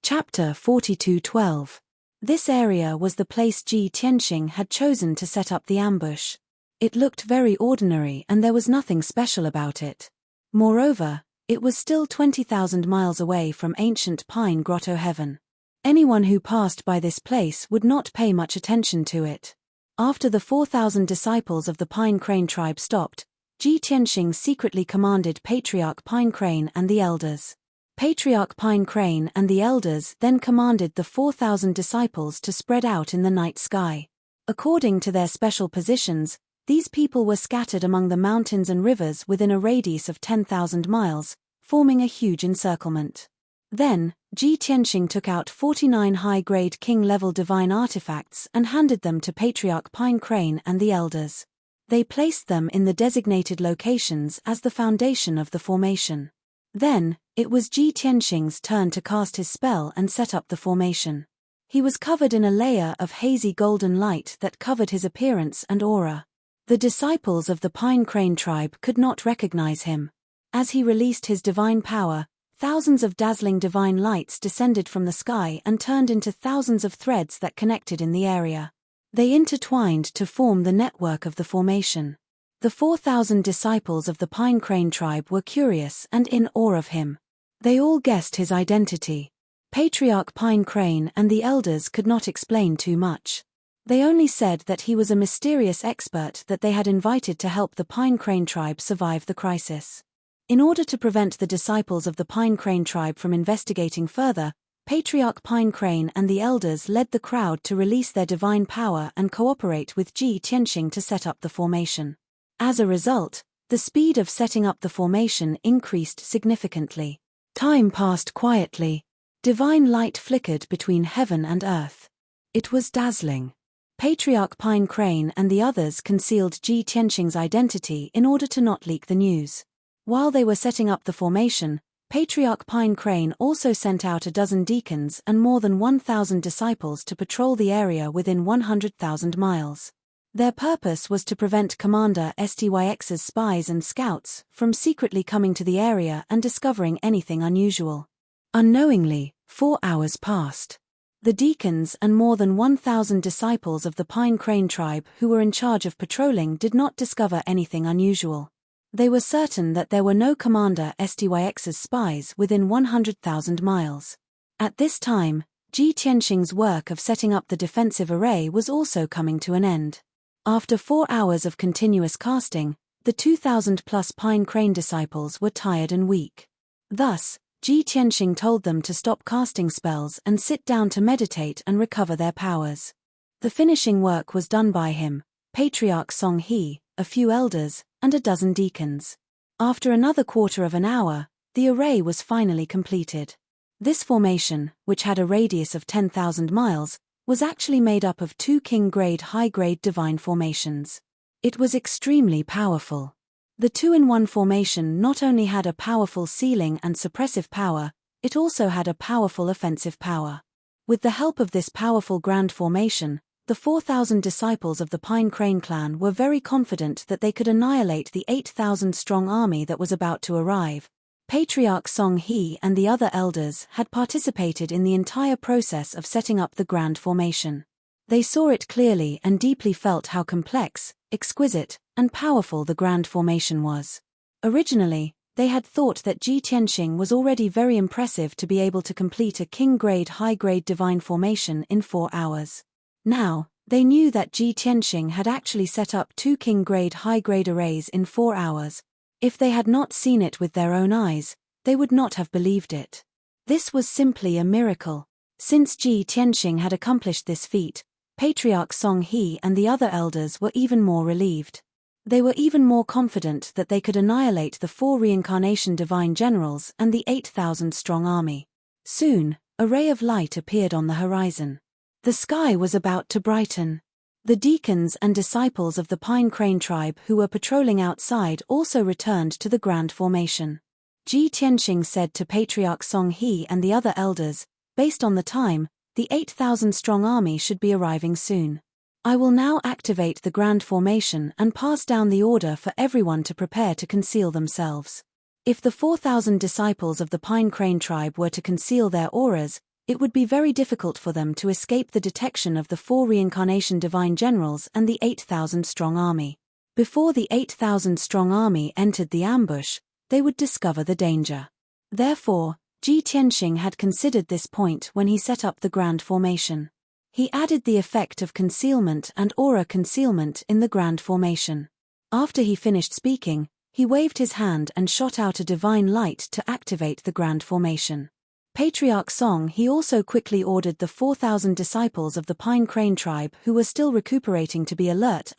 Chapter 42:12. This area was the place Ji Tianxing had chosen to set up the ambush. It looked very ordinary and there was nothing special about it. Moreover, it was still 20,000 miles away from ancient Pine Grotto Heaven. Anyone who passed by this place would not pay much attention to it. After the 4,000 disciples of the Pine Crane tribe stopped, Ji Tianxing secretly commanded Patriarch Pine Crane and the elders. Patriarch Pine Crane and the elders then commanded the 4,000 disciples to spread out in the night sky. According to their special positions, these people were scattered among the mountains and rivers within a radius of 10,000 miles, forming a huge encirclement. Then, Ji Tianxing took out 49 high-grade king-level divine artifacts and handed them to Patriarch Pine Crane and the elders. They placed them in the designated locations as the foundation of the formation. Then, it was Ji Tianxing's turn to cast his spell and set up the formation. He was covered in a layer of hazy golden light that covered his appearance and aura. The disciples of the Pine Crane tribe could not recognize him. As he released his divine power, thousands of dazzling divine lights descended from the sky and turned into thousands of threads that connected in the area. They intertwined to form the network of the formation. The 4,000 disciples of the Pine Crane tribe were curious and in awe of him. They all guessed his identity. Patriarch Pine Crane and the elders could not explain too much. They only said that he was a mysterious expert that they had invited to help the Pine Crane tribe survive the crisis. In order to prevent the disciples of the Pine Crane tribe from investigating further, Patriarch Pine Crane and the elders led the crowd to release their divine power and cooperate with Ji Tianxing to set up the formation. As a result, the speed of setting up the formation increased significantly. Time passed quietly. Divine light flickered between heaven and earth. It was dazzling. Patriarch Pine Crane and the others concealed Ji Tianxing's identity in order to not leak the news. While they were setting up the formation, Patriarch Pine Crane also sent out a dozen deacons and more than 1,000 disciples to patrol the area within 100,000 miles. Their purpose was to prevent Commander Styx's spies and scouts from secretly coming to the area and discovering anything unusual. Unknowingly, 4 hours passed. The deacons and more than 1,000 disciples of the Pine Crane tribe who were in charge of patrolling did not discover anything unusual. They were certain that there were no Commander Styx's spies within 100,000 miles. At this time, Ji Tianxing's work of setting up the defensive array was also coming to an end. After 4 hours of continuous casting, the 2,000-plus Pine Crane disciples were tired and weak. Thus, Ji Tianxing told them to stop casting spells and sit down to meditate and recover their powers. The finishing work was done by him, Patriarch Song He, a few elders, and a dozen deacons. After another quarter of an hour, the array was finally completed. This formation, which had a radius of 10,000 miles, was actually made up of 2 king-grade high-grade divine formations. It was extremely powerful. The 2-in-1 formation not only had a powerful sealing and suppressive power, it also had a powerful offensive power. With the help of this powerful grand formation, the 4,000 disciples of the Pine Crane clan were very confident that they could annihilate the 8,000-strong army that was about to arrive. Patriarch Song He and the other elders had participated in the entire process of setting up the grand formation. They saw it clearly and deeply felt how complex, exquisite, and powerful the grand formation was. Originally, they had thought that Ji Tianxing was already very impressive to be able to complete a king-grade high-grade divine formation in 4 hours. Now, they knew that Ji Tianxing had actually set up 2 king-grade high-grade arrays in 4 hours. If they had not seen it with their own eyes, they would not have believed it. This was simply a miracle. Since Ji Tianxing had accomplished this feat, Patriarch Song He and the other elders were even more relieved. They were even more confident that they could annihilate the 4 reincarnation divine generals and the 8,000-strong army. Soon, a ray of light appeared on the horizon. The sky was about to brighten. The deacons and disciples of the Pine Crane tribe who were patrolling outside also returned to the grand formation. Ji Tianxing said to Patriarch Song He and the other elders, based on the time, the 8,000-strong army should be arriving soon. I will now activate the grand formation and pass down the order for everyone to prepare to conceal themselves. If the 4,000 disciples of the Pine Crane tribe were to conceal their auras, It would be very difficult for them to escape the detection of the 4 reincarnation divine generals and the 8,000-strong army. Before the 8,000-strong army entered the ambush, they would discover the danger. Therefore, Ji Tianxing had considered this point when he set up the grand formation. He added the effect of concealment and aura concealment in the grand formation. After he finished speaking, he waved his hand and shot out a divine light to activate the grand formation. Patriarch Song he also quickly ordered the 4,000 disciples of the Pine Crane tribe who were still recuperating to be alert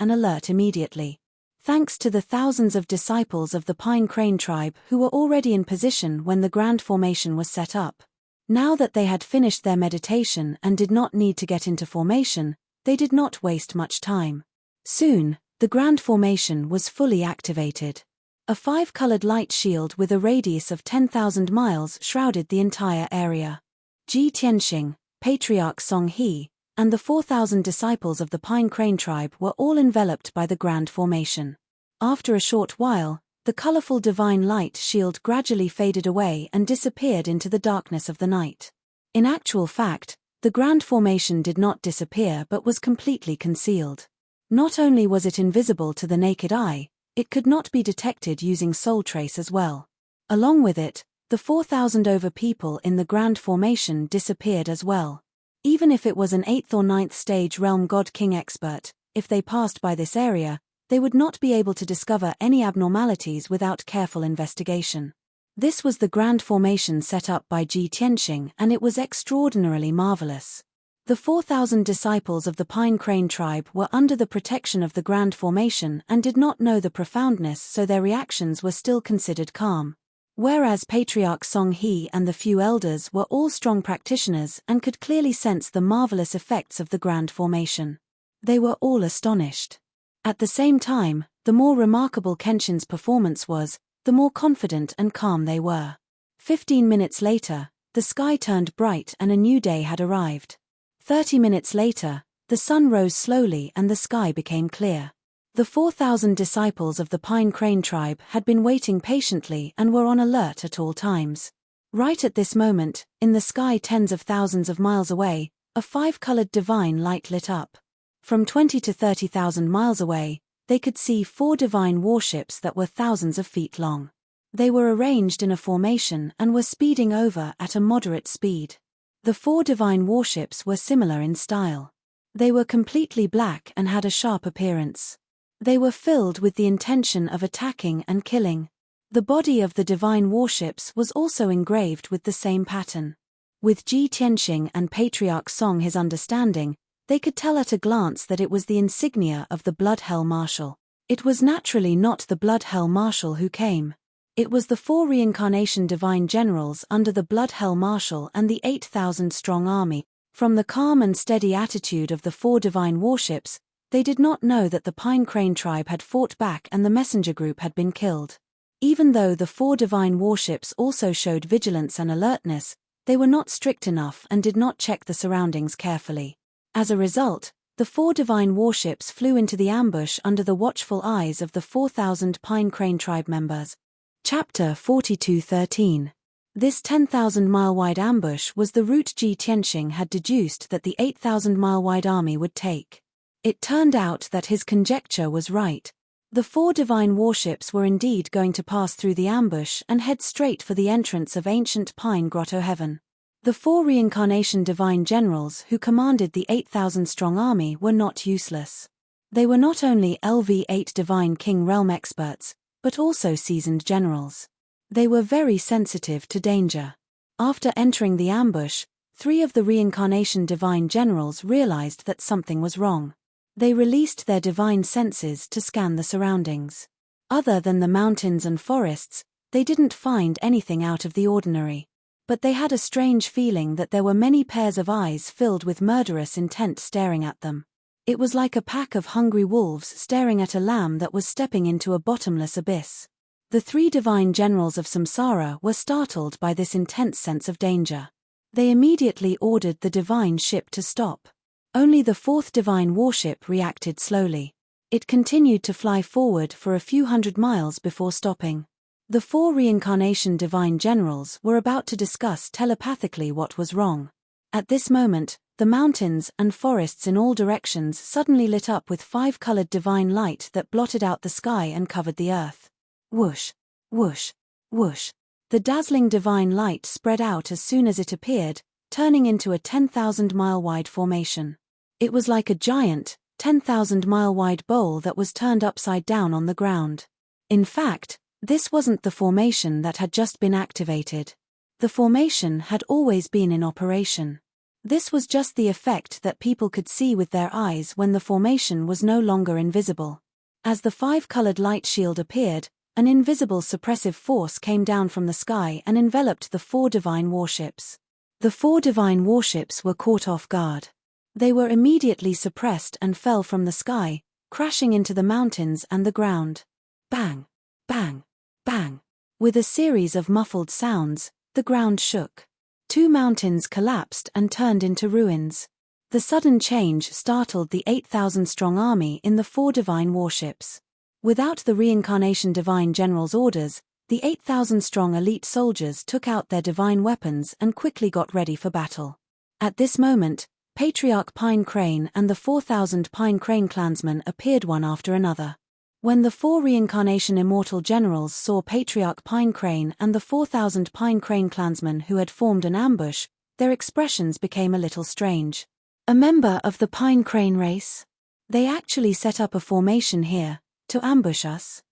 immediately. Thanks to the thousands of disciples of the Pine Crane tribe who were already in position when the grand formation was set up. Now that they had finished their meditation and did not need to get into formation, they did not waste much time. Soon, the grand formation was fully activated. A 5-colored light shield with a radius of 10,000 miles shrouded the entire area. Ji Tianxing, Patriarch Song He, and the 4,000 disciples of the Pine Crane tribe were all enveloped by the grand formation. After a short while, the colorful divine light shield gradually faded away and disappeared into the darkness of the night. In actual fact, the grand formation did not disappear but was completely concealed. Not only was it invisible to the naked eye, it could not be detected using soul trace as well. Along with it, the 4,000 over people in the grand formation disappeared as well. Even if it was an 8th or 9th stage realm God King expert, if they passed by this area, they would not be able to discover any abnormalities without careful investigation. This was the grand formation set up by Ji Tianxing and it was extraordinarily marvelous. The 4,000 disciples of the Pine Crane tribe were under the protection of the grand formation and did not know the profoundness, so their reactions were still considered calm. Whereas Patriarch Song He and the few elders were all strong practitioners and could clearly sense the marvelous effects of the grand formation. They were all astonished. At the same time, the more remarkable Kenshin's performance was, the more confident and calm they were. 15 minutes later, the sky turned bright and a new day had arrived. 30 minutes later, the sun rose slowly and the sky became clear. The 4,000 disciples of the Pine Crane tribe had been waiting patiently and were on alert at all times. Right at this moment, in the sky tens of thousands of miles away, a 5-colored divine light lit up. From 20 to 30,000 miles away, they could see 4 divine warships that were thousands of feet long. They were arranged in a formation and were speeding over at a moderate speed. The 4 divine warships were similar in style. They were completely black and had a sharp appearance. They were filled with the intention of attacking and killing. The body of the divine warships was also engraved with the same pattern. With Ji Tianxing and Patriarch Song his understanding, they could tell at a glance that it was the insignia of the Blood Hell Marshal. It was naturally not the Blood Hell Marshal who came. It was the 4 reincarnation divine generals under the Blood Hell Marshal and the 8,000-strong army. From the calm and steady attitude of the 4 divine warships, they did not know that the Pine Crane tribe had fought back and the messenger group had been killed. Even though the 4 divine warships also showed vigilance and alertness, they were not strict enough and did not check the surroundings carefully. As a result, the 4 divine warships flew into the ambush under the watchful eyes of the 4,000 Pine Crane tribe members. Chapter 42:13. This 10,000-mile-wide ambush was the route Ji Tianxing had deduced that the 8,000-mile-wide army would take. It turned out that his conjecture was right. The 4 divine warships were indeed going to pass through the ambush and head straight for the entrance of ancient Pine Grotto Heaven. The 4 reincarnation divine generals who commanded the 8,000-strong army were not useless. They were not only LV8 divine king realm experts, but also seasoned generals. They were very sensitive to danger. After entering the ambush, 3 of the reincarnation divine generals realized that something was wrong. They released their divine senses to scan the surroundings. Other than the mountains and forests, they didn't find anything out of the ordinary. But they had a strange feeling that there were many pairs of eyes filled with murderous intent staring at them. It was like a pack of hungry wolves staring at a lamb that was stepping into a bottomless abyss. The 3 divine generals of Samsara were startled by this intense sense of danger. They immediately ordered the divine ship to stop. Only the 4th divine warship reacted slowly. It continued to fly forward for a few hundred miles before stopping. The 4 reincarnation divine generals were about to discuss telepathically what was wrong. At this moment, the mountains and forests in all directions suddenly lit up with 5-colored divine light that blotted out the sky and covered the earth. Whoosh, whoosh, whoosh. The dazzling divine light spread out as soon as it appeared, turning into a 10,000-mile-wide formation. It was like a giant, 10,000-mile-wide bowl that was turned upside down on the ground. In fact, this wasn't the formation that had just been activated. The formation had always been in operation. This was just the effect that people could see with their eyes when the formation was no longer invisible. As the 5-colored light shield appeared, an invisible suppressive force came down from the sky and enveloped the 4 divine warships. The 4 divine warships were caught off guard. They were immediately suppressed and fell from the sky, crashing into the mountains and the ground. Bang! Bang! Bang! With a series of muffled sounds, the ground shook. 2 mountains collapsed and turned into ruins. The sudden change startled the 8,000-strong army in the 4 divine warships. Without the reincarnation divine general's orders, the 8,000-strong elite soldiers took out their divine weapons and quickly got ready for battle. At this moment, Patriarch Pine Crane and the 4,000 Pine Crane clansmen appeared one after another. When the 4 reincarnation immortal generals saw Patriarch Pine Crane and the 4,000 Pine Crane clansmen who had formed an ambush, their expressions became a little strange. A member of the Pine Crane race? They actually set up a formation here, to ambush us?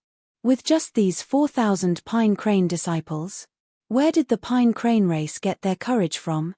With just these 4,000 Pine Crane disciples? Where did the Pine Crane race get their courage from?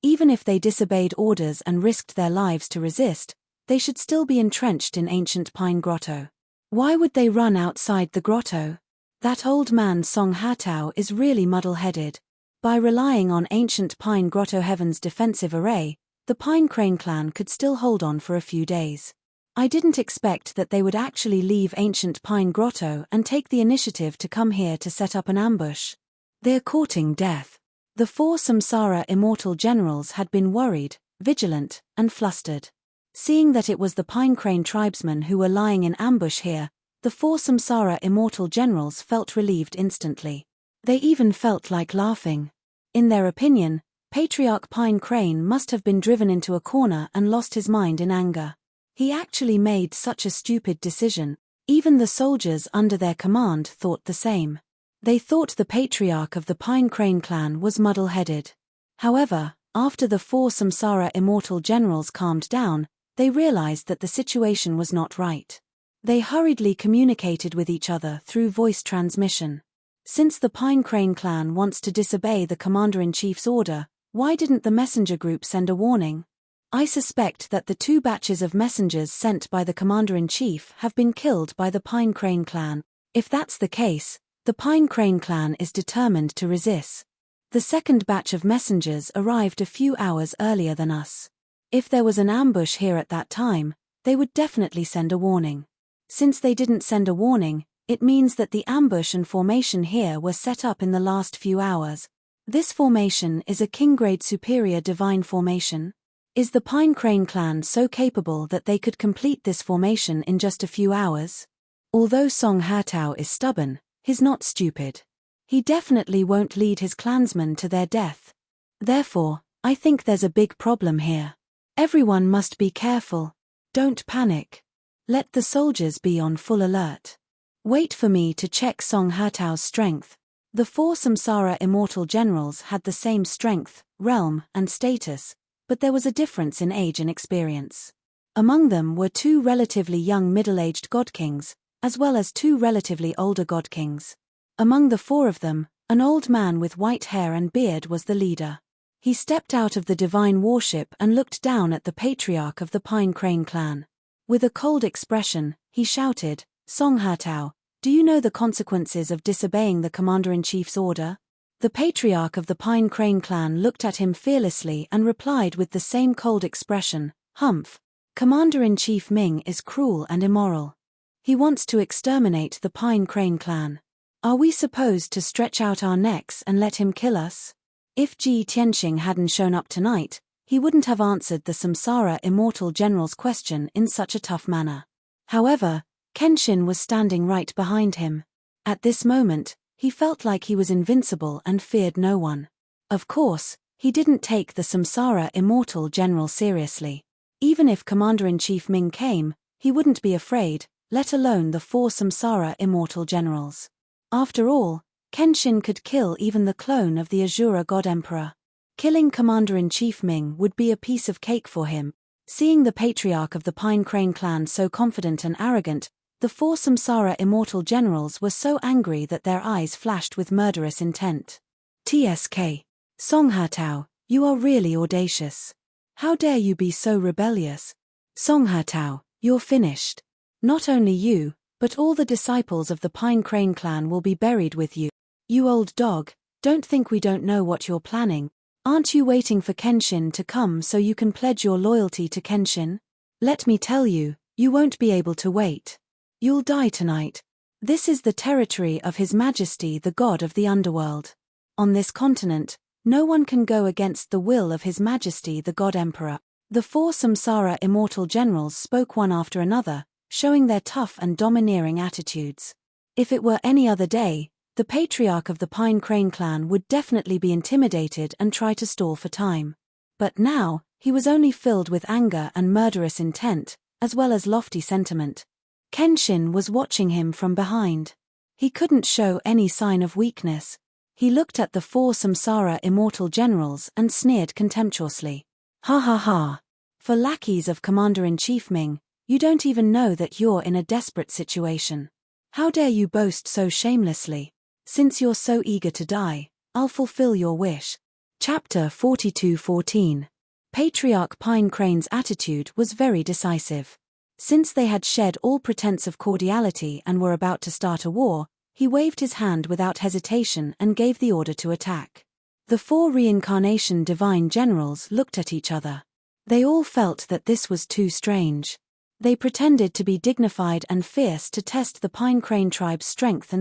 Even if they disobeyed orders and risked their lives to resist, they should still be entrenched in ancient Pine Grotto. Why would they run outside the grotto? That old man Song Hatao is really muddle-headed. By relying on ancient Pine Grotto Heaven's defensive array, the Pine Crane clan could still hold on for a few days. I didn't expect that they would actually leave ancient Pine Grotto and take the initiative to come here to set up an ambush. They're courting death. The 4 Samsara immortal generals had been worried, vigilant, and flustered. Seeing that it was the Pine Crane tribesmen who were lying in ambush here, the 4 Samsara immortal generals felt relieved instantly. They even felt like laughing. In their opinion, Patriarch Pine Crane must have been driven into a corner and lost his mind in anger. He actually made such a stupid decision. Even the soldiers under their command thought the same. They thought the patriarch of the Pine Crane clan was muddle-headed. However, after the 4 Samsara immortal generals calmed down, they realized that the situation was not right. They hurriedly communicated with each other through voice transmission. Since the Pine Crane clan wants to disobey the Commander-in-Chief's order, why didn't the messenger group send a warning? I suspect that the 2 batches of messengers sent by the Commander-in-Chief have been killed by the Pine Crane clan. If that's the case, the Pine Crane clan is determined to resist. The second batch of messengers arrived a few hours earlier than us. If there was an ambush here at that time, they would definitely send a warning. Since they didn't send a warning, it means that the ambush and formation here were set up in the last few hours. This formation is a king-grade superior divine formation. Is the Pine Crane clan so capable that they could complete this formation in just a few hours? Although Song Hatao is stubborn, he's not stupid. He definitely won't lead his clansmen to their death. Therefore, I think there's a big problem here. Everyone must be careful. Don't panic. Let the soldiers be on full alert. Wait for me to check Song Hatao's strength. The 4 Samsara immortal generals had the same strength, realm, and status, but there was a difference in age and experience. Among them were 2 relatively young middle-aged god-kings, as well as 2 relatively older god-kings. Among the 4 of them, an old man with white hair and beard was the leader. He stepped out of the divine warship and looked down at the patriarch of the Pine Crane clan. With a cold expression, he shouted, "Song Hatao, do you know the consequences of disobeying the Commander-in-Chief's order?" The patriarch of the Pine Crane clan looked at him fearlessly and replied with the same cold expression, "Humph. Commander-in-Chief Ming is cruel and immoral. He wants to exterminate the Pine Crane clan. Are we supposed to stretch out our necks and let him kill us?" If Ji Tianxing hadn't shown up tonight, he wouldn't have answered the Samsara immortal general's question in such a tough manner. However, Kenshin was standing right behind him. At this moment, he felt like he was invincible and feared no one. Of course, He didn't take the Samsara Immortal General seriously. Even if Commander-in-Chief Ming came, he wouldn't be afraid, let alone the 4 Samsara Immortal Generals. After all, Kenshin could kill even the clone of the Azura God Emperor. Killing Commander-in-Chief Ming would be a piece of cake for him. Seeing the patriarch of the Pine Crane clan so confident and arrogant, the 4 Samsara Immortal Generals were so angry that their eyes flashed with murderous intent. TSK. Song Hatao, you are really audacious. How dare you be so rebellious? Song Hatao, you're finished. Not only you, but all the disciples of the Pine Crane clan will be buried with you. You old dog, don't think we don't know what you're planning. Aren't you waiting for Kenshin to come so you can pledge your loyalty to Kenshin? Let me tell you, you won't be able to wait. You'll die tonight. This is the territory of His Majesty the God of the Underworld. On this continent, no one can go against the will of His Majesty the God Emperor. The 4 Samsara Immortal Generals spoke one after another, showing their tough and domineering attitudes. If it were any other day, the patriarch of the Pine Crane clan would definitely be intimidated and try to stall for time. But now, he was only filled with anger and murderous intent, as well as lofty sentiment. Kenshin was watching him from behind. He couldn't show any sign of weakness. He looked at the 4 Samsara Immortal Generals and sneered contemptuously. Ha ha ha. For lackeys of Commander-in-Chief Ming, you don't even know that you're in a desperate situation. How dare you boast so shamelessly? Since you're so eager to die, I'll fulfill your wish. Chapter 42:14. Patriarch Pine Crane's attitude was very decisive. Since they had shed all pretense of cordiality and were about to start a war, he waved his hand without hesitation and gave the order to attack. The 4 Reincarnation Divine Generals looked at each other. They all felt that this was too strange. They pretended to be dignified and fierce to test the Pine Crane tribe's strength.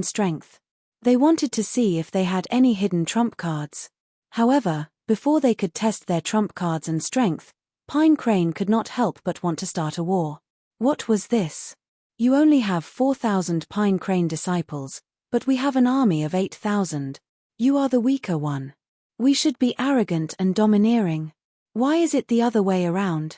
They wanted to see if they had any hidden trump cards. However, before they could test their trump cards and strength, Pine Crane could not help but want to start a war. What was this? You only have 4,000 Pine Crane disciples, but we have an army of 8,000. You are the weaker one. We should be arrogant and domineering. Why is it the other way around?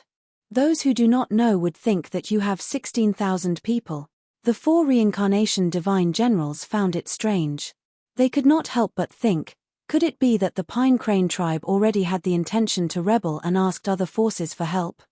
Those who do not know would think that you have 16,000 people. The 4 Reincarnation Divine Generals found it strange. They could not help but think, could it be that the Pine Crane tribe already had the intention to rebel and asked other forces for help?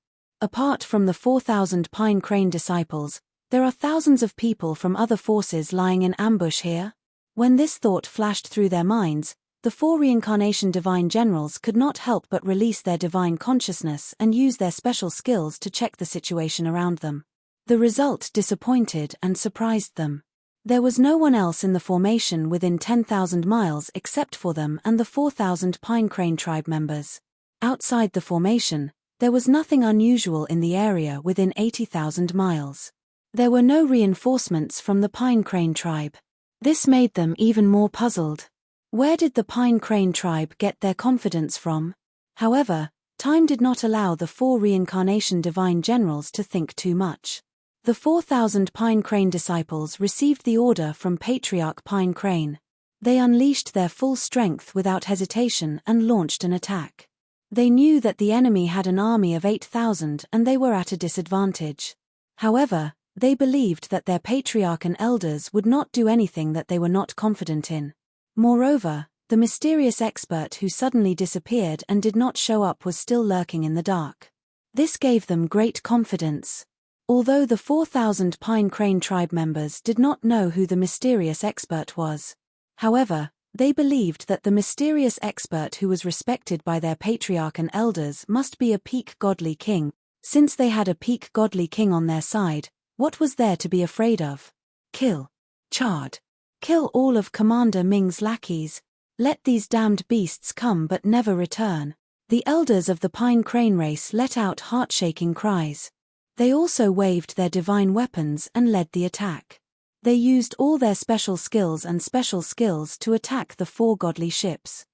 Apart from the 4,000 Pine Crane disciples, there are thousands of people from other forces lying in ambush here? When this thought flashed through their minds, the 4 Reincarnation Divine Generals could not help but release their divine consciousness and use their special skills to check the situation around them. The result disappointed and surprised them. There was no one else in the formation within 10,000 miles except for them and the 4,000 Pine Crane tribe members. Outside the formation, there was nothing unusual in the area within 80,000 miles. There were no reinforcements from the Pine Crane tribe. This made them even more puzzled. Where did the Pine Crane tribe get their confidence from? However, time did not allow the 4 Reincarnation Divine Generals to think too much. The 4,000 Pine Crane disciples received the order from Patriarch Pine Crane. They unleashed their full strength without hesitation and launched an attack. They knew that the enemy had an army of 8,000 and they were at a disadvantage. However, they believed that their patriarch and elders would not do anything that they were not confident in. Moreover, the mysterious expert who suddenly disappeared and did not show up was still lurking in the dark. This gave them great confidence. Although the 4,000 Pine Crane tribe members did not know who the mysterious expert was. However, they believed that the mysterious expert who was respected by their patriarch and elders must be a peak godly king. Since they had a peak godly king on their side, what was there to be afraid of? Kill. Charge. Kill all of Commander Ming's lackeys. Let these damned beasts come but never return. The elders of the Pine Crane race let out heart-shaking cries. They also waved their divine weapons and led the attack. They used all their special skills to attack the 4 godly ships.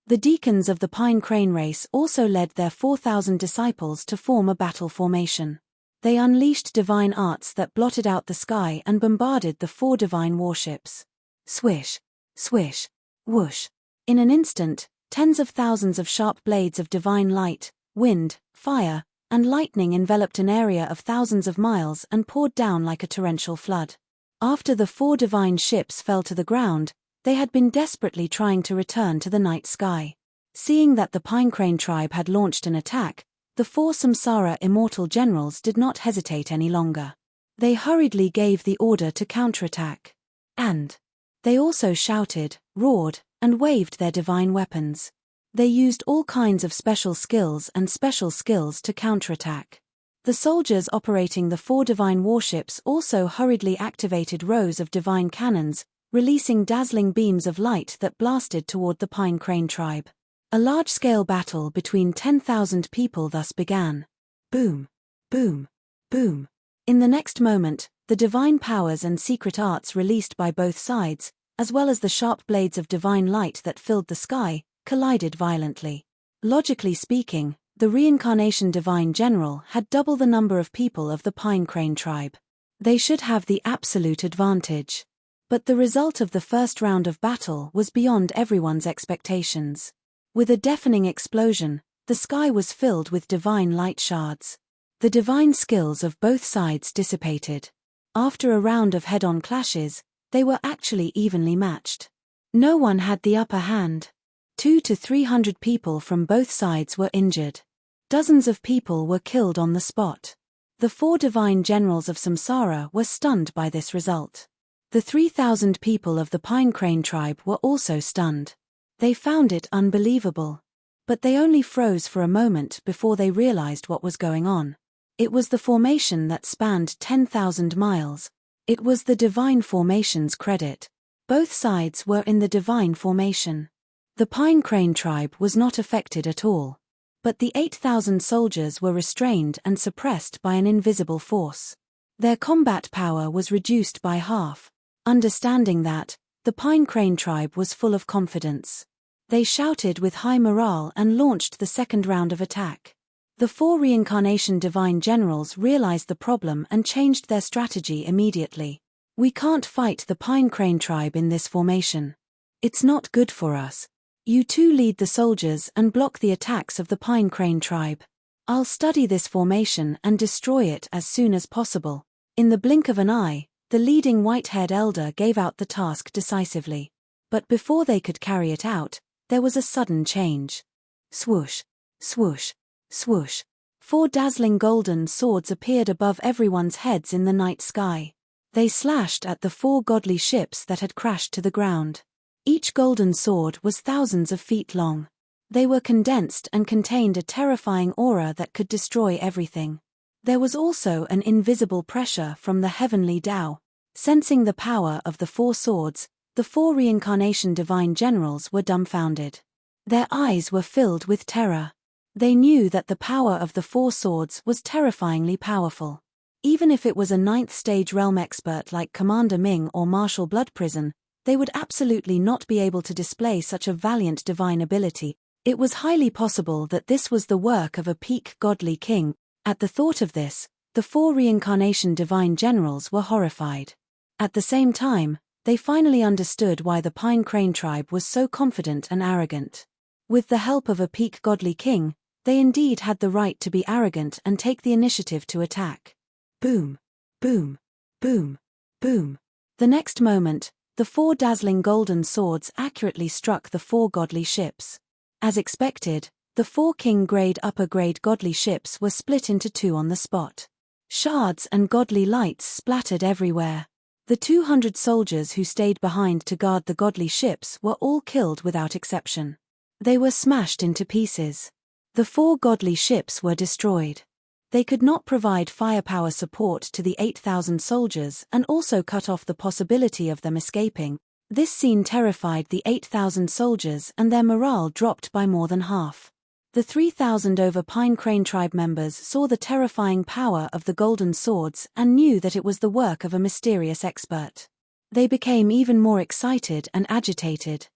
The deacons of the Pine Crane race also led their 4,000 disciples to form a battle formation. They unleashed divine arts that blotted out the sky and bombarded the 4 divine warships. Swish, swish, whoosh. In an instant, Tens of thousands of sharp blades of divine light, wind, fire, and lightning enveloped an area of thousands of miles and poured down like a torrential flood. After the 4 divine ships fell to the ground, they had been desperately trying to return to the night sky. Seeing that the Pinecrane tribe had launched an attack, the 4 Samsara immortal generals did not hesitate any longer. They hurriedly gave the order to counterattack. And they also shouted, roared, and waved their divine weapons. They used all kinds of special skills to counterattack. The soldiers operating the 4 divine warships also hurriedly activated rows of divine cannons, releasing dazzling beams of light that blasted toward the Pinecrane tribe. A large-scale battle between 10,000 people thus began. Boom, boom, boom. In the next moment, the divine powers and secret arts released by both sides, as well as the sharp blades of divine light that filled the sky, collided violently. Logically speaking, the reincarnation divine general had double the number of people of the Pinecrane tribe. They should have the absolute advantage. But the result of the first round of battle was beyond everyone's expectations. With a deafening explosion, the sky was filled with divine light shards. The divine skills of both sides dissipated. After a round of head-on clashes, they were actually evenly matched. No one had the upper hand. 200 to 300 people from both sides were injured. Dozens of people were killed on the spot. The 4 divine generals of Samsara were stunned by this result. The 3,000 people of the Pinecrane tribe were also stunned. They found it unbelievable. But they only froze for a moment before they realized what was going on. It was the formation that spanned 10,000 miles. It was the divine formation's credit. Both sides were in the divine formation. The Pinecrane tribe was not affected at all. But the 8,000 soldiers were restrained and suppressed by an invisible force. Their combat power was reduced by half. Understanding that, the Pinecrane tribe was full of confidence. They shouted with high morale and launched the second round of attack. The 4 reincarnation divine generals realized the problem and changed their strategy immediately. We can't fight the Pinecrane tribe in this formation. It's not good for us. You 2 lead the soldiers and block the attacks of the Pinecrane tribe. I'll study this formation and destroy it as soon as possible. In the blink of an eye, the leading white-haired elder gave out the task decisively. But before they could carry it out, there was a sudden change. Swoosh, swoosh, swoosh. 4 dazzling golden swords appeared above everyone's heads in the night sky. They slashed at the 4 godly ships that had crashed to the ground. Each golden sword was thousands of feet long. They were condensed and contained a terrifying aura that could destroy everything. There was also an invisible pressure from the heavenly Tao. Sensing the power of the 4 swords, the 4 reincarnation divine generals were dumbfounded. Their eyes were filled with terror. They knew that the power of the 4 swords was terrifyingly powerful. Even if it was a 9th stage realm expert like Commander Ming or Marshal Bloodprison, they would absolutely not be able to display such a valiant divine ability. It was highly possible that this was the work of a peak godly king. At the thought of this, the 4 reincarnation divine generals were horrified. At the same time, they finally understood why the Pinecrane tribe was so confident and arrogant. With the help of a peak godly king, they indeed had the right to be arrogant and take the initiative to attack. Boom, boom, boom, boom. The next moment, the 4 dazzling golden swords accurately struck the 4 godly ships. As expected, the 4 king-grade upper-grade godly ships were split into 2 on the spot. Shards and godly lights splattered everywhere. The 200 soldiers who stayed behind to guard the godly ships were all killed without exception. They were smashed into pieces. The 4 godly ships were destroyed. They could not provide firepower support to the 8,000 soldiers and also cut off the possibility of them escaping. This scene terrified the 8,000 soldiers and their morale dropped by more than half. The 3,000 over Pinecrane tribe members saw the terrifying power of the golden swords and knew that it was the work of a mysterious expert. They became even more excited and agitated.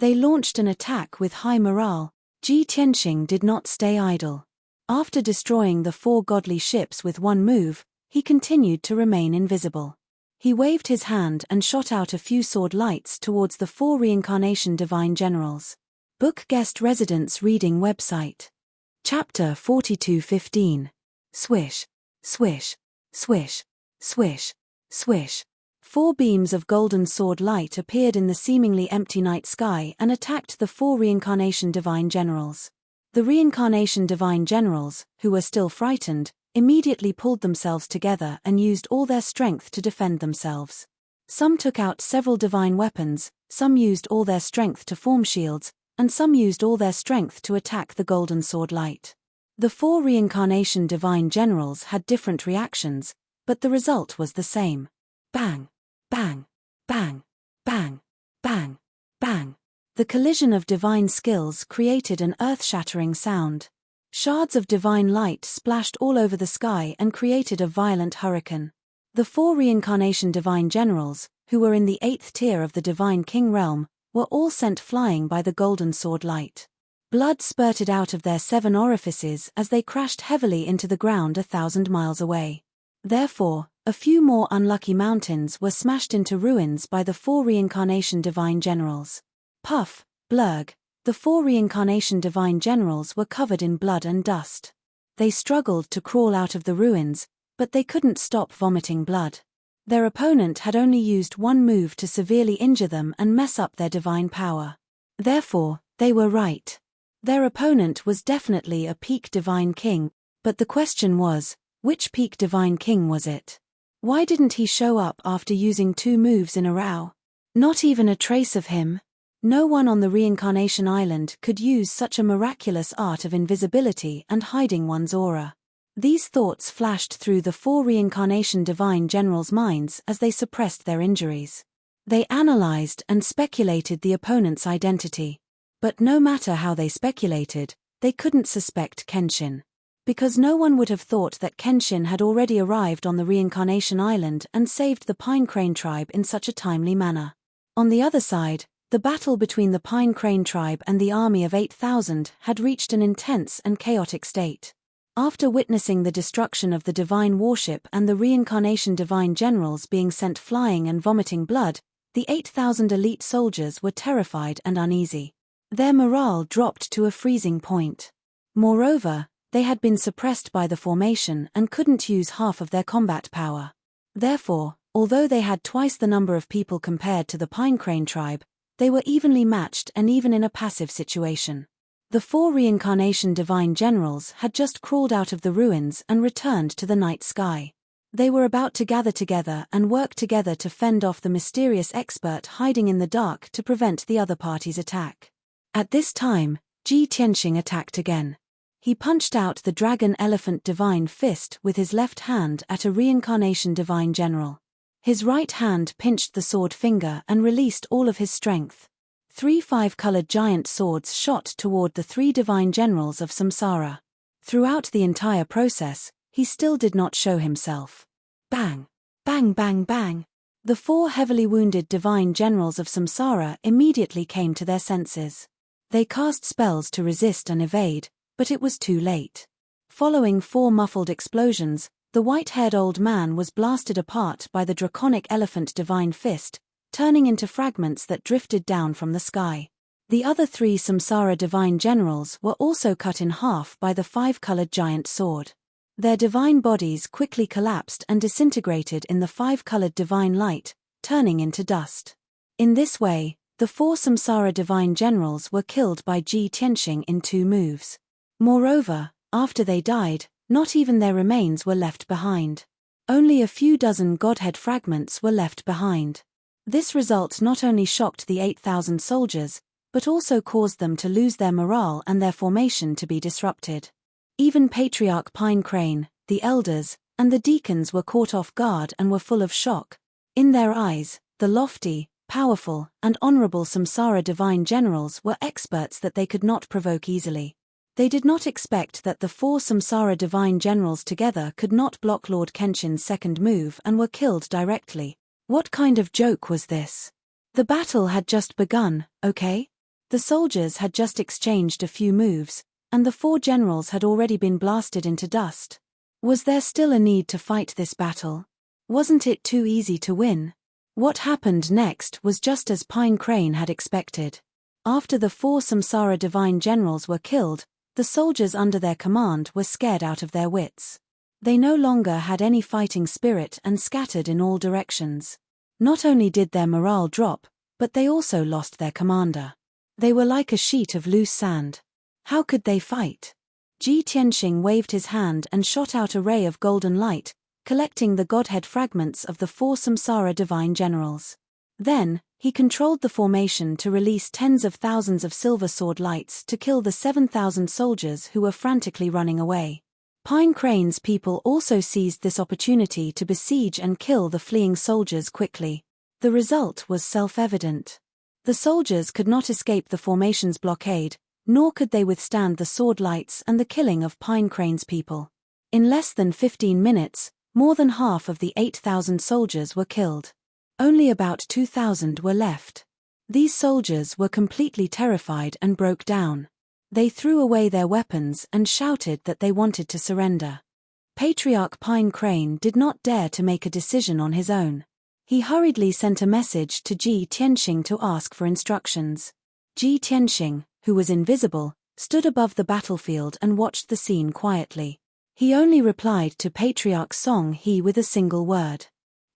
They launched an attack with high morale. Ji Tianxing did not stay idle. After destroying the 4 godly ships with one move, he continued to remain invisible. He waved his hand and shot out a few sword lights towards the 4 reincarnation divine generals. Book Guest Residence Reading Website. Chapter 42:15. Swish, swish, swish, swish, swish. 4 beams of golden sword light appeared in the seemingly empty night sky and attacked the 4 reincarnation divine generals. The reincarnation divine generals, who were still frightened, immediately pulled themselves together and used all their strength to defend themselves. Some took out several divine weapons, some used all their strength to form shields, and some used all their strength to attack the golden sword light. The 4 reincarnation divine generals had different reactions, but the result was the same. Bang, bang, bang, bang, bang, bang. The collision of divine skills created an earth-shattering sound. Shards of divine light splashed all over the sky and created a violent hurricane. The 4 reincarnation divine generals, who were in the 8th tier of the divine king realm, were all sent flying by the golden sword light. Blood spurted out of their 7 orifices as they crashed heavily into the ground 1,000 miles away. Therefore, a few more unlucky mountains were smashed into ruins by the 4 reincarnation divine generals. Puff, blurg, the 4 reincarnation divine generals were covered in blood and dust. They struggled to crawl out of the ruins, but they couldn't stop vomiting blood. Their opponent had only used one move to severely injure them and mess up their divine power. Therefore, they were right. Their opponent was definitely a peak divine king, but the question was, which peak divine king was it? Why didn't he show up after using 2 moves in a row? Not even a trace of him. No one on the reincarnation island could use such a miraculous art of invisibility and hiding one's aura. These thoughts flashed through the 4 reincarnation divine generals' minds as they suppressed their injuries. They analyzed and speculated the opponent's identity. But no matter how they speculated, they couldn't suspect Kenshin. Because no one would have thought that Kenshin had already arrived on the reincarnation island and saved the Pine Crane tribe in such a timely manner. On the other side, the battle between the Pine Crane tribe and the army of 8,000 had reached an intense and chaotic state. After witnessing the destruction of the divine warship and the reincarnation divine generals being sent flying and vomiting blood, the 8,000 elite soldiers were terrified and uneasy. Their morale dropped to a freezing point. Moreover, they had been suppressed by the formation and couldn't use half of their combat power. Therefore, although they had twice the number of people compared to the Pine Crane tribe, they were evenly matched and even in a passive situation. The 4 reincarnation divine generals had just crawled out of the ruins and returned to the night sky. They were about to gather together and work together to fend off the mysterious expert hiding in the dark to prevent the other party's attack. At this time, Ji Tianxing attacked again. He punched out the dragon elephant divine fist with his left hand at a reincarnation divine general. His right hand pinched the sword finger and released all of his strength. 3 5-colored giant swords shot toward the 3 divine generals of Samsara. Throughout the entire process, he still did not show himself. Bang! Bang bang bang! The 4 heavily wounded divine generals of Samsara immediately came to their senses. They cast spells to resist and evade, but it was too late. Following 4 muffled explosions, the white-haired old man was blasted apart by the draconic elephant divine fist, turning into fragments that drifted down from the sky. The other 3 Samsara divine generals were also cut in half by the 5-colored giant sword. Their divine bodies quickly collapsed and disintegrated in the 5-colored divine light, turning into dust. In this way, the 4 Samsara divine generals were killed by Ji Tianxing in 2 moves. Moreover, after they died, not even their remains were left behind. Only a few dozen godhead fragments were left behind. This result not only shocked the 8,000 soldiers, but also caused them to lose their morale and their formation to be disrupted. Even Patriarch Pine Crane, the elders, and the deacons were caught off guard and were full of shock. In their eyes, the lofty, powerful, and honorable Samsara divine generals were experts that they could not provoke easily. They did not expect that the 4 Samsara divine generals together could not block Lord Kenshin's second move and were killed directly. What kind of joke was this? The battle had just begun, okay? The soldiers had just exchanged a few moves, and the 4 generals had already been blasted into dust. Was there still a need to fight this battle? Wasn't it too easy to win? What happened next was just as Pine Crane had expected. After the 4 Samsara divine generals were killed, the soldiers under their command were scared out of their wits. They no longer had any fighting spirit and scattered in all directions. Not only did their morale drop, but they also lost their commander. They were like a sheet of loose sand. How could they fight? Ji Tianxing waved his hand and shot out a ray of golden light, collecting the godhead fragments of the 4 Samsara divine generals. Then, he controlled the formation to release tens of thousands of silver sword lights to kill the 7,000 soldiers who were frantically running away. Pine Crane's people also seized this opportunity to besiege and kill the fleeing soldiers quickly. The result was self-evident. The soldiers could not escape the formation's blockade, nor could they withstand the sword lights and the killing of Pine Crane's people. In less than 15 minutes, more than half of the 8,000 soldiers were killed. Only about 2,000 were left. These soldiers were completely terrified and broke down. They threw away their weapons and shouted that they wanted to surrender. Patriarch Pine Crane did not dare to make a decision on his own. He hurriedly sent a message to Ji Tianxing to ask for instructions. Ji Tianxing, who was invisible, stood above the battlefield and watched the scene quietly. He only replied to Patriarch Song He with a single word.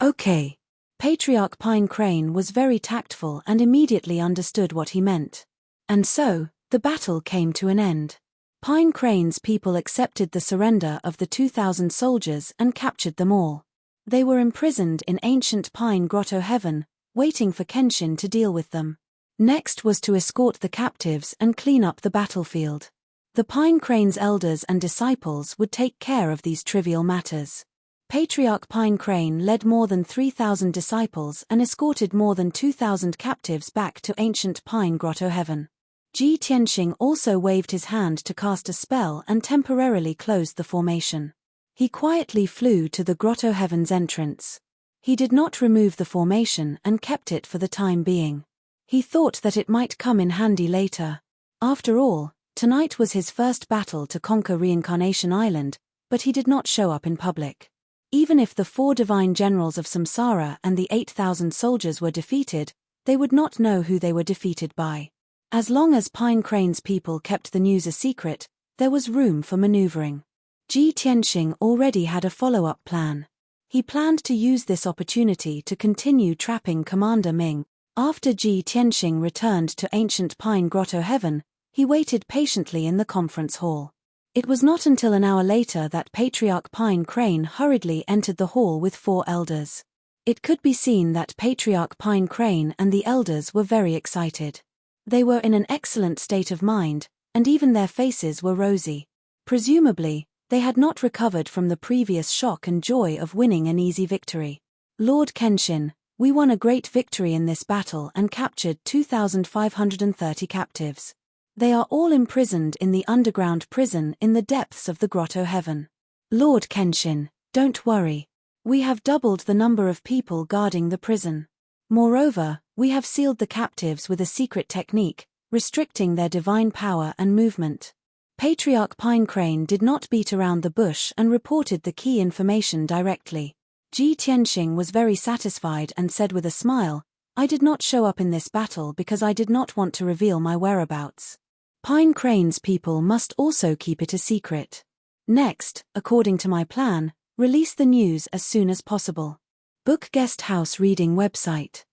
"Okay." Patriarch Pine Crane was very tactful and immediately understood what he meant. And so, the battle came to an end. Pine Crane's people accepted the surrender of the 2,000 soldiers and captured them all. They were imprisoned in ancient Pine Grotto Heaven, waiting for Kenshin to deal with them. Next was to escort the captives and clean up the battlefield. The Pine Crane's elders and disciples would take care of these trivial matters. Patriarch Pine Crane led more than 3,000 disciples and escorted more than 2,000 captives back to ancient Pine Grotto Heaven. Ji Tianxing also waved his hand to cast a spell and temporarily closed the formation. He quietly flew to the Grotto Heaven's entrance. He did not remove the formation and kept it for the time being. He thought that it might come in handy later. After all, tonight was his first battle to conquer Reincarnation Island, but he did not show up in public. Even if the 4 divine generals of Samsara and the 8,000 soldiers were defeated, they would not know who they were defeated by. As long as Pine Crane's people kept the news a secret, there was room for maneuvering. Ji Tianxing already had a follow-up plan. He planned to use this opportunity to continue trapping Commander Ming. After Ji Tianxing returned to ancient Pine Grotto Heaven, he waited patiently in the conference hall. It was not until an hour later that Patriarch Pine Crane hurriedly entered the hall with 4 elders. It could be seen that Patriarch Pine Crane and the elders were very excited. They were in an excellent state of mind, and even their faces were rosy. Presumably, they had not recovered from the previous shock and joy of winning an easy victory. "Lord Kenshin, we won a great victory in this battle and captured 2,530 captives. They are all imprisoned in the underground prison in the depths of the Grotto Heaven. Lord Kenshin, don't worry. We have doubled the number of people guarding the prison. Moreover, we have sealed the captives with a secret technique, restricting their divine power and movement." Patriarch Pine Crane did not beat around the bush and reported the key information directly. Ji Tianxing was very satisfied and said with a smile, "I did not show up in this battle because I did not want to reveal my whereabouts. Pine Crane's people must also keep it a secret. Next, according to my plan, release the news as soon as possible." Book Guest House Reading Website.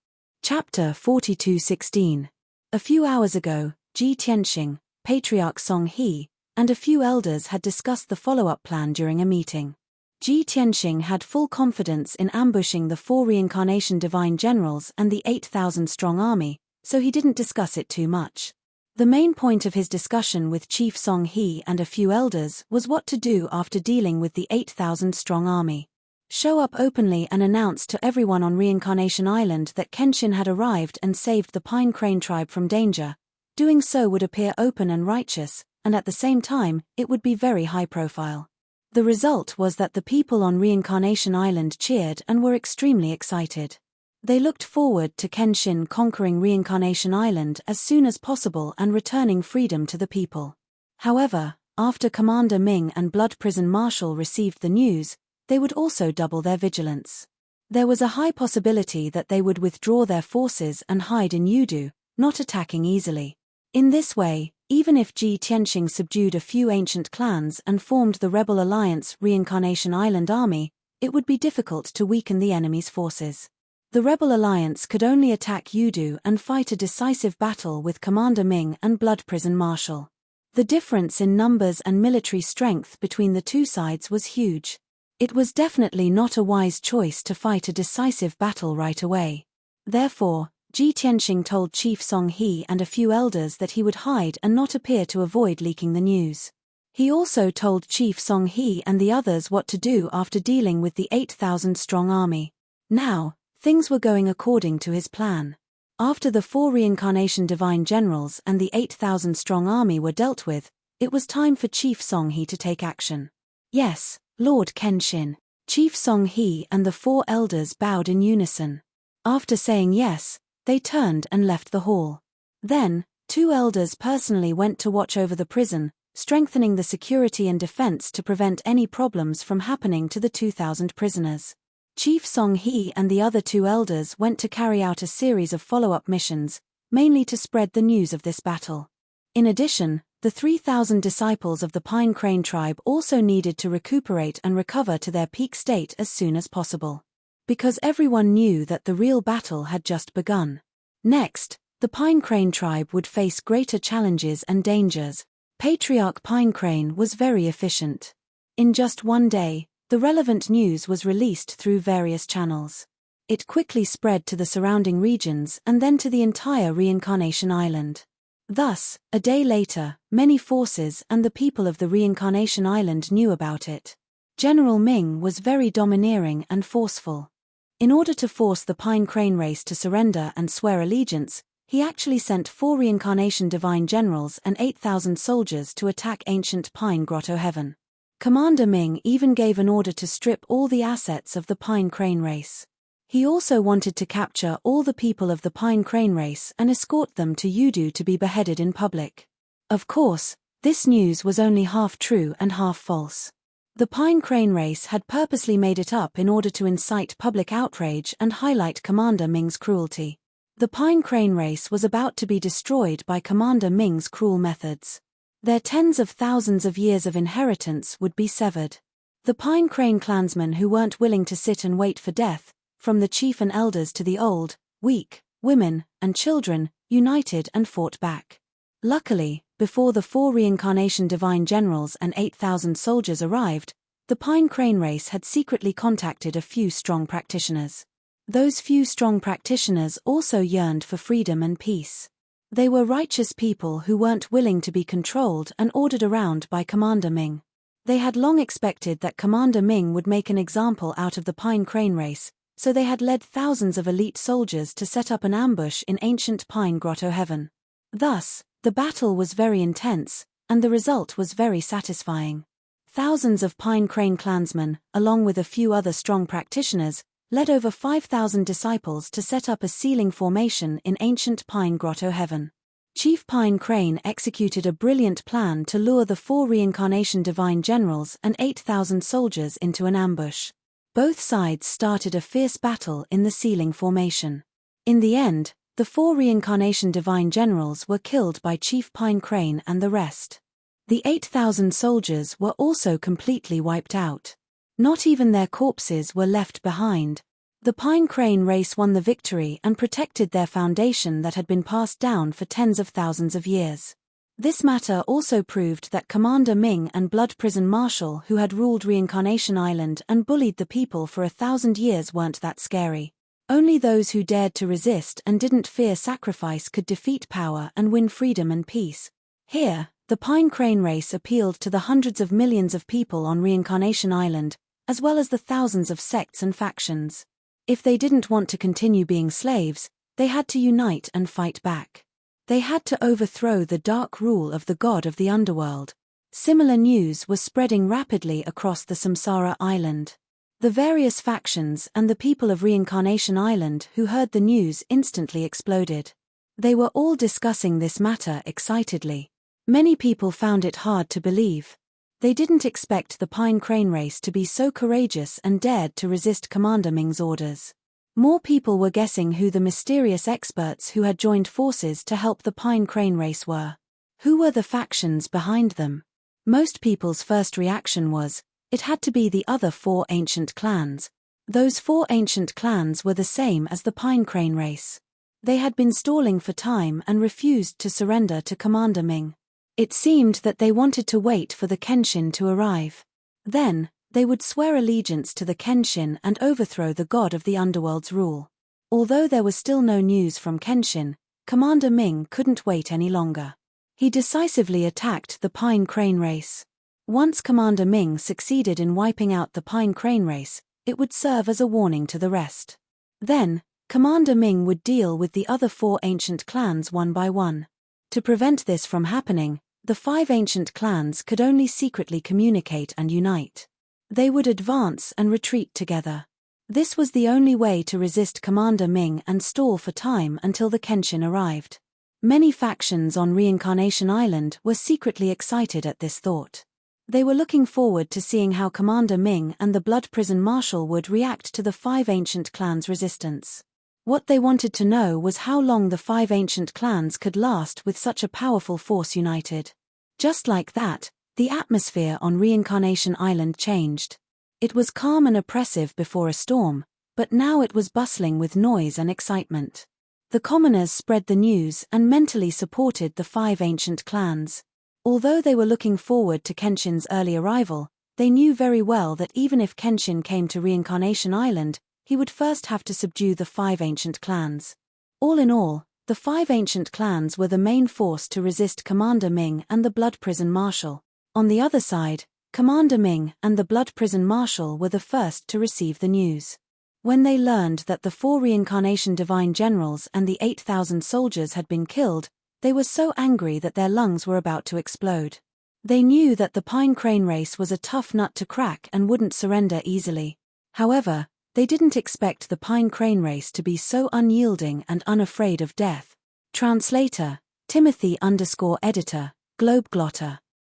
Chapter 42:16. A few hours ago, Ji Tianxing, Patriarch Song He, and a few elders had discussed the follow-up plan during a meeting. Ji Tianxing had full confidence in ambushing the 4 reincarnation divine generals and the 8,000-strong army, so he didn't discuss it too much. The main point of his discussion with Chief Song He and a few elders was what to do after dealing with the 8,000-strong army. Show up openly and announce to everyone on Reincarnation Island that Kenshin had arrived and saved the Pine Crane tribe from danger. Doing so would appear open and righteous, and at the same time, it would be very high-profile. The result was that the people on Reincarnation Island cheered and were extremely excited. They looked forward to Kenshin conquering Reincarnation Island as soon as possible and returning freedom to the people. However, after Commander Ming and Blood Prison Marshal received the news, they would also double their vigilance. There was a high possibility that they would withdraw their forces and hide in Yudu, not attacking easily. In this way, even if Ji Tianxing subdued a few ancient clans and formed the Rebel Alliance Reincarnation Island Army, it would be difficult to weaken the enemy's forces. The Rebel Alliance could only attack Yudu and fight a decisive battle with Commander Ming and Blood Prison Marshal. The difference in numbers and military strength between the two sides was huge. It was definitely not a wise choice to fight a decisive battle right away. Therefore, Ji Tianxing told Chief Song He and a few elders that he would hide and not appear to avoid leaking the news. He also told Chief Song He and the others what to do after dealing with the 8,000-strong army. Now, things were going according to his plan. After the 4 reincarnation divine generals and the 8,000-strong army were dealt with, it was time for Chief Song He to take action. Yes, Lord Kenshin. Chief Song He and the 4 elders bowed in unison. After saying yes, they turned and left the hall. Then, 2 elders personally went to watch over the prison, strengthening the security and defense to prevent any problems from happening to the 2,000 prisoners. Chief Song He and the other 2 elders went to carry out a series of follow-up missions, mainly to spread the news of this battle. In addition, the 3,000 disciples of the Pine Crane tribe also needed to recuperate and recover to their peak state as soon as possible. Because everyone knew that the real battle had just begun. Next, the Pine Crane tribe would face greater challenges and dangers. Patriarch Pine Crane was very efficient. In just one day, the relevant news was released through various channels. It quickly spread to the surrounding regions and then to the entire Reincarnation Island. Thus, a day later, many forces and the people of the Reincarnation Island knew about it. General Ming was very domineering and forceful. In order to force the Pine Crane race to surrender and swear allegiance, he actually sent 4 reincarnation divine generals and 8,000 soldiers to attack ancient Pine Grotto Heaven. Commander Ming even gave an order to strip all the assets of the Pine Crane race. He also wanted to capture all the people of the Pine Crane race and escort them to Yudu to be beheaded in public. Of course, this news was only half true and half false. The Pine Crane race had purposely made it up in order to incite public outrage and highlight Commander Ming's cruelty. The Pine Crane race was about to be destroyed by Commander Ming's cruel methods. Their tens of thousands of years of inheritance would be severed. The Pine Crane clansmen who weren't willing to sit and wait for death, from the chief and elders to the old, weak, women, and children, united and fought back. Luckily, before the 4 reincarnation divine generals and 8,000 soldiers arrived, the Pine Crane race had secretly contacted a few strong practitioners. Those few strong practitioners also yearned for freedom and peace. They were righteous people who weren't willing to be controlled and ordered around by Commander Ming. They had long expected that Commander Ming would make an example out of the Pine Crane race, so they had led thousands of elite soldiers to set up an ambush in ancient Pine Grotto Heaven. Thus, the battle was very intense, and the result was very satisfying. Thousands of Pine Crane clansmen, along with a few other strong practitioners, led over 5,000 disciples to set up a sealing formation in ancient Pine Grotto Heaven. Chief Pine Crane executed a brilliant plan to lure the 4 reincarnation divine generals and 8,000 soldiers into an ambush. Both sides started a fierce battle in the sealing formation. In the end, the 4 reincarnation divine generals were killed by Chief Pine Crane and the rest. The 8,000 soldiers were also completely wiped out. Not even their corpses were left behind. The Pine Crane race won the victory and protected their foundation that had been passed down for tens of thousands of years. This matter also proved that Commander Ming and Blood Prison Marshal, who had ruled Reincarnation Island and bullied the people for 1,000 years, weren't that scary. Only those who dared to resist and didn't fear sacrifice could defeat power and win freedom and peace. Here, the Pine Crane race appealed to the hundreds of millions of people on Reincarnation Island, as well as the thousands of sects and factions. If they didn't want to continue being slaves, they had to unite and fight back. They had to overthrow the dark rule of the god of the underworld. Similar news was spreading rapidly across the Samsara Island. The various factions and the people of Reincarnation Island who heard the news instantly exploded. They were all discussing this matter excitedly. Many people found it hard to believe. They didn't expect the Pine Crane race to be so courageous and dared to resist Commander Ming's orders. More people were guessing who the mysterious experts who had joined forces to help the Pine Crane race were. Who were the factions behind them? Most people's first reaction was, it had to be the other 4 ancient clans. Those 4 ancient clans were the same as the Pine Crane race. They had been stalling for time and refused to surrender to Commander Ming. It seemed that they wanted to wait for the Kenshin to arrive. Then, they would swear allegiance to the Kenshin and overthrow the god of the underworld's rule. Although there was still no news from Kenshin, Commander Ming couldn't wait any longer. He decisively attacked the Pine Crane race. Once Commander Ming succeeded in wiping out the Pine Crane race, it would serve as a warning to the rest. Then, Commander Ming would deal with the other 4 ancient clans one by one. To prevent this from happening, the 5 ancient clans could only secretly communicate and unite. They would advance and retreat together. This was the only way to resist Commander Ming and stall for time until the Kenshin arrived. Many factions on Reincarnation Island were secretly excited at this thought. They were looking forward to seeing how Commander Ming and the Blood Prison Marshal would react to the 5 ancient clans' resistance. What they wanted to know was how long the 5 ancient clans could last with such a powerful force united. Just like that, the atmosphere on Reincarnation Island changed. It was calm and oppressive before a storm, but now it was bustling with noise and excitement. The commoners spread the news and mentally supported the 5 ancient clans. Although they were looking forward to Kenshin's early arrival, they knew very well that even if Kenshin came to Reincarnation Island, he would first have to subdue the 5 ancient clans. All in all, the 5 ancient clans were the main force to resist Commander Ming and the Blood Prison Marshal. On the other side, Commander Ming and the Blood Prison Marshal were the first to receive the news. When they learned that the 4 Reincarnation Divine Generals and the 8,000 soldiers had been killed, they were so angry that their lungs were about to explode. They knew that the Pine Crane race was a tough nut to crack and wouldn't surrender easily. However, they didn't expect the Pine Crane race to be so unyielding and unafraid of death. Translator, Timothy_editor, Globeglotter.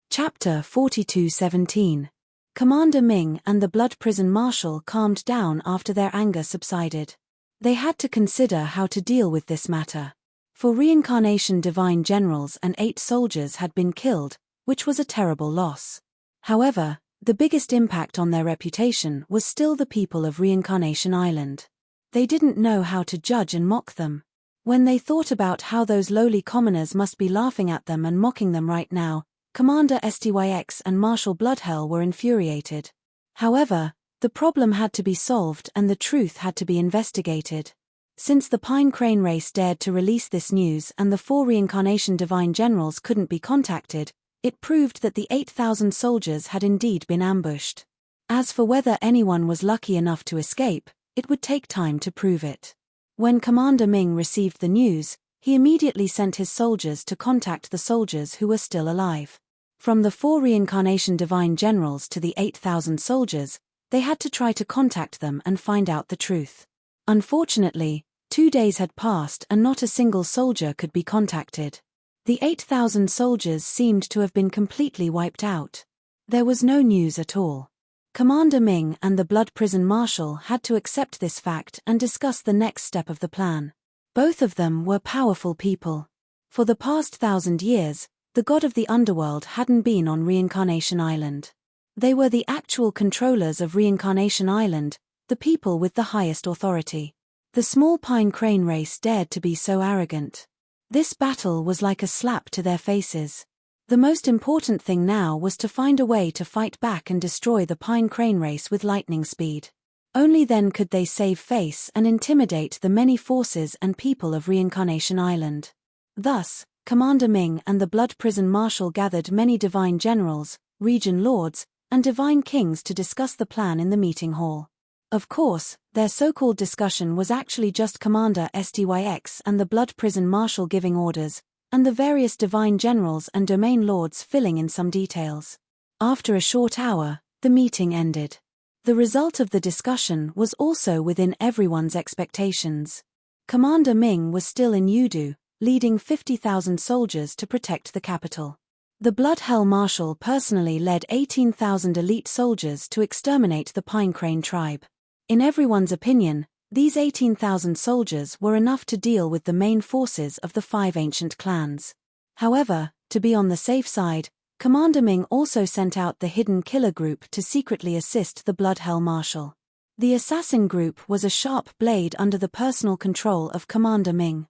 Chapter 42:17. Commander Ming and the Blood Prison Marshal calmed down after their anger subsided. They had to consider how to deal with this matter. 4 Reincarnation Divine Generals and 8 soldiers had been killed, which was a terrible loss. However, the biggest impact on their reputation was still the people of Reincarnation Island. They didn't know how to judge and mock them. When they thought about how those lowly commoners must be laughing at them and mocking them right now, Commander STYX and Marshal Bloodhell were infuriated. However, the problem had to be solved and the truth had to be investigated. Since the Pine Crane race dared to release this news and the 4 Reincarnation Divine Generals couldn't be contacted, it proved that the 8,000 soldiers had indeed been ambushed. As for whether anyone was lucky enough to escape, it would take time to prove it. When Commander Ming received the news, he immediately sent his soldiers to contact the soldiers who were still alive. From the 4 Reincarnation Divine Generals to the 8,000 soldiers, they had to try to contact them and find out the truth. Unfortunately, 2 days had passed and not a single soldier could be contacted. The 8,000 soldiers seemed to have been completely wiped out. There was no news at all. Commander Ming and the Blood Prison Marshal had to accept this fact and discuss the next step of the plan. Both of them were powerful people. For the past 1,000 years, the god of the underworld hadn't been on Reincarnation Island. They were the actual controllers of Reincarnation Island, the people with the highest authority. The small Pine Crane race dared to be so arrogant. This battle was like a slap to their faces. The most important thing now was to find a way to fight back and destroy the Pine Crane race with lightning speed. Only then could they save face and intimidate the many forces and people of Reincarnation Island. Thus, Commander Ming and the Blood Prison Marshal gathered many divine generals, region lords, and divine kings to discuss the plan in the meeting hall. Of course, their so-called discussion was actually just Commander STYX and the Blood Prison Marshal giving orders, and the various divine generals and domain lords filling in some details. After a short hour, the meeting ended. The result of the discussion was also within everyone's expectations. Commander Ming was still in Yudu, leading 50,000 soldiers to protect the capital. The Bloodhell Marshal personally led 18,000 elite soldiers to exterminate the Pine Crane tribe. In everyone's opinion, These 18,000 soldiers were enough to deal with the main forces of the 5 ancient clans. However, to be on the safe side, Commander Ming also sent out the hidden killer group to secretly assist the Bloodhell Marshal. The assassin group was a sharp blade under the personal control of Commander Ming.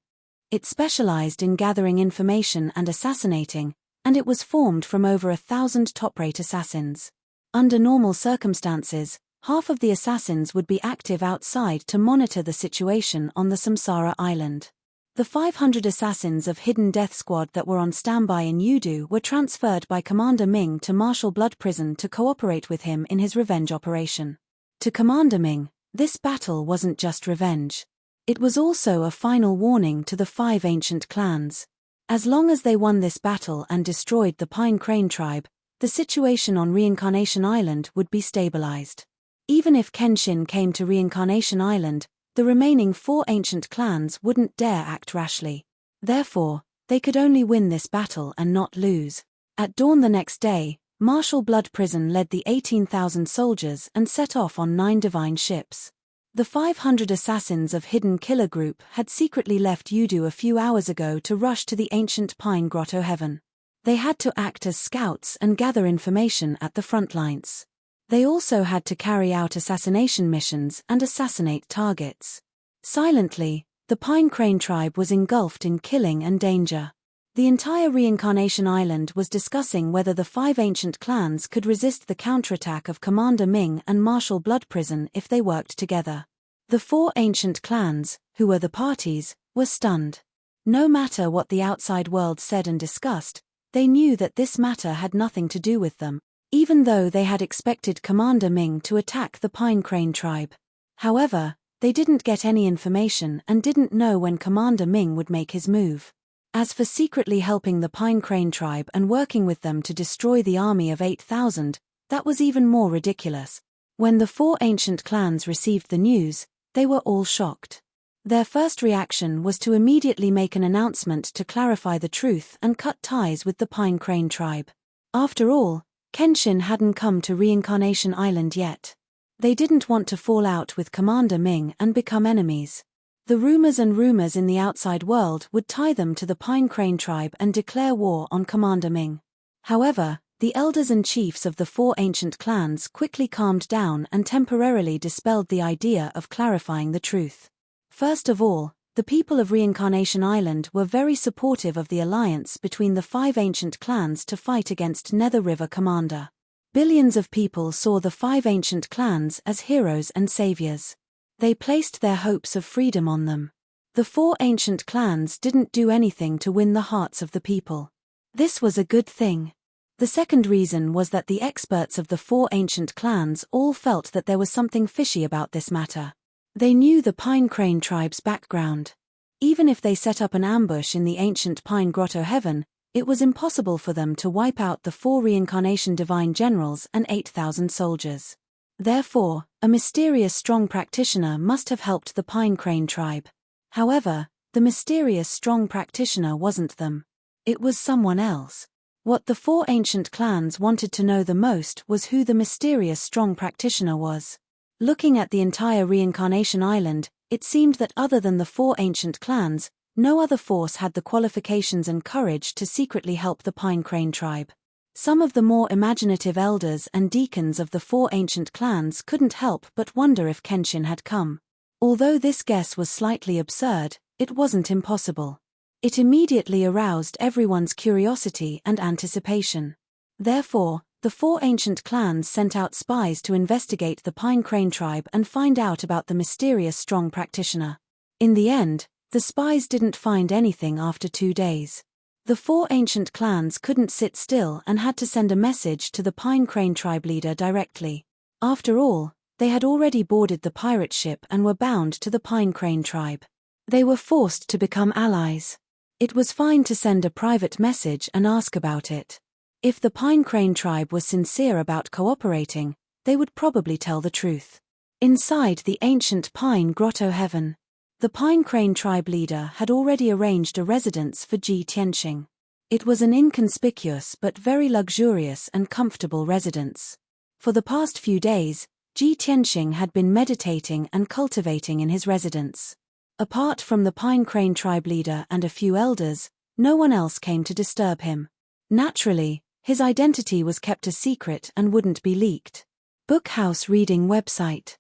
It specialized in gathering information and assassinating, and it was formed from over 1,000 top-rate assassins. Under normal circumstances, half of the assassins would be active outside to monitor the situation on the Samsara Island. The 500 assassins of Hidden Death Squad that were on standby in Yudu were transferred by Commander Ming to Marshal Blood Prison to cooperate with him in his revenge operation. To Commander Ming, this battle wasn't just revenge. It was also a final warning to the 5 ancient clans. As long as they won this battle and destroyed the Pine Crane tribe, the situation on Reincarnation Island would be stabilized. Even if Kenshin came to Reincarnation Island, the remaining 4 ancient clans wouldn't dare act rashly. Therefore, they could only win this battle and not lose. At dawn the next day, Marshal Blood Prison led the 18,000 soldiers and set off on 9 divine ships. The 500 assassins of Hidden Killer Group had secretly left Yudu a few hours ago to rush to the ancient Pine Grotto Heaven. They had to act as scouts and gather information at the front lines. They also had to carry out assassination missions and assassinate targets. Silently, the Pine Crane tribe was engulfed in killing and danger. The entire Reincarnation Island was discussing whether the 5 ancient clans could resist the counterattack of Commander Ming and Marshal Blood Prison if they worked together. The 4 ancient clans, who were the parties, were stunned. No matter what the outside world said and discussed, they knew that this matter had nothing to do with them, even though they had expected Commander Ming to attack the Pine Crane tribe. However, they didn't get any information and didn't know when Commander Ming would make his move. As for secretly helping the Pine Crane tribe and working with them to destroy the army of 8,000, that was even more ridiculous. When the 4 ancient clans received the news, they were all shocked. Their first reaction was to immediately make an announcement to clarify the truth and cut ties with the Pine Crane tribe. After all, Kenshin hadn't come to Reincarnation Island yet. They didn't want to fall out with Commander Ming and become enemies. The rumors in the outside world would tie them to the Pine Crane tribe and declare war on Commander Ming. However, the elders and chiefs of the 4 ancient clans quickly calmed down and temporarily dispelled the idea of clarifying the truth. First of all, the people of Reincarnation Island were very supportive of the alliance between the 5 ancient clans to fight against Nether River Commander. Billions of people saw the 5 ancient clans as heroes and saviors. They placed their hopes of freedom on them. The 4 ancient clans didn't do anything to win the hearts of the people. This was a good thing. The second reason was that the experts of the 4 ancient clans all felt that there was something fishy about this matter. They knew the Pine Crane tribe's background. Even if they set up an ambush in the ancient Pine Grotto Heaven, it was impossible for them to wipe out the 4 Reincarnation Divine Generals and 8,000 soldiers. Therefore, a mysterious strong practitioner must have helped the Pine Crane tribe. However, the mysterious strong practitioner wasn't them. It was someone else. What the 4 ancient clans wanted to know the most was who the mysterious strong practitioner was. Looking at the entire Reincarnation Island, it seemed that other than the 4 ancient clans, no other force had the qualifications and courage to secretly help the Pine Crane tribe. Some of the more imaginative elders and deacons of the 4 ancient clans couldn't help but wonder if Kenshin had come. Although this guess was slightly absurd, it wasn't impossible. It immediately aroused everyone's curiosity and anticipation. Therefore, the 4 ancient clans sent out spies to investigate the Pine Crane tribe and find out about the mysterious strong practitioner. In the end, the spies didn't find anything after 2 days. The 4 ancient clans couldn't sit still and had to send a message to the Pine Crane tribe leader directly. After all, they had already boarded the pirate ship and were bound to the Pine Crane tribe. They were forced to become allies. It was fine to send a private message and ask about it. If the Pine Crane tribe was sincere about cooperating, they would probably tell the truth. Inside the ancient Pine Grotto Heaven, the Pine Crane tribe leader had already arranged a residence for Ji Tianxing. It was an inconspicuous but very luxurious and comfortable residence. For the past few days, Ji Tianxing had been meditating and cultivating in his residence. Apart from the Pine Crane tribe leader and a few elders, no one else came to disturb him. Naturally, his identity was kept a secret and wouldn't be leaked. Bookhouse Reading Website.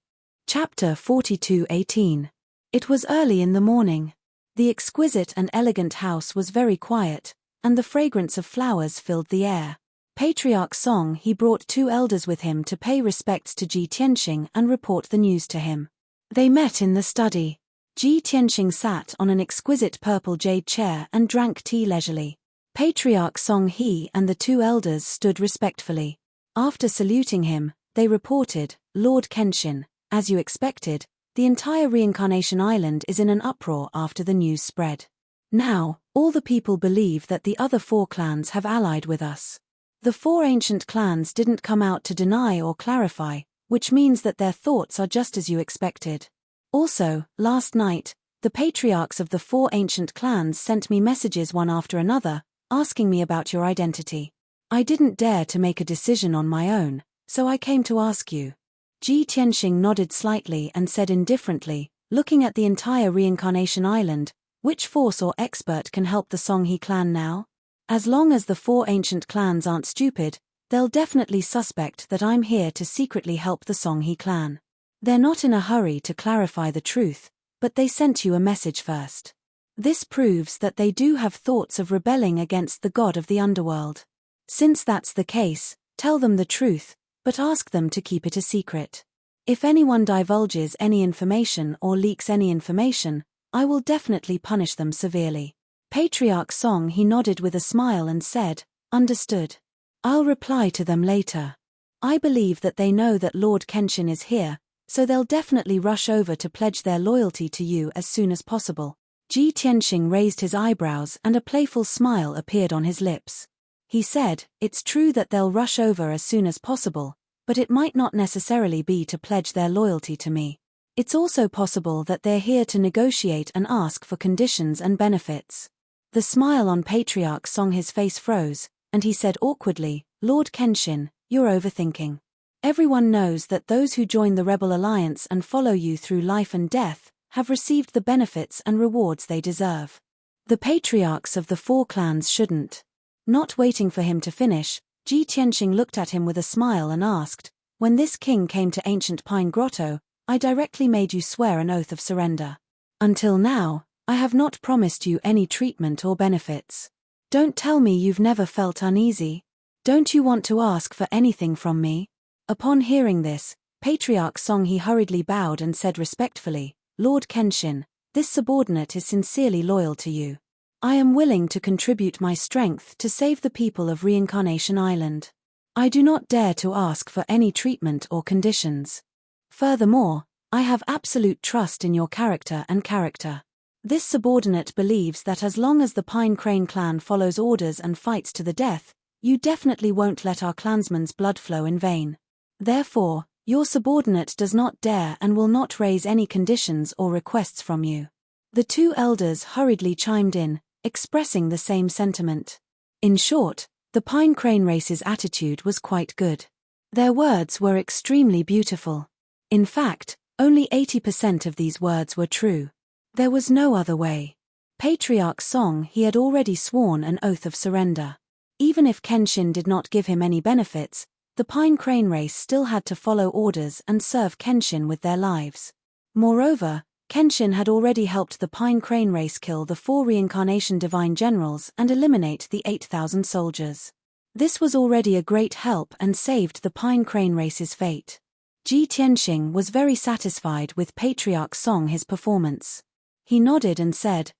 Chapter 42:18. It was early in the morning. The exquisite and elegant house was very quiet, and the fragrance of flowers filled the air. Patriarch Song he brought 2 elders with him to pay respects to Ji Tianxing and report the news to him. They met in the study. Ji Tianxing sat on an exquisite purple jade chair and drank tea leisurely. Patriarch Song he and the 2 elders stood respectfully. After saluting him, they reported, "Lord Kenshin, as you expected, the entire Reincarnation Island is in an uproar after the news spread. Now, all the people believe that the other 4 clans have allied with us. The 4 ancient clans didn't come out to deny or clarify, which means that their thoughts are just as you expected. Also, last night, the patriarchs of the 4 ancient clans sent me messages one after another, asking me about your identity. I didn't dare to make a decision on my own, so I came to ask you." Ji Tianxing nodded slightly and said indifferently, looking at the entire Reincarnation Island, "Which force or expert can help the Songhe clan now? As long as the 4 ancient clans aren't stupid, they'll definitely suspect that I'm here to secretly help the Songhe clan. They're not in a hurry to clarify the truth, but they sent you a message first. This proves that they do have thoughts of rebelling against the god of the underworld. Since that's the case, tell them the truth, but ask them to keep it a secret. If anyone divulges any information or leaks any information, I will definitely punish them severely." Patriarch Song he nodded with a smile and said, "Understood. I'll reply to them later. I believe that they know that Lord Kenshin is here, so they'll definitely rush over to pledge their loyalty to you as soon as possible." Ji Tianxing raised his eyebrows and a playful smile appeared on his lips. He said, "It's true that they'll rush over as soon as possible, but it might not necessarily be to pledge their loyalty to me. It's also possible that they're here to negotiate and ask for conditions and benefits." The smile on Patriarch Songhe's face froze, and he said awkwardly, "Lord Kenshin, you're overthinking. Everyone knows that those who join the Rebel Alliance and follow you through life and death have received the benefits and rewards they deserve. The patriarchs of the 4 clans shouldn't." Not waiting for him to finish, Ji Tianxing looked at him with a smile and asked, "When this king came to Ancient Pine Grotto, I directly made you swear an oath of surrender. Until now, I have not promised you any treatment or benefits. Don't tell me you've never felt uneasy. Don't you want to ask for anything from me?" Upon hearing this, Patriarch Songhe hurriedly bowed and said respectfully, "Lord Kenshin, this subordinate is sincerely loyal to you. I am willing to contribute my strength to save the people of Reincarnation Island. I do not dare to ask for any treatment or conditions. Furthermore, I have absolute trust in your character and character. This subordinate believes that as long as the Pine Crane clan follows orders and fights to the death, you definitely won't let our clansman's blood flow in vain. Therefore, your subordinate does not dare and will not raise any conditions or requests from you." The 2 elders hurriedly chimed in, expressing the same sentiment. In short, the Pine Crane race's attitude was quite good. Their words were extremely beautiful. In fact, only 80% of these words were true. There was no other way. Patriarch Song he had already sworn an oath of surrender. Even if Kenshin did not give him any benefits, the Pine Crane race still had to follow orders and serve Kenshin with their lives. Moreover, Kenshin had already helped the Pine Crane race kill the 4 reincarnation divine generals and eliminate the 8,000 soldiers. This was already a great help and saved the Pine Crane race's fate. Ji Tianxing was very satisfied with Patriarch Song his performance. He nodded and said,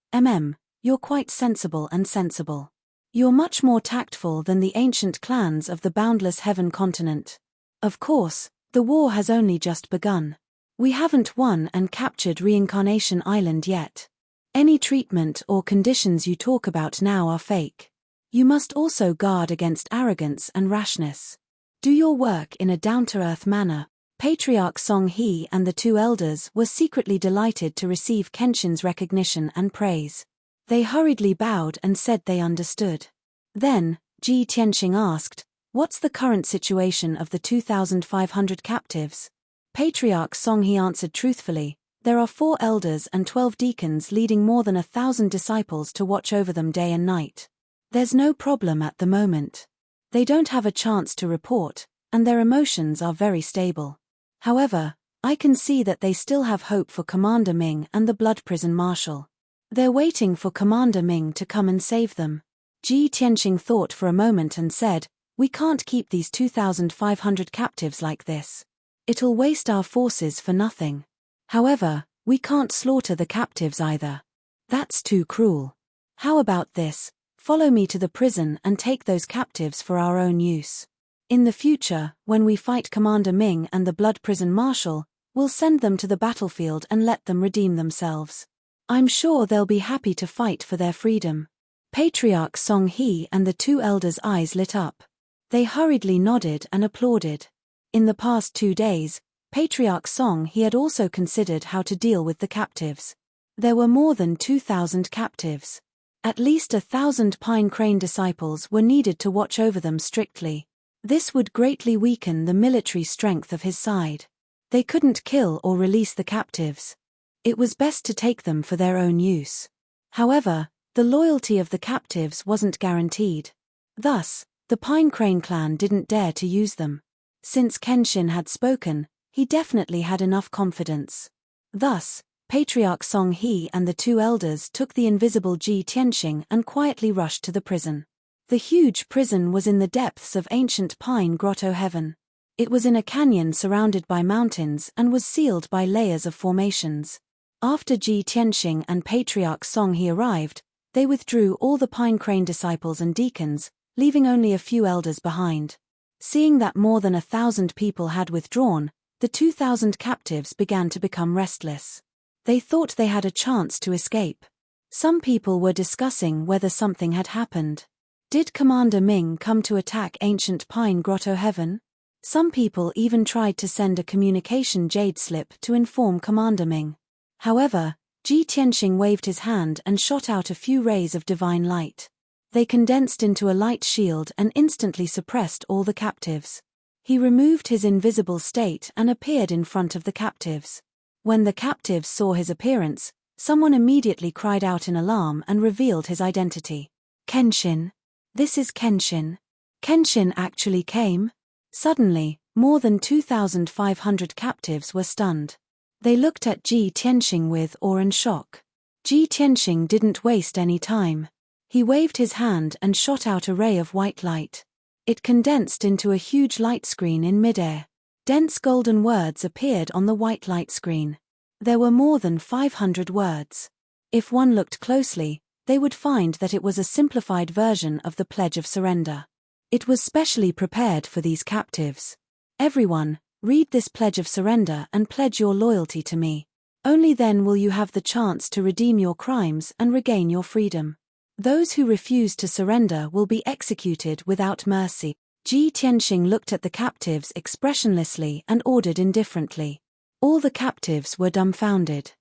You're quite sensible and sensible. You're much more tactful than the ancient clans of the boundless heaven continent. Of course, the war has only just begun. We haven't won and captured Reincarnation Island yet. Any treatment or conditions you talk about now are fake. You must also guard against arrogance and rashness. Do your work in a down-to-earth manner. Patriarch Song He and the 2 elders were secretly delighted to receive Kenshin's recognition and praise. They hurriedly bowed and said they understood. Then, Ji Tianxing asked, "What's the current situation of the 2,500 captives?" Patriarch Songhe answered truthfully, "There are 4 elders and 12 deacons leading more than 1,000 disciples to watch over them day and night. There's no problem at the moment. They don't have a chance to report, and their emotions are very stable. However, I can see that they still have hope for Commander Ming and the Blood Prison Marshal. They're waiting for Commander Ming to come and save them." Ji Tianxing thought for a moment and said, "We can't keep these 2,500 captives like this. It'll waste our forces for nothing. However, we can't slaughter the captives either. That's too cruel. How about this? Follow me to the prison and take those captives for our own use. In the future, when we fight Commander Ming and the Blood Prison Marshal, we'll send them to the battlefield and let them redeem themselves. I'm sure they'll be happy to fight for their freedom." Patriarch Songhe and the 2 elders' eyes lit up. They hurriedly nodded and applauded. In the past 2 days, Patriarch Songhe had also considered how to deal with the captives. There were more than 2,000 captives. At least 1,000 Pine Crane disciples were needed to watch over them strictly. This would greatly weaken the military strength of his side. They couldn't kill or release the captives. It was best to take them for their own use. However, the loyalty of the captives wasn't guaranteed. Thus, the Pine Crane clan didn't dare to use them. Since Kenshin had spoken, he definitely had enough confidence. Thus, Patriarch Songhe and the 2 elders took the invisible Ji Tianxing and quietly rushed to the prison. The huge prison was in the depths of ancient Pine Grotto Heaven. It was in a canyon surrounded by mountains and was sealed by layers of formations. After Ji Tianxing and Patriarch Songhe arrived, they withdrew all the Pine Crane disciples and deacons, leaving only a few elders behind. Seeing that more than 1,000 people had withdrawn, the 2,000 captives began to become restless. They thought they had a chance to escape. Some people were discussing whether something had happened. Did Commander Ming come to attack ancient Pine Grotto Heaven? Some people even tried to send a communication jade slip to inform Commander Ming. However, Ji Tianxing waved his hand and shot out a few rays of divine light. They condensed into a light shield and instantly suppressed all the captives. He removed his invisible state and appeared in front of the captives. When the captives saw his appearance, someone immediately cried out in alarm and revealed his identity. "Kenshin. This is Kenshin. Kenshin actually came?" Suddenly, more than 2,500 captives were stunned. They looked at Ji Tianxing with awe and shock. Ji Tianxing didn't waste any time. He waved his hand and shot out a ray of white light. It condensed into a huge light screen in midair. Dense golden words appeared on the white light screen. There were more than 500 words. If one looked closely, they would find that it was a simplified version of the Pledge of Surrender. It was specially prepared for these captives. "Everyone, read this Pledge of Surrender and pledge your loyalty to me. Only then will you have the chance to redeem your crimes and regain your freedom. Those who refuse to surrender will be executed without mercy." Ji Tianxing looked at the captives expressionlessly and ordered indifferently. All the captives were dumbfounded.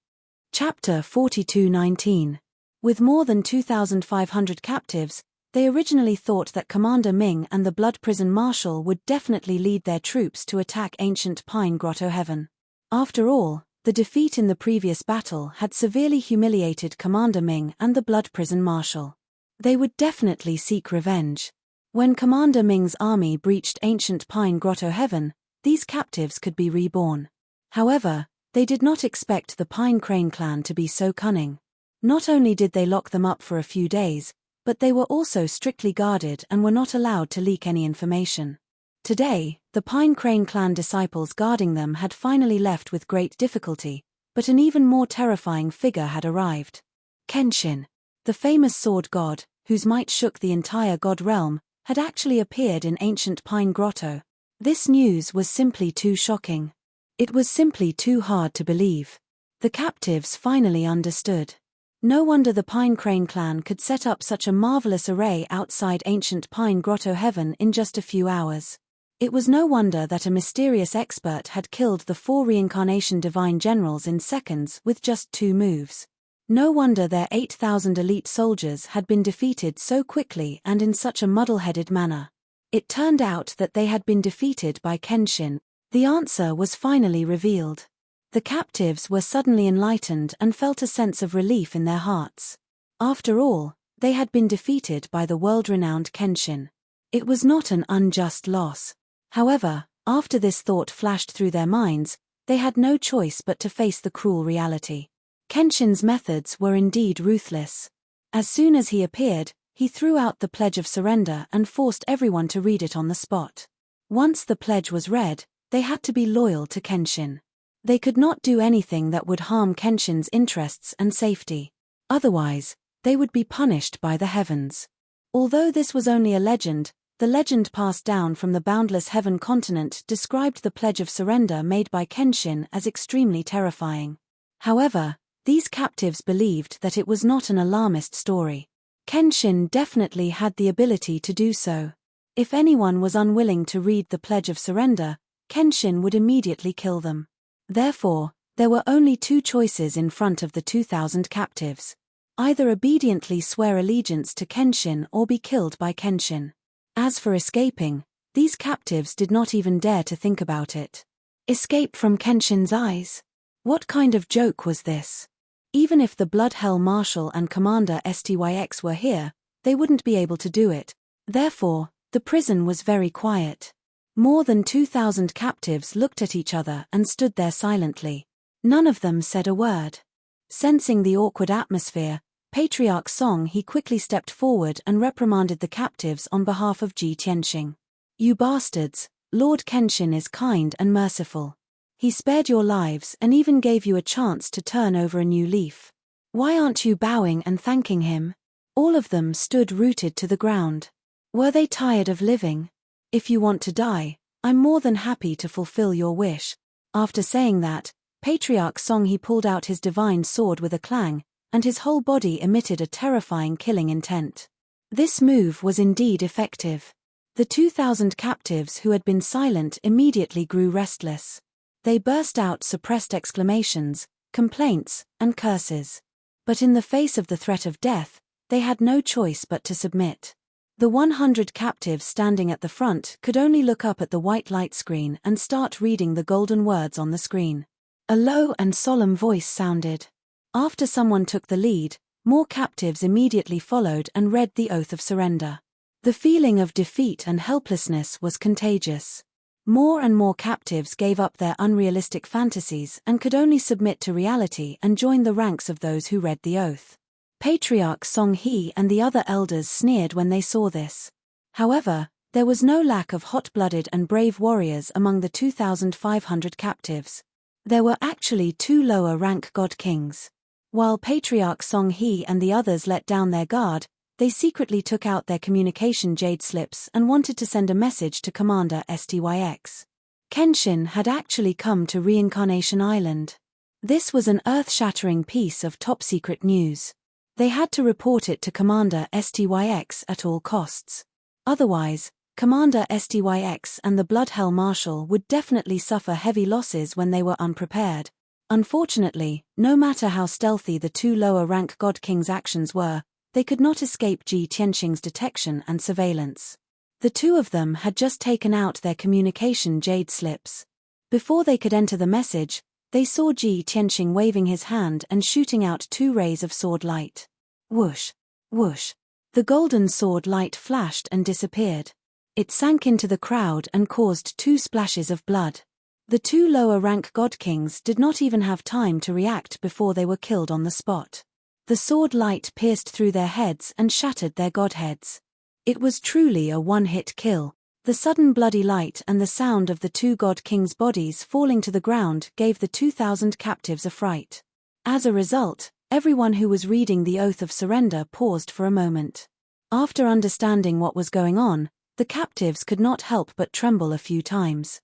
Chapter 42:19. With more than 2,500 captives, they originally thought that Commander Ming and the Blood Prison Marshal would definitely lead their troops to attack ancient Pine Grotto Heaven. After all, the defeat in the previous battle had severely humiliated Commander Ming and the Blood Prison Marshal. They would definitely seek revenge. When Commander Ming's army breached ancient Pine Grotto Heaven, these captives could be reborn. However, they did not expect the Pine Crane clan to be so cunning. Not only did they lock them up for a few days, but they were also strictly guarded and were not allowed to leak any information. Today, the Pine Crane clan disciples guarding them had finally left with great difficulty, but an even more terrifying figure had arrived. Kenshin, the famous sword god, whose might shook the entire god realm, had actually appeared in ancient Pine Grotto. This news was simply too shocking. It was simply too hard to believe. The captives finally understood. No wonder the Pine Crane clan could set up such a marvelous array outside ancient Pine Grotto Heaven in just a few hours. It was no wonder that a mysterious expert had killed the 4 reincarnation divine generals in seconds with just 2 moves. No wonder their 8,000 elite soldiers had been defeated so quickly and in such a muddle-headed manner. It turned out that they had been defeated by Kenshin. The answer was finally revealed. The captives were suddenly enlightened and felt a sense of relief in their hearts. After all, they had been defeated by the world-renowned Kenshin. It was not an unjust loss. However, after this thought flashed through their minds, they had no choice but to face the cruel reality. Kenshin's methods were indeed ruthless. As soon as he appeared, he threw out the pledge of surrender and forced everyone to read it on the spot. Once the pledge was read, they had to be loyal to Kenshin. They could not do anything that would harm Kenshin's interests and safety. Otherwise, they would be punished by the heavens. Although this was only a legend, the legend passed down from the boundless heaven continent described the pledge of surrender made by Kenshin as extremely terrifying. However, these captives believed that it was not an alarmist story. Kenshin definitely had the ability to do so. If anyone was unwilling to read the pledge of surrender, Kenshin would immediately kill them. Therefore, there were only two choices in front of the 2,000 captives. Either obediently swear allegiance to Kenshin or be killed by Kenshin. As for escaping, these captives did not even dare to think about it. Escape from Kenshin's eyes? What kind of joke was this? Even if the Blood Hell Marshal and Commander Styx were here, they wouldn't be able to do it. Therefore, the prison was very quiet. More than 2,000 captives looked at each other and stood there silently. None of them said a word. Sensing the awkward atmosphere, Patriarch Song He quickly stepped forward and reprimanded the captives on behalf of Ji Tianxing. You bastards, Lord Kenshin is kind and merciful. He spared your lives and even gave you a chance to turn over a new leaf. Why aren't you bowing and thanking him? All of them stood rooted to the ground. Were they tired of living? If you want to die, I'm more than happy to fulfill your wish. After saying that, Patriarch Song He pulled out his divine sword with a clang, and his whole body emitted a terrifying killing intent. This move was indeed effective. The 2,000 captives who had been silent immediately grew restless. They burst out suppressed exclamations, complaints, and curses. But in the face of the threat of death, they had no choice but to submit. The 100 captives standing at the front could only look up at the white light screen and start reading the golden words on the screen. A low and solemn voice sounded. After someone took the lead, more captives immediately followed and read the oath of surrender. The feeling of defeat and helplessness was contagious. More and more captives gave up their unrealistic fantasies and could only submit to reality and join the ranks of those who read the oath. Patriarch Song He and the other elders sneered when they saw this. However, there was no lack of hot-blooded and brave warriors among the 2,500 captives. There were actually two lower-rank god kings. While Patriarch Song He and the others let down their guard, they secretly took out their communication jade slips and wanted to send a message to Commander Styx. Kenshin had actually come to Reincarnation Island. This was an earth-shattering piece of top-secret news. They had to report it to Commander Styx at all costs. Otherwise, Commander Styx and the Blood Hell Marshal would definitely suffer heavy losses when they were unprepared. Unfortunately, no matter how stealthy the two lower-rank God Kings' actions were, they could not escape Ji Tianxing's detection and surveillance. The two of them had just taken out their communication jade slips. Before they could enter the message, they saw Ji Tianxing waving his hand and shooting out two rays of sword light. Whoosh! Whoosh! The golden sword light flashed and disappeared. It sank into the crowd and caused two splashes of blood. The two lower-rank God Kings did not even have time to react before they were killed on the spot. The sword light pierced through their heads and shattered their godheads. It was truly a one-hit kill. The sudden bloody light and the sound of the two God Kings' bodies falling to the ground gave the 2,000 captives a fright. As a result, everyone who was reading the oath of surrender paused for a moment. After understanding what was going on, the captives could not help but tremble a few times.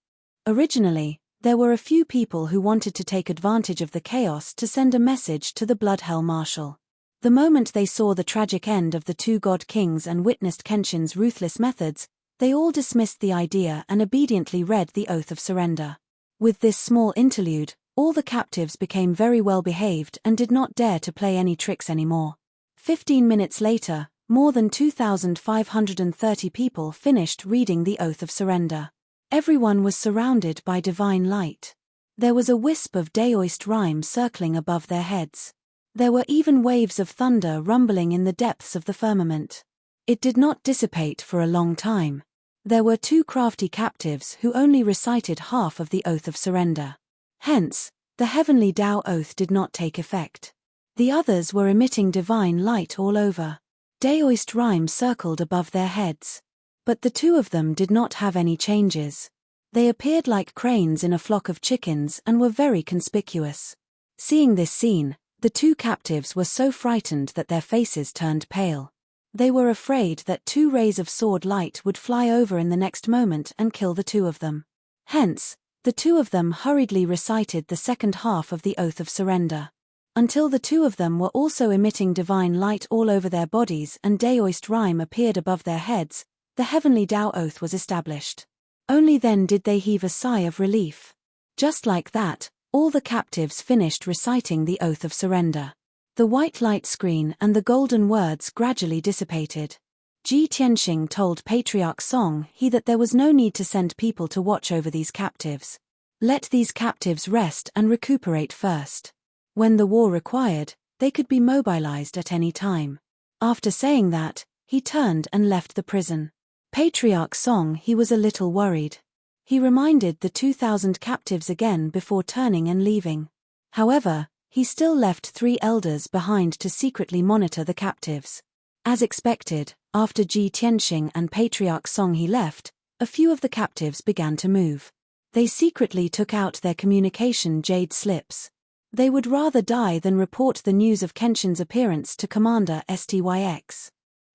Originally, there were a few people who wanted to take advantage of the chaos to send a message to the Blood Hell Marshal. The moment they saw the tragic end of the two God Kings and witnessed Kenshin's ruthless methods, they all dismissed the idea and obediently read the oath of surrender. With this small interlude, all the captives became very well behaved and did not dare to play any tricks anymore. 15 minutes later, more than 2,530 people finished reading the oath of surrender. Everyone was surrounded by divine light. There was a wisp of daoist rime circling above their heads. There were even waves of thunder rumbling in the depths of the firmament. It did not dissipate for a long time. There were 2 crafty captives who only recited half of the oath of surrender. Hence, the heavenly Tao oath did not take effect. The others were emitting divine light all over. Daoist rime circled above their heads. But the 2 of them did not have any changes. They appeared like cranes in a flock of chickens and were very conspicuous. Seeing this scene, the 2 captives were so frightened that their faces turned pale. They were afraid that 2 rays of sword light would fly over in the next moment and kill the 2 of them. Hence, the 2 of them hurriedly recited the second half of the oath of surrender. Until the 2 of them were also emitting divine light all over their bodies and daoist rime appeared above their heads, the heavenly Tao oath was established. Only then did they heave a sigh of relief. Just like that, all the captives finished reciting the oath of surrender. The white light screen and the golden words gradually dissipated. Ji Tianxing told Patriarch Song He that there was no need to send people to watch over these captives. Let these captives rest and recuperate first. When the war required, they could be mobilized at any time. After saying that, he turned and left the prison. Patriarch Song He was a little worried. He reminded the 2,000 captives again before turning and leaving. However, he still left 3 elders behind to secretly monitor the captives. As expected, after Ji Tianxing and Patriarch Song He left, a few of the captives began to move. They secretly took out their communication jade slips. They would rather die than report the news of Kenshin's appearance to Commander Styx.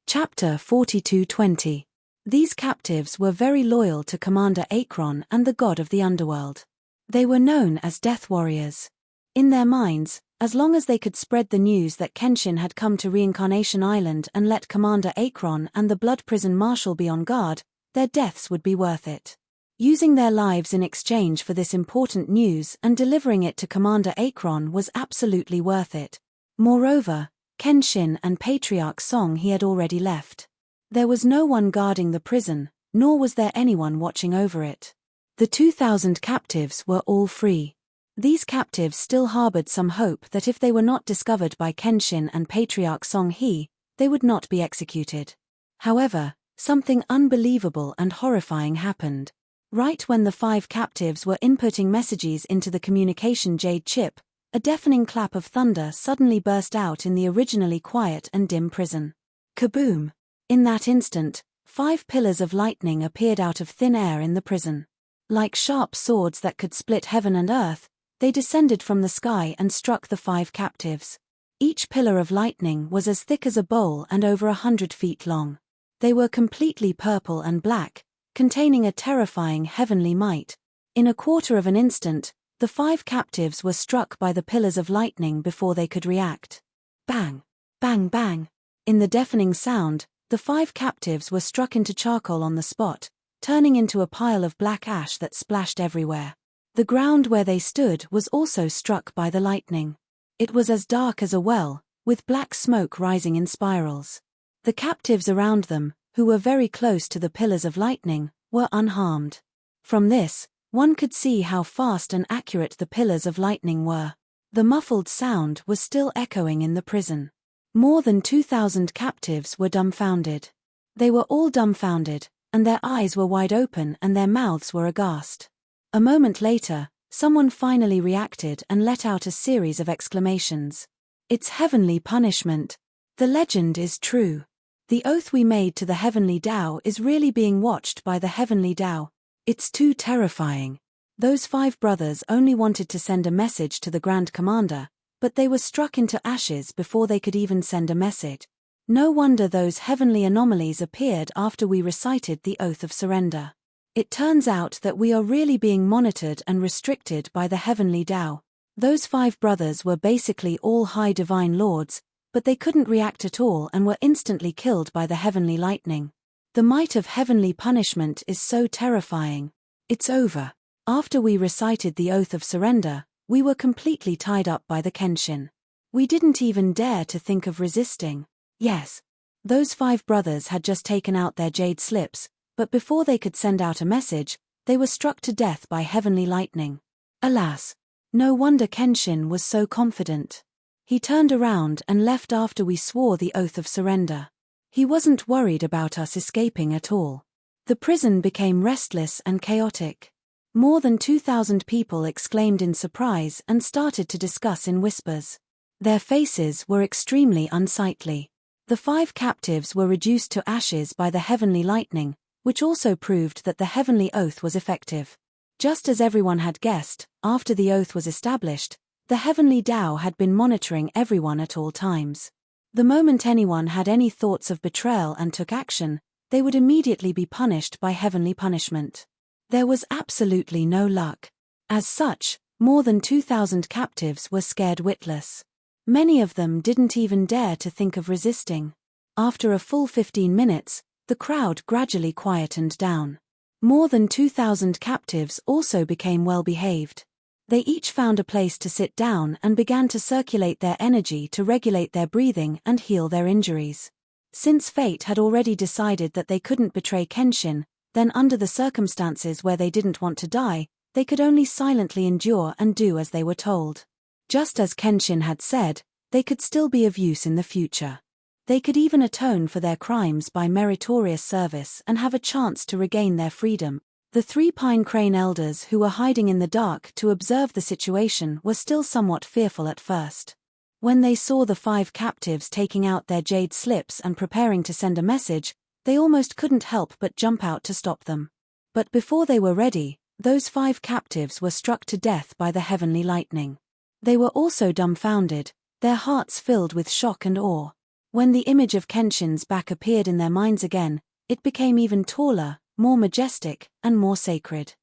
Chapter 42:20. These captives were very loyal to Commander Akron and the god of the underworld. They were known as death warriors. In their minds, as long as they could spread the news that Kenshin had come to Reincarnation Island and let Commander Akron and the Blood Prison Marshal be on guard, their deaths would be worth it. Using their lives in exchange for this important news and delivering it to Commander Akron was absolutely worth it. Moreover, Kenshin and Patriarch Song He had already left. There was no one guarding the prison, nor was there anyone watching over it. The 2,000 captives were all free. These captives still harbored some hope that if they were not discovered by Kenshin and Patriarch Song He, they would not be executed. However, something unbelievable and horrifying happened. Right when the 5 captives were inputting messages into the communication jade chip, a deafening clap of thunder suddenly burst out in the originally quiet and dim prison. Kaboom! In that instant, 5 pillars of lightning appeared out of thin air in the prison. Like sharp swords that could split heaven and earth, they descended from the sky and struck the 5 captives. Each pillar of lightning was as thick as a bowl and over 100 feet long. They were completely purple and black, containing a terrifying heavenly might. In a quarter of an instant, the 5 captives were struck by the pillars of lightning before they could react. Bang! Bang bang! In the deafening sound, the 5 captives were struck into charcoal on the spot, turning into a pile of black ash that splashed everywhere. The ground where they stood was also struck by the lightning. It was as dark as a well, with black smoke rising in spirals. The captives around them, who were very close to the pillars of lightning, were unharmed. From this, one could see how fast and accurate the pillars of lightning were. The muffled sound was still echoing in the prison. More than 2,000 captives were dumbfounded. They were all dumbfounded, and their eyes were wide open and their mouths were aghast. A moment later, someone finally reacted and let out a series of exclamations. It's heavenly punishment. The legend is true. The oath we made to the heavenly Tao is really being watched by the heavenly Tao. It's too terrifying. Those 5 brothers only wanted to send a message to the Grand Commander, but they were struck into ashes before they could even send a message. No wonder those heavenly anomalies appeared after we recited the oath of surrender. It turns out that we are really being monitored and restricted by the heavenly Tao. Those 5 brothers were basically all high divine lords, but they couldn't react at all and were instantly killed by the heavenly lightning. The might of heavenly punishment is so terrifying. It's over. After we recited the oath of surrender, we were completely tied up by the Kenshin. We didn't even dare to think of resisting. Yes. Those 5 brothers had just taken out their jade slips, but before they could send out a message, They were struck to death by heavenly lightning. Alas! No wonder Kenshin was so confident. He turned around and left after we swore the oath of surrender. He wasn't worried about us escaping at all. The prison became restless and chaotic. More than 2,000 people exclaimed in surprise and started to discuss in whispers. Their faces were extremely unsightly. The 5 captives were reduced to ashes by the heavenly lightning, which also proved that the heavenly oath was effective. Just as everyone had guessed, after the oath was established, the heavenly Tao had been monitoring everyone at all times. The moment anyone had any thoughts of betrayal and took action, they would immediately be punished by heavenly punishment. There was absolutely no luck. As such, more than 2,000 captives were scared witless. Many of them didn't even dare to think of resisting. After a full 15 minutes, the crowd gradually quietened down. More than 2,000 captives also became well-behaved. They each found a place to sit down and began to circulate their energy to regulate their breathing and heal their injuries. Since fate had already decided that they couldn't betray Kenshin, then under the circumstances where they didn't want to die, they could only silently endure and do as they were told. Just as Kenshin had said, they could still be of use in the future. They could even atone for their crimes by meritorious service and have a chance to regain their freedom. The 3 pine crane elders who were hiding in the dark to observe the situation were still somewhat fearful at first. When they saw the 5 captives taking out their jade slips and preparing to send a message, they almost couldn't help but jump out to stop them. But before they were ready, those 5 captives were struck to death by the heavenly lightning. They were also dumbfounded, their hearts filled with shock and awe. When the image of Kenshin's back appeared in their minds again, it became even taller, more majestic, and more sacred.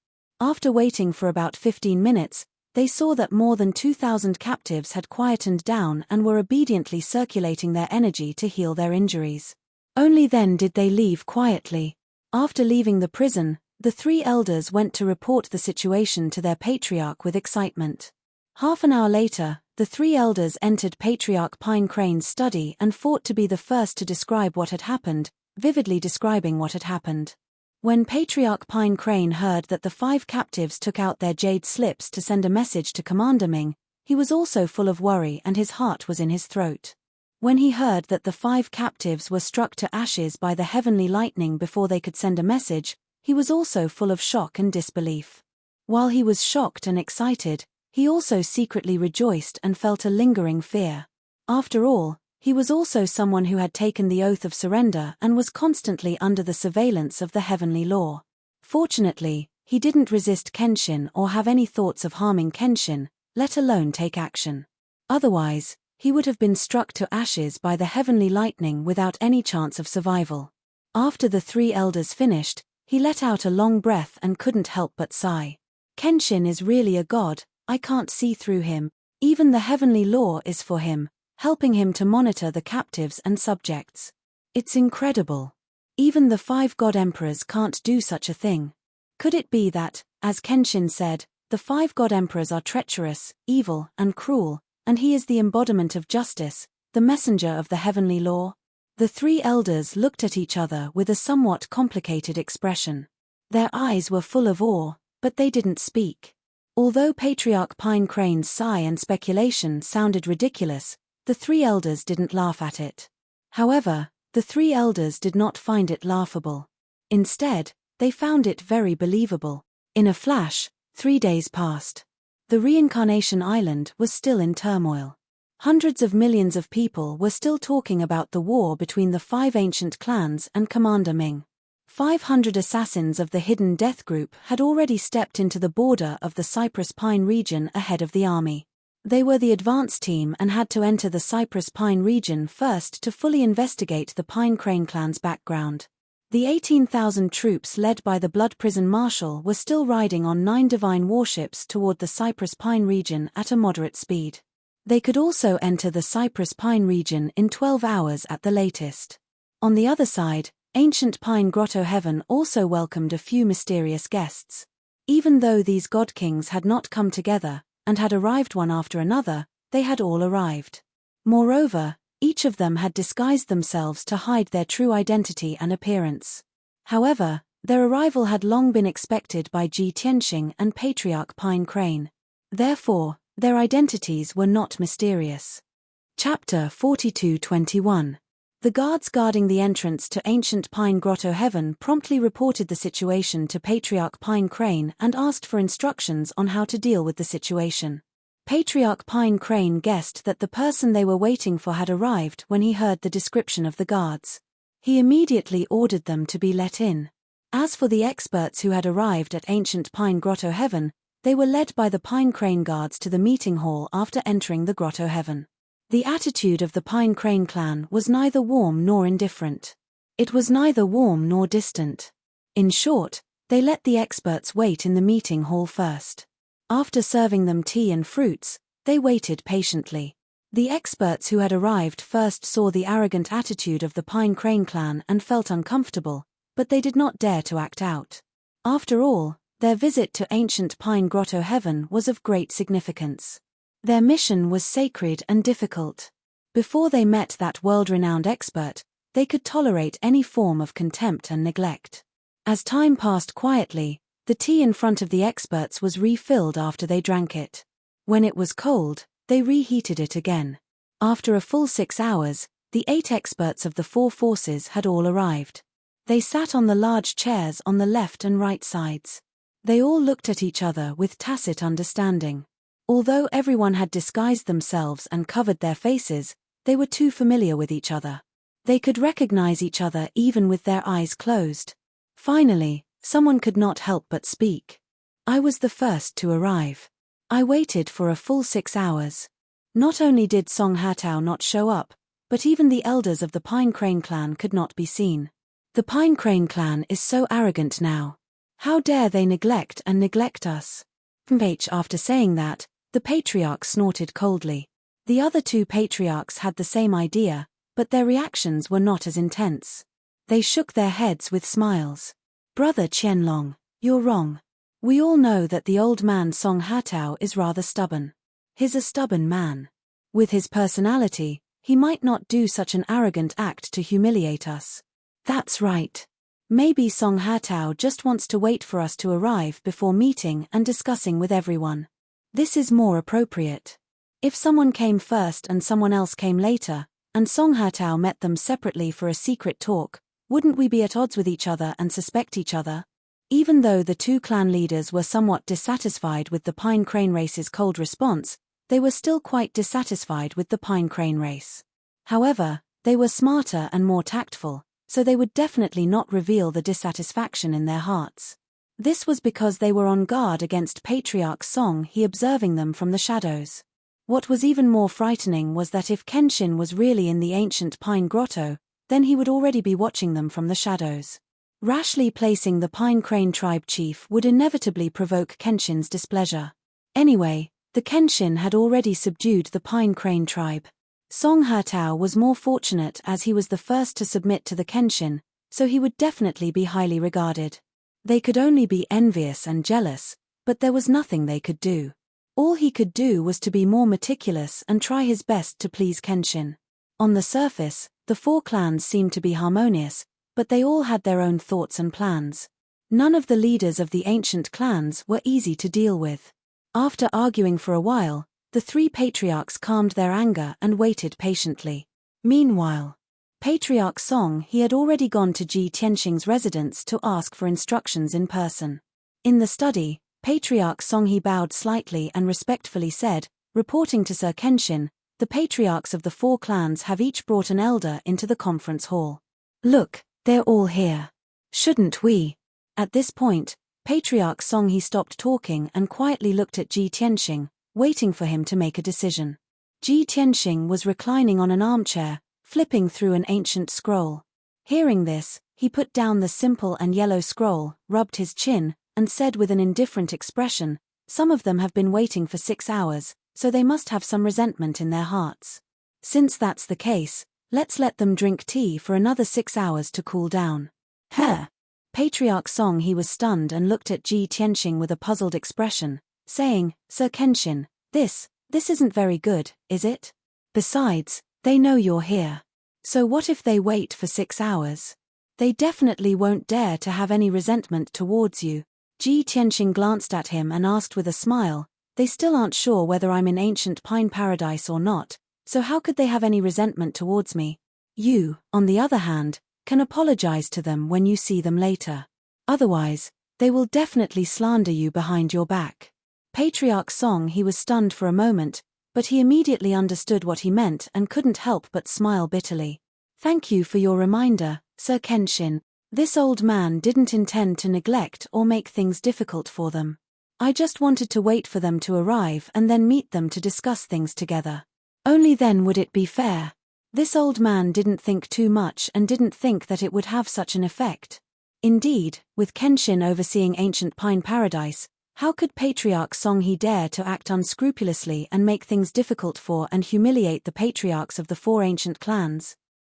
After waiting for about 15 minutes, they saw that more than 2,000 captives had quietened down and were obediently circulating their energy to heal their injuries. Only then did they leave quietly. After leaving the prison, the 3 elders went to report the situation to their patriarch with excitement. Half an hour later, the 3 elders entered Patriarch Pine Crane's study and fought to be the first to describe what had happened, vividly describing what had happened. When Patriarch Pine Crane heard that the 5 captives took out their jade slips to send a message to Commander Ming, he was also full of worry and his heart was in his throat. When he heard that the 5 captives were struck to ashes by the heavenly lightning before they could send a message, he was also full of shock and disbelief. While he was shocked and excited, he also secretly rejoiced and felt a lingering fear. After all, he was also someone who had taken the oath of surrender and was constantly under the surveillance of the heavenly law. Fortunately, he didn't resist Kenshin or have any thoughts of harming Kenshin, let alone take action. Otherwise, he would have been struck to ashes by the heavenly lightning without any chance of survival. After the 3 elders finished, he let out a long breath and couldn't help but sigh. Kenshin is really a god, I can't see through him, even the heavenly law is for him, helping him to monitor the captives and subjects. It's incredible. Even the 5 god emperors can't do such a thing. Could it be that, as Kenshin said, the 5 god emperors are treacherous, evil, and cruel, and he is the embodiment of justice, the messenger of the heavenly law? The 3 elders looked at each other with a somewhat complicated expression. Their eyes were full of awe, but they didn't speak. Although Patriarch Pine Crane's sigh and speculation sounded ridiculous, the 3 elders didn't laugh at it. However, the 3 elders did not find it laughable. Instead, they found it very believable. In a flash, 3 days passed. The Reincarnation Island was still in turmoil. Hundreds of millions of people were still talking about the war between the 5 ancient clans and Commander Ming. 500 assassins of the Hidden Death Group had already stepped into the border of the Cypress Pine region ahead of the army. They were the advance team and had to enter the Cypress Pine region first to fully investigate the Pine Crane clan's background. The 18,000 troops led by the Blood Prison Marshal were still riding on 9 divine warships toward the Cypress Pine region at a moderate speed. They could also enter the Cypress Pine region in 12 hours at the latest. On the other side, ancient Pine Grotto Heaven also welcomed a few mysterious guests. Even though these god kings had not come together, and had arrived one after another, they had all arrived. Moreover, each of them had disguised themselves to hide their true identity and appearance. However, Their arrival had long been expected by Ji Tianxing and Patriarch Pine Crane. Therefore, their identities were not mysterious. Chapter 42:21. The guards guarding the entrance to ancient Pine Grotto Heaven promptly reported the situation to Patriarch Pine Crane and asked for instructions on how to deal with the situation. Patriarch Pine Crane guessed that the person they were waiting for had arrived when he heard the description of the guards. He immediately ordered them to be let in. As for the experts who had arrived at ancient Pine Grotto Heaven, they were led by the Pine Crane guards to the meeting hall after entering the Grotto Heaven. The attitude of the Pine Crane clan was neither warm nor indifferent. It was neither warm nor distant. In short, they let the experts wait in the meeting hall first. After serving them tea and fruits, they waited patiently. The experts who had arrived first saw the arrogant attitude of the Pine Crane clan and felt uncomfortable, but they did not dare to act out. After all, their visit to ancient Pine Grotto Heaven was of great significance. Their mission was sacred and difficult. Before they met that world-renowned expert, they could tolerate any form of contempt and neglect. As time passed quietly, the tea in front of the experts was refilled after they drank it. When it was cold, they reheated it again. After a full 6 hours, the 8 experts of the 4 forces had all arrived. They sat on the large chairs on the left and right sides. They all looked at each other with tacit understanding. Although everyone had disguised themselves and covered their faces, they were too familiar with each other. They could recognize each other even with their eyes closed. Finally, someone could not help but speak. I was the first to arrive. I waited for a full 6 hours. Not only did Song Hatao not show up, but even the elders of the Pine Crane clan could not be seen. The Pine Crane clan is so arrogant now. How dare they neglect us? After saying that, the patriarch snorted coldly. The other 2 patriarchs had the same idea, but their reactions were not as intense. They shook their heads with smiles. Brother Qianlong, you're wrong. We all know that the old man Song Hatao is rather stubborn. He's a stubborn man. With his personality, he might not do such an arrogant act to humiliate us. That's right. Maybe Song Hatao just wants to wait for us to arrive before meeting and discussing with everyone. This is more appropriate. If someone came first and someone else came later, and Song Hatao met them separately for a secret talk, wouldn't we be at odds with each other and suspect each other? Even though the 2 clan leaders were somewhat dissatisfied with the Pine Crane race's cold response, they were still quite dissatisfied with the Pine Crane race. However, they were smarter and more tactful, so they would definitely not reveal the dissatisfaction in their hearts. This was because they were on guard against Patriarch Song He observing them from the shadows. What was even more frightening was that if Kenshin was really in the ancient Pine Grotto, then he would already be watching them from the shadows. Rashly placing the Pine Crane tribe chief would inevitably provoke Kenshin's displeasure. Anyway, the Kenshin had already subdued the Pine Crane tribe. Song Hatao was more fortunate as he was the first to submit to the Kenshin, so he would definitely be highly regarded. They could only be envious and jealous, but there was nothing they could do. All he could do was to be more meticulous and try his best to please Kenshin. On the surface, the 4 clans seemed to be harmonious, but they all had their own thoughts and plans. None of the leaders of the ancient clans were easy to deal with. After arguing for a while, the 3 patriarchs calmed their anger and waited patiently. Meanwhile, Patriarch Song He had already gone to Ji Tianxing's residence to ask for instructions in person. In the study, Patriarch Song He bowed slightly and respectfully said, reporting to Sir Kenshin, the patriarchs of the 4 clans have each brought an elder into the conference hall. Look, they're all here. Shouldn't we? At this point, Patriarch Song He stopped talking and quietly looked at Ji Tianxing, waiting for him to make a decision. Ji Tianxing was reclining on an armchair, flipping through an ancient scroll. Hearing this, he put down the simple and yellow scroll, rubbed his chin, and said with an indifferent expression, "Some of them have been waiting for 6 hours, so they must have some resentment in their hearts. Since that's the case, let's let them drink tea for another 6 hours to cool down." Patriarch Song He was stunned and looked at Ji Tianxing with a puzzled expression, saying, "Sir Kenshin, this isn't very good, is it? Besides, they know you're here. So what if they wait for 6 hours? They definitely won't dare to have any resentment towards you. Ji Tianxing glanced at him and asked with a smile, they still aren't sure whether I'm in ancient pine paradise or not, so how could they have any resentment towards me? You, on the other hand, can apologize to them when you see them later. Otherwise, they will definitely slander you behind your back. Patriarch Song he was stunned for a moment, but he immediately understood what he meant and couldn't help but smile bitterly. Thank you for your reminder, Sir Kenshin. This old man didn't intend to neglect or make things difficult for them. I just wanted to wait for them to arrive and then meet them to discuss things together. Only then would it be fair. This old man didn't think too much and didn't think that it would have such an effect. Indeed, with Kenshin overseeing ancient pine paradise, how could Patriarch Song he dare to act unscrupulously and make things difficult for and humiliate the patriarchs of the 4 ancient clans?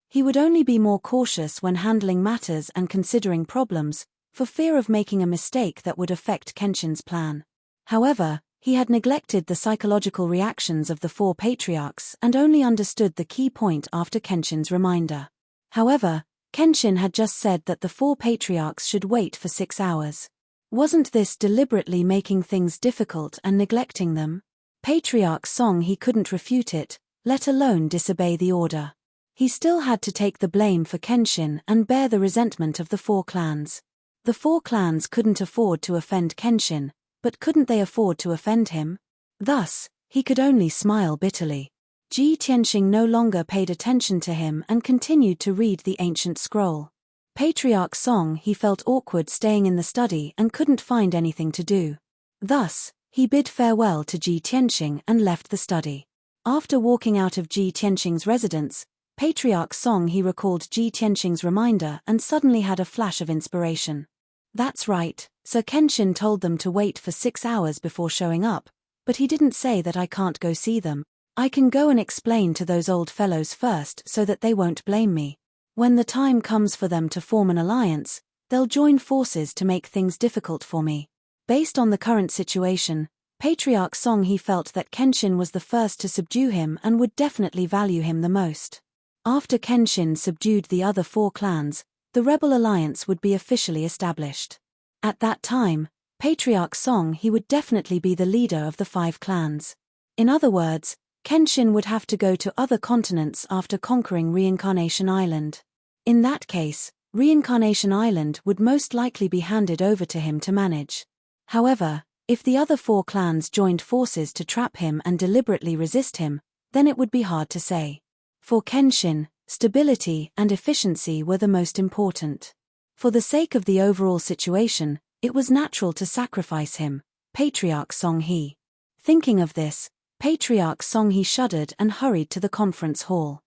He would only be more cautious when handling matters and considering problems, for fear of making a mistake that would affect Kenshin's plan. However, he had neglected the psychological reactions of the 4 patriarchs and only understood the key point after Kenshin's reminder. However, Kenshin had just said that the 4 patriarchs should wait for 6 hours. Wasn't this deliberately making things difficult and neglecting them? Patriarch Song he couldn't refute it, let alone disobey the order. He still had to take the blame for Kenshin and bear the resentment of the 4 clans. The 4 clans couldn't afford to offend Kenshin, but couldn't they afford to offend him? Thus, he could only smile bitterly. Ji Tianxing no longer paid attention to him and continued to read the ancient scroll. Patriarch Song he felt awkward staying in the study and couldn't find anything to do. Thus, he bid farewell to Ji Tianxing and left the study. After walking out of Ji Tianxing's residence, Patriarch Song he recalled Ji Tianxing's reminder and suddenly had a flash of inspiration. That's right, Sir Kenshin told them to wait for 6 hours before showing up, but he didn't say that I can't go see them. I can go and explain to those old fellows first so that they won't blame me. When the time comes for them to form an alliance, they'll join forces to make things difficult for me. Based on the current situation, Patriarch Song he felt that Kenshin was the first to subdue him and would definitely value him the most. After Kenshin subdued the other 4 clans, the rebel alliance would be officially established. At that time, Patriarch Song he would definitely be the leader of the 5 clans. In other words, Kenshin would have to go to other continents after conquering Reincarnation Island. In that case, Reincarnation Island would most likely be handed over to him to manage. However, if the other 4 clans joined forces to trap him and deliberately resist him, then it would be hard to say. For Kenshin, stability and efficiency were the most important. For the sake of the overall situation, it was natural to sacrifice him, Patriarch Song he. Thinking of this, Patriarch Song he shuddered and hurried to the conference hall.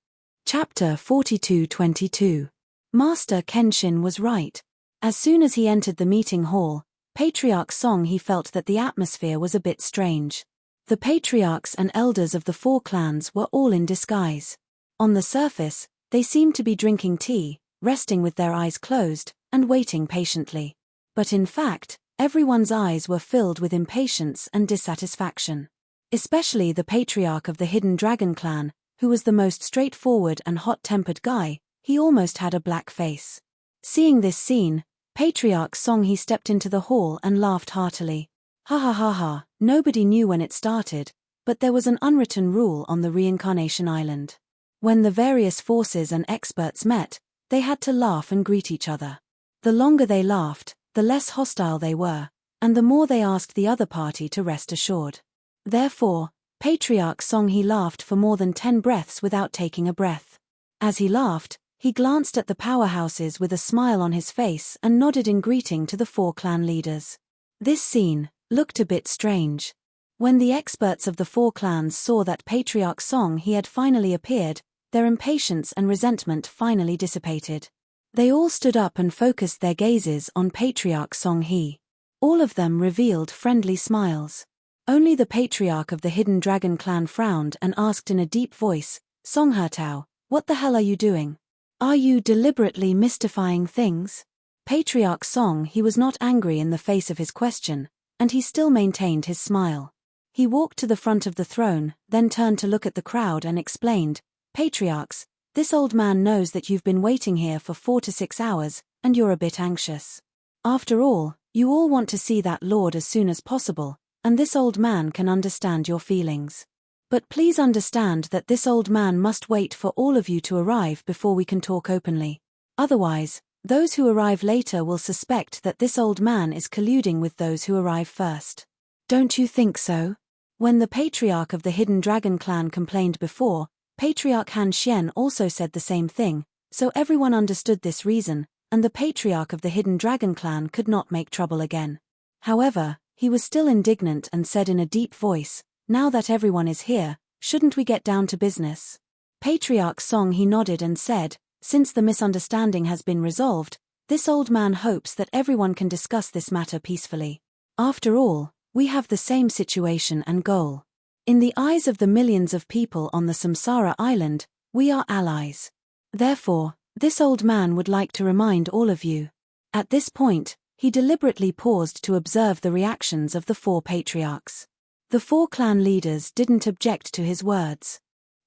Chapter 42-22. Master Kenshin was right. As soon as he entered the meeting hall, Patriarch Song he felt that the atmosphere was a bit strange. The patriarchs and elders of the 4 clans were all in disguise. On the surface, they seemed to be drinking tea, resting with their eyes closed, and waiting patiently. But in fact, everyone's eyes were filled with impatience and dissatisfaction. Especially the patriarch of the Hidden Dragon clan, who was the most straightforward and hot-tempered guy, he almost had a black face. Seeing this scene, Patriarch Song he stepped into the hall and laughed heartily. Ha ha ha ha, nobody knew when it started, but there was an unwritten rule on the Reincarnation Island. When the various forces and experts met, they had to laugh and greet each other. The longer they laughed, the less hostile they were, and the more they asked the other party to rest assured. Therefore, Patriarch Song he laughed for more than 10 breaths without taking a breath. As he laughed, he glanced at the powerhouses with a smile on his face and nodded in greeting to the 4 clan leaders. This scene looked a bit strange. When the experts of the 4 clans saw that Patriarch Song he had finally appeared, their impatience and resentment finally dissipated. They all stood up and focused their gazes on Patriarch Song he. All of them revealed friendly smiles. Only the patriarch of the Hidden Dragon clan frowned and asked in a deep voice, Song Hertao, what the hell are you doing? Are you deliberately mystifying things? Patriarch Song he was not angry in the face of his question, and he still maintained his smile. He walked to the front of the throne, then turned to look at the crowd and explained, Patriarchs, This old man knows that you've been waiting here for 4 to 6 hours, and you're a bit anxious. After all, you all want to see that lord as soon as possible, and this old man can understand your feelings. But please understand that this old man must wait for all of you to arrive before we can talk openly. Otherwise, those who arrive later will suspect that this old man is colluding with those who arrive first. Don't you think so? When the patriarch of the Hidden Dragon clan complained before, Patriarch Han Xian also said the same thing, so everyone understood this reason, and the patriarch of the Hidden Dragon clan could not make trouble again. However, he was still indignant and said in a deep voice, "Now that everyone is here, shouldn't we get down to business?" Patriarch Song he nodded and said, "Since the misunderstanding has been resolved, this old man hopes that everyone can discuss this matter peacefully. After all, we have the same situation and goal. In the eyes of the millions of people on the Samsara island, we are allies. Therefore, this old man would like to remind all of you." At this point, he deliberately paused to observe the reactions of the 4 patriarchs. The 4 clan leaders didn't object to his words.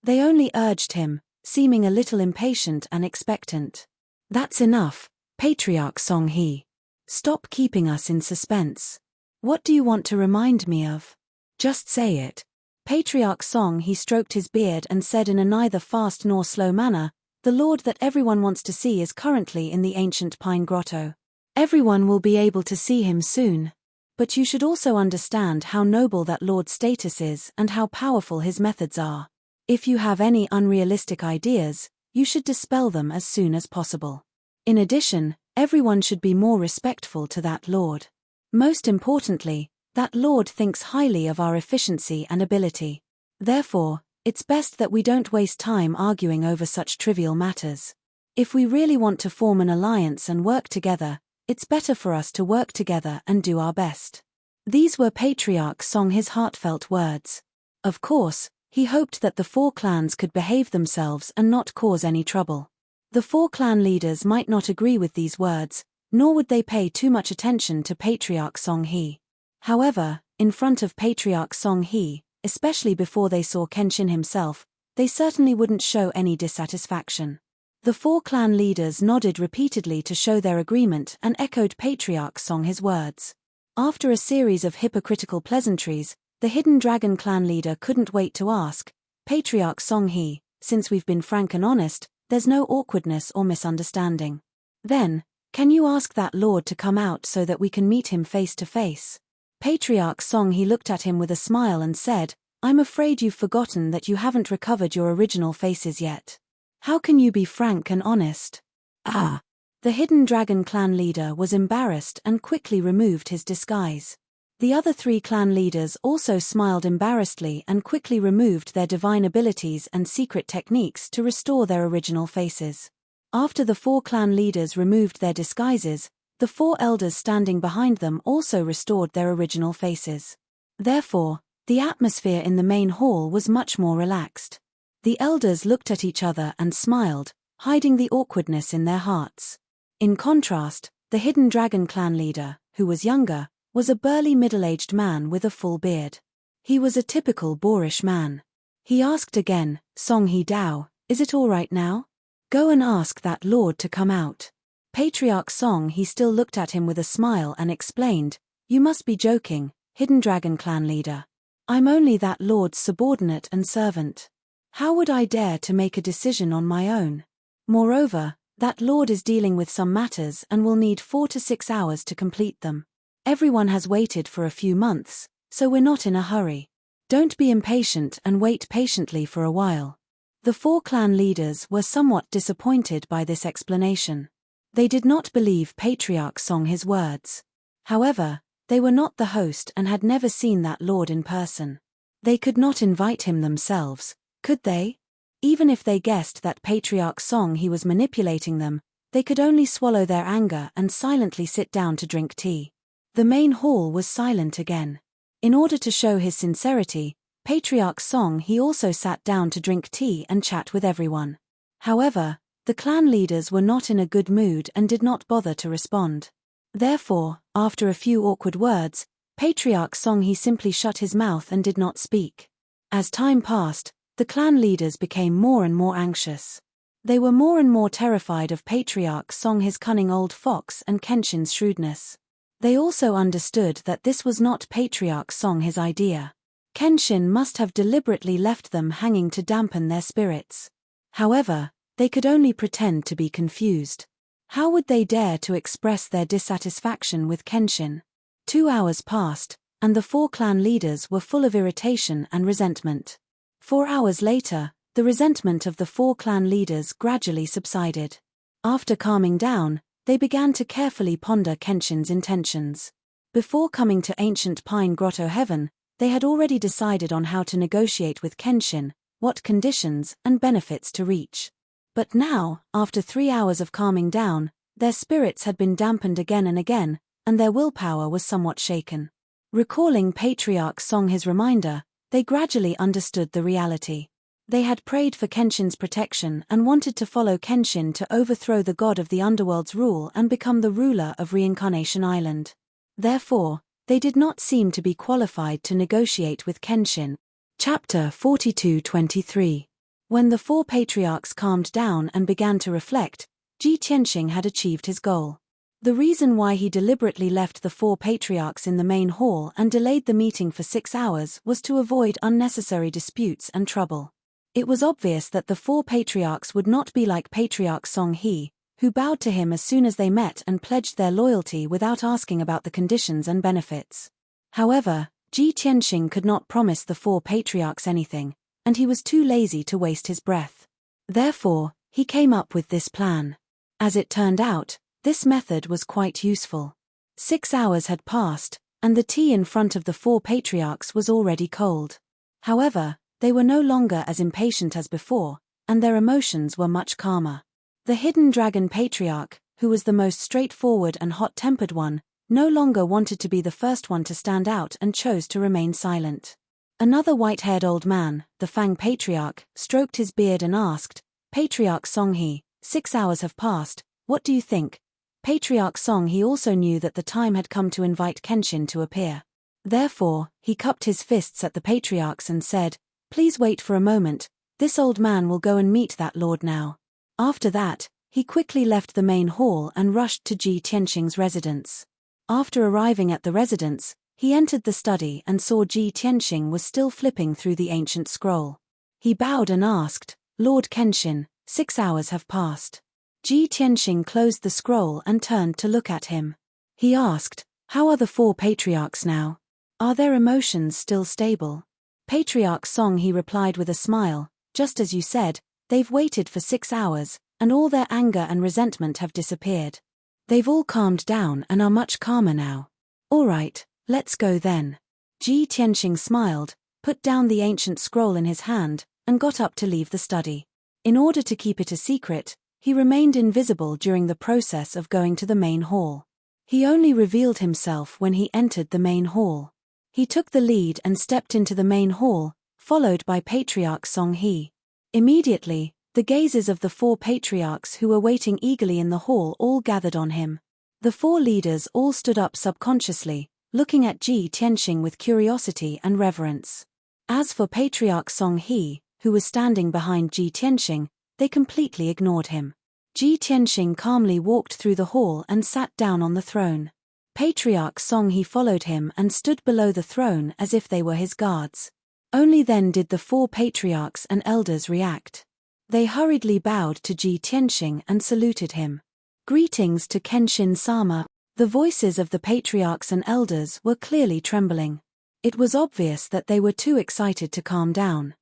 They only urged him, seeming a little impatient and expectant. "That's enough, Patriarch Song He. Stop keeping us in suspense. What do you want to remind me of? Just say it." Patriarch Song he stroked his beard and said in a neither fast nor slow manner, "The lord that everyone wants to see is currently in the ancient pine grotto. Everyone will be able to see him soon. But you should also understand how noble that lord's status is and how powerful his methods are. If you have any unrealistic ideas, you should dispel them as soon as possible. In addition, everyone should be more respectful to that lord. Most importantly, that lord thinks highly of our efficiency and ability. Therefore, it's best that we don't waste time arguing over such trivial matters. If we really want to form an alliance and work together, it's better for us to work together and do our best." These were Patriarch Song his heartfelt words. Of course, he hoped that the 4 clans could behave themselves and not cause any trouble. The 4 clan leaders might not agree with these words, nor would they pay too much attention to Patriarch Song He. However, in front of Patriarch Song He, especially before they saw Kenshin himself, they certainly wouldn't show any dissatisfaction. The 4 clan leaders nodded repeatedly to show their agreement and echoed Patriarch Song his words. After a series of hypocritical pleasantries, the Hidden Dragon clan leader couldn't wait to ask, "Patriarch Song He, since we've been frank and honest, there's no awkwardness or misunderstanding. Then, can you ask that lord to come out so that we can meet him face to face?" Patriarch Song he looked at him with a smile and said, "I'm afraid you've forgotten that you haven't recovered your original faces yet. How can you be frank and honest?" "Ah." The Hidden Dragon clan leader was embarrassed and quickly removed his disguise. The other 3 clan leaders also smiled embarrassedly and quickly removed their divine abilities and secret techniques to restore their original faces. After the 4 clan leaders removed their disguises, the 4 elders standing behind them also restored their original faces. Therefore, the atmosphere in the main hall was much more relaxed. The elders looked at each other and smiled, hiding the awkwardness in their hearts. In contrast, the Hidden Dragon clan leader, who was younger, was a burly middle-aged man with a full beard. He was a typical boorish man. He asked again, "Song He Dao, is it all right now? Go and ask that lord to come out." Patriarch Song he still looked at him with a smile and explained, "You must be joking, Hidden Dragon clan leader. I'm only that lord's subordinate and servant. How would I dare to make a decision on my own? Moreover, that lord is dealing with some matters and will need 4 to 6 hours to complete them. Everyone has waited for a few months, so we're not in a hurry. Don't be impatient and wait patiently for a while." The 4 clan leaders were somewhat disappointed by this explanation. They did not believe Patriarch Song his words. However, they were not the host and had never seen that lord in person. They could not invite him themselves, could they? Even if they guessed that Patriarch Song he was manipulating them, they could only swallow their anger and silently sit down to drink tea. The main hall was silent again. In order to show his sincerity, Patriarch Song he also sat down to drink tea and chat with everyone. However, the clan leaders were not in a good mood and did not bother to respond. Therefore, after a few awkward words, Patriarch Song he simply shut his mouth and did not speak. As time passed, the clan leaders became more and more anxious. They were more and more terrified of Patriarch Song, his cunning old fox, and Kenshin's shrewdness. They also understood that this was not Patriarch Song his idea. Kenshin must have deliberately left them hanging to dampen their spirits. However, they could only pretend to be confused. How would they dare to express their dissatisfaction with Kenshin? 2 hours passed, and the 4 clan leaders were full of irritation and resentment. 4 hours later, the resentment of the 4 clan leaders gradually subsided. After calming down, they began to carefully ponder Kenshin's intentions. Before coming to ancient Pine Grotto Heaven, they had already decided on how to negotiate with Kenshin, what conditions and benefits to reach. But now, after 3 hours of calming down, their spirits had been dampened again and again, and their willpower was somewhat shaken. Recalling Patriarch Song his reminder, they gradually understood the reality. They had prayed for Kenshin's protection and wanted to follow Kenshin to overthrow the god of the underworld's rule and become the ruler of Reincarnation Island. Therefore, they did not seem to be qualified to negotiate with Kenshin. Chapter 42-23. When the 4 patriarchs calmed down and began to reflect, Ji Tianxing had achieved his goal. The reason why he deliberately left the 4 patriarchs in the main hall and delayed the meeting for 6 hours was to avoid unnecessary disputes and trouble. It was obvious that the 4 patriarchs would not be like Patriarch Song He, who bowed to him as soon as they met and pledged their loyalty without asking about the conditions and benefits. However, Ji Tianxing could not promise the 4 patriarchs anything, and he was too lazy to waste his breath. Therefore, he came up with this plan. As it turned out, this method was quite useful. 6 hours had passed, and the tea in front of the 4 patriarchs was already cold. However, they were no longer as impatient as before, and their emotions were much calmer. The hidden dragon patriarch, who was the most straightforward and hot-tempered one, no longer wanted to be the first one to stand out and chose to remain silent. Another white-haired old man, the Fang patriarch, stroked his beard and asked, "Patriarch Song He, 6 hours have passed, what do you think?" Patriarch Song He also knew that the time had come to invite Kenshin to appear. Therefore, he cupped his fists at the patriarchs and said, "Please wait for a moment, this old man will go and meet that lord now." After that, he quickly left the main hall and rushed to Ji Tianxing's residence. After arriving at the residence, he entered the study and saw Ji Tianxing was still flipping through the ancient scroll. He bowed and asked, "Lord Kenshin, 6 hours have passed." Ji Tianxing closed the scroll and turned to look at him. He asked, "How are the 4 patriarchs now? Are their emotions still stable?" Patriarch Song He replied with a smile, "Just as you said, they've waited for 6 hours, and all their anger and resentment have disappeared. They've all calmed down and are much calmer now. All right, let's go then." Ji Tianxing smiled, put down the ancient scroll in his hand, and got up to leave the study. In order to keep it a secret, he remained invisible during the process of going to the main hall. He only revealed himself when he entered the main hall. He took the lead and stepped into the main hall, followed by Patriarch Song He. Immediately, the gazes of the 4 patriarchs who were waiting eagerly in the hall all gathered on him. The 4 leaders all stood up subconsciously, looking at Ji Tianxing with curiosity and reverence. As for Patriarch Song He, who was standing behind Ji Tianxing, they completely ignored him. Ji Tianxing calmly walked through the hall and sat down on the throne. Patriarch Song He followed him and stood below the throne as if they were his guards. Only then did the 4 patriarchs and elders react. They hurriedly bowed to Ji Tianxing and saluted him. "Greetings to Kenshin-sama." The voices of the patriarchs and elders were clearly trembling. It was obvious that they were too excited to calm down.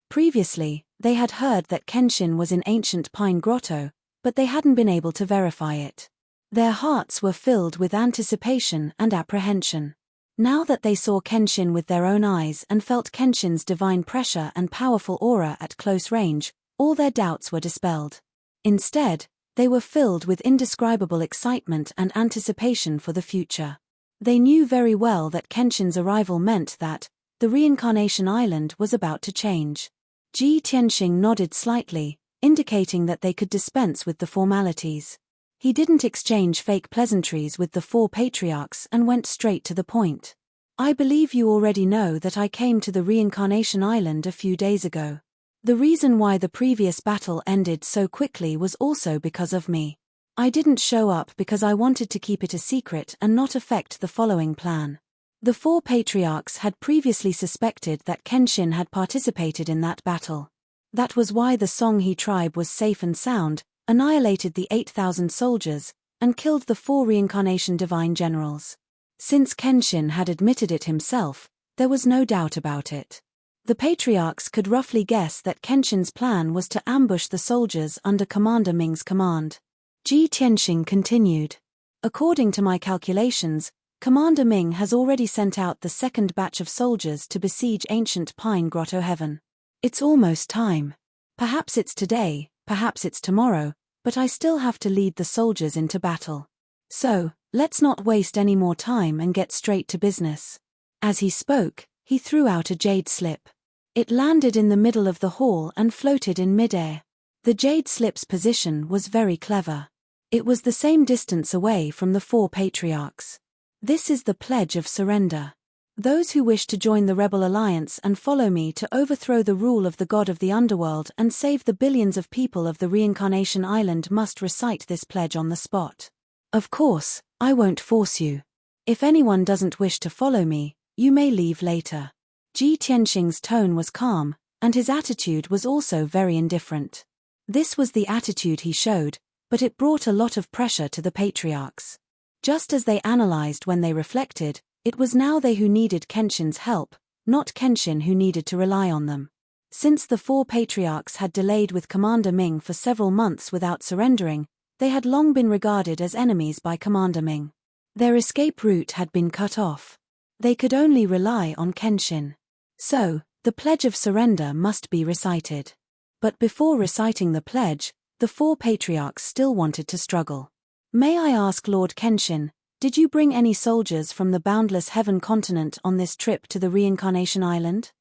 Previously, they had heard that Kenshin was in ancient Pine Grotto, but they hadn't been able to verify it. Their hearts were filled with anticipation and apprehension. Now that they saw Kenshin with their own eyes and felt Kenshin's divine pressure and powerful aura at close range, all their doubts were dispelled. Instead, they were filled with indescribable excitement and anticipation for the future. They knew very well that Kenshin's arrival meant that the Reincarnation Island was about to change. Ji Tianxing nodded slightly, indicating that they could dispense with the formalities. He didn't exchange fake pleasantries with the 4 patriarchs and went straight to the point. "I believe you already know that I came to the Reincarnation Island a few days ago. The reason why the previous battle ended so quickly was also because of me. I didn't show up because I wanted to keep it a secret and not affect the following plan. The 4 patriarchs had previously suspected that Kenshin had participated in that battle. That was why the Songhe tribe was safe and sound, annihilated the 8,000 soldiers, and killed the 4 reincarnation divine generals. Since Kenshin had admitted it himself, there was no doubt about it. The patriarchs could roughly guess that Kenshin's plan was to ambush the soldiers under Commander Ming's command. Ji Tianxing continued. According to my calculations, Commander Ming has already sent out the second batch of soldiers to besiege ancient Pine Grotto Heaven. It's almost time. Perhaps it's today, perhaps it's tomorrow, but I still have to lead the soldiers into battle. So, let's not waste any more time and get straight to business. As he spoke, he threw out a jade slip. It landed in the middle of the hall and floated in midair. The jade slip's position was very clever. It was the same distance away from the 4 patriarchs. This is the pledge of surrender. Those who wish to join the rebel alliance and follow me to overthrow the rule of the god of the underworld and save the billions of people of the reincarnation island must recite this pledge on the spot. Of course, I won't force you. If anyone doesn't wish to follow me, you may leave later. Ji Tianxing's tone was calm, and his attitude was also very indifferent. This was the attitude he showed, but it brought a lot of pressure to the patriarchs. Just as they analyzed when they reflected, it was now they who needed Kenshin's help, not Kenshin who needed to rely on them. Since the 4 patriarchs had delayed with Commander Ming for several months without surrendering, they had long been regarded as enemies by Commander Ming. Their escape route had been cut off. They could only rely on Kenshin. So, the pledge of surrender must be recited. But before reciting the pledge, the 4 patriarchs still wanted to struggle. May I ask Lord Kenshin, did you bring any soldiers from the boundless heaven continent on this trip to the reincarnation island?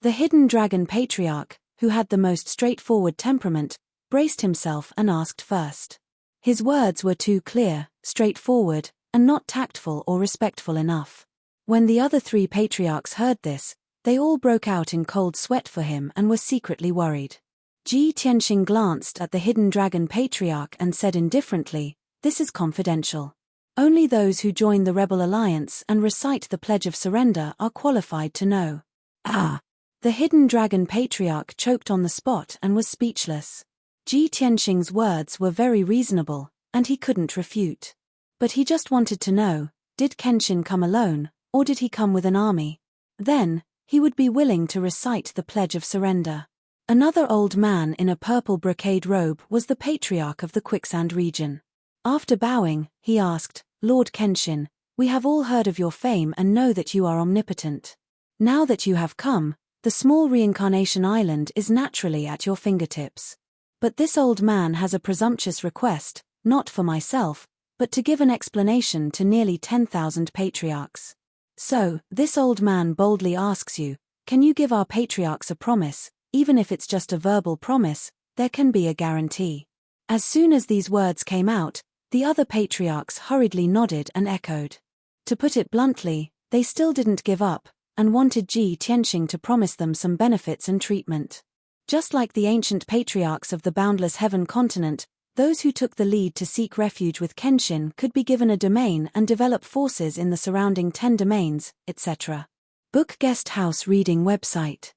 The hidden dragon patriarch, who had the most straightforward temperament, braced himself and asked first. His words were too clear, straightforward, and not tactful or respectful enough. When the other 3 patriarchs heard this, they all broke out in cold sweat for him and were secretly worried. Ji Tianxing glanced at the hidden dragon patriarch and said indifferently, "This is confidential. Only those who join the rebel alliance and recite the pledge of surrender are qualified to know." Ah! The hidden dragon patriarch choked on the spot and was speechless. Ji Tianxing's words were very reasonable, and he couldn't refute. But he just wanted to know, did Kenshin come alone, or did he come with an army? Then, he would be willing to recite the pledge of surrender. Another old man in a purple brocade robe was the patriarch of the quicksand region. After bowing, he asked, "Lord Kenshin, we have all heard of your fame and know that you are omnipotent. Now that you have come, the small reincarnation island is naturally at your fingertips. But this old man has a presumptuous request, not for myself, but to give an explanation to nearly 10,000 patriarchs. So, this old man boldly asks you, can you give our patriarchs a promise? Even if it's just a verbal promise, there can be a guarantee." As soon as these words came out, the other patriarchs hurriedly nodded and echoed. To put it bluntly, they still didn't give up, and wanted Ji Tianxing to promise them some benefits and treatment. Just like the ancient patriarchs of the boundless heaven continent, those who took the lead to seek refuge with Kenshin could be given a domain and develop forces in the surrounding 10 domains, etc. Book Guest House Reading Website.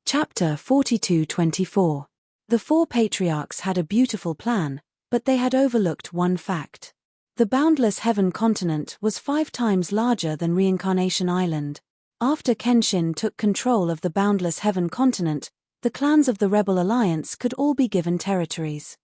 Chapter 42-24. The 4 patriarchs had a beautiful plan, but they had overlooked one fact. The boundless heaven continent was 5 times larger than Reincarnation Island. After Kenshin took control of the boundless heaven continent, the clans of the Rebel Alliance could all be given territories.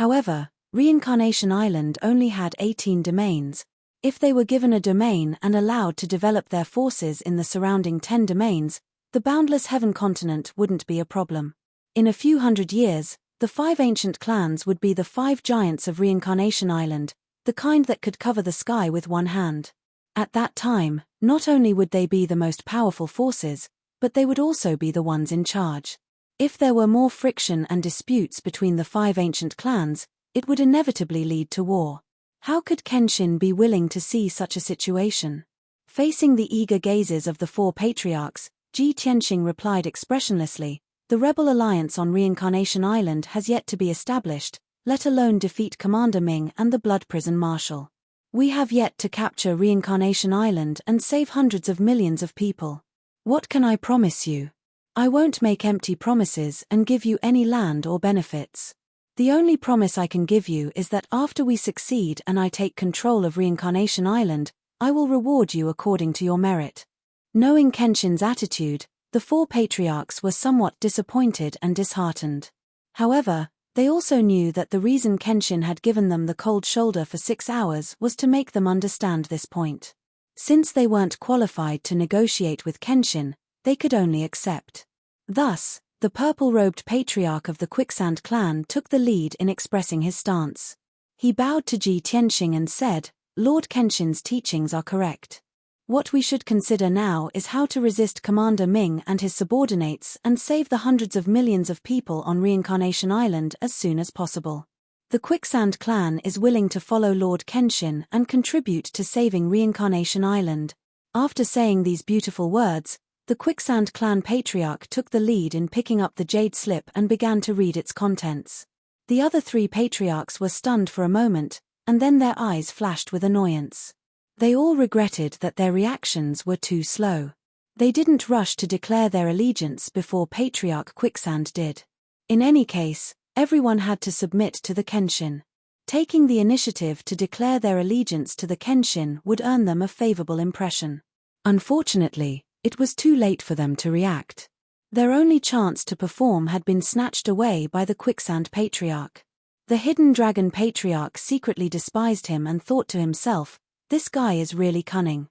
However, Reincarnation Island only had 18 domains. If they were given a domain and allowed to develop their forces in the surrounding 10 domains, the boundless heaven continent wouldn't be a problem. In a few hundred years, the 5 ancient clans would be the 5 giants of Reincarnation Island, the kind that could cover the sky with one hand. At that time, not only would they be the most powerful forces, but they would also be the ones in charge. If there were more friction and disputes between the 5 ancient clans, it would inevitably lead to war. How could Kenshin be willing to see such a situation? Facing the eager gazes of the 4 patriarchs, Ji Tianxing replied expressionlessly, The rebel alliance on Reincarnation Island has yet to be established, let alone defeat Commander Ming and the Blood Prison Marshal. We have yet to capture Reincarnation Island and save hundreds of millions of people. What can I promise you? I won't make empty promises and give you any land or benefits. The only promise I can give you is that after we succeed and I take control of Reincarnation Island, I will reward you according to your merit. Knowing Kenshin's attitude, the four patriarchs were somewhat disappointed and disheartened. However, they also knew that the reason Kenshin had given them the cold shoulder for 6 hours was to make them understand this point. Since they weren't qualified to negotiate with Kenshin, they could only accept. Thus, the purple-robed patriarch of the Quicksand clan took the lead in expressing his stance. He bowed to Ji Tianxing and said, "Lord Kenshin's teachings are correct. What we should consider now is how to resist Commander Ming and his subordinates and save the hundreds of millions of people on Reincarnation Island as soon as possible. The Quicksand clan is willing to follow Lord Kenshin and contribute to saving Reincarnation Island." After saying these beautiful words, the Quicksand clan patriarch took the lead in picking up the jade slip and began to read its contents. The other 3 patriarchs were stunned for a moment, and then their eyes flashed with annoyance. They all regretted that their reactions were too slow. They didn't rush to declare their allegiance before Patriarch Quicksand did. In any case, everyone had to submit to the Kenshin. Taking the initiative to declare their allegiance to the Kenshin would earn them a favorable impression. Unfortunately, it was too late for them to react. Their only chance to perform had been snatched away by the Quicksand Patriarch. The Hidden Dragon Patriarch secretly despised him and thought to himself, "This guy is really cunning.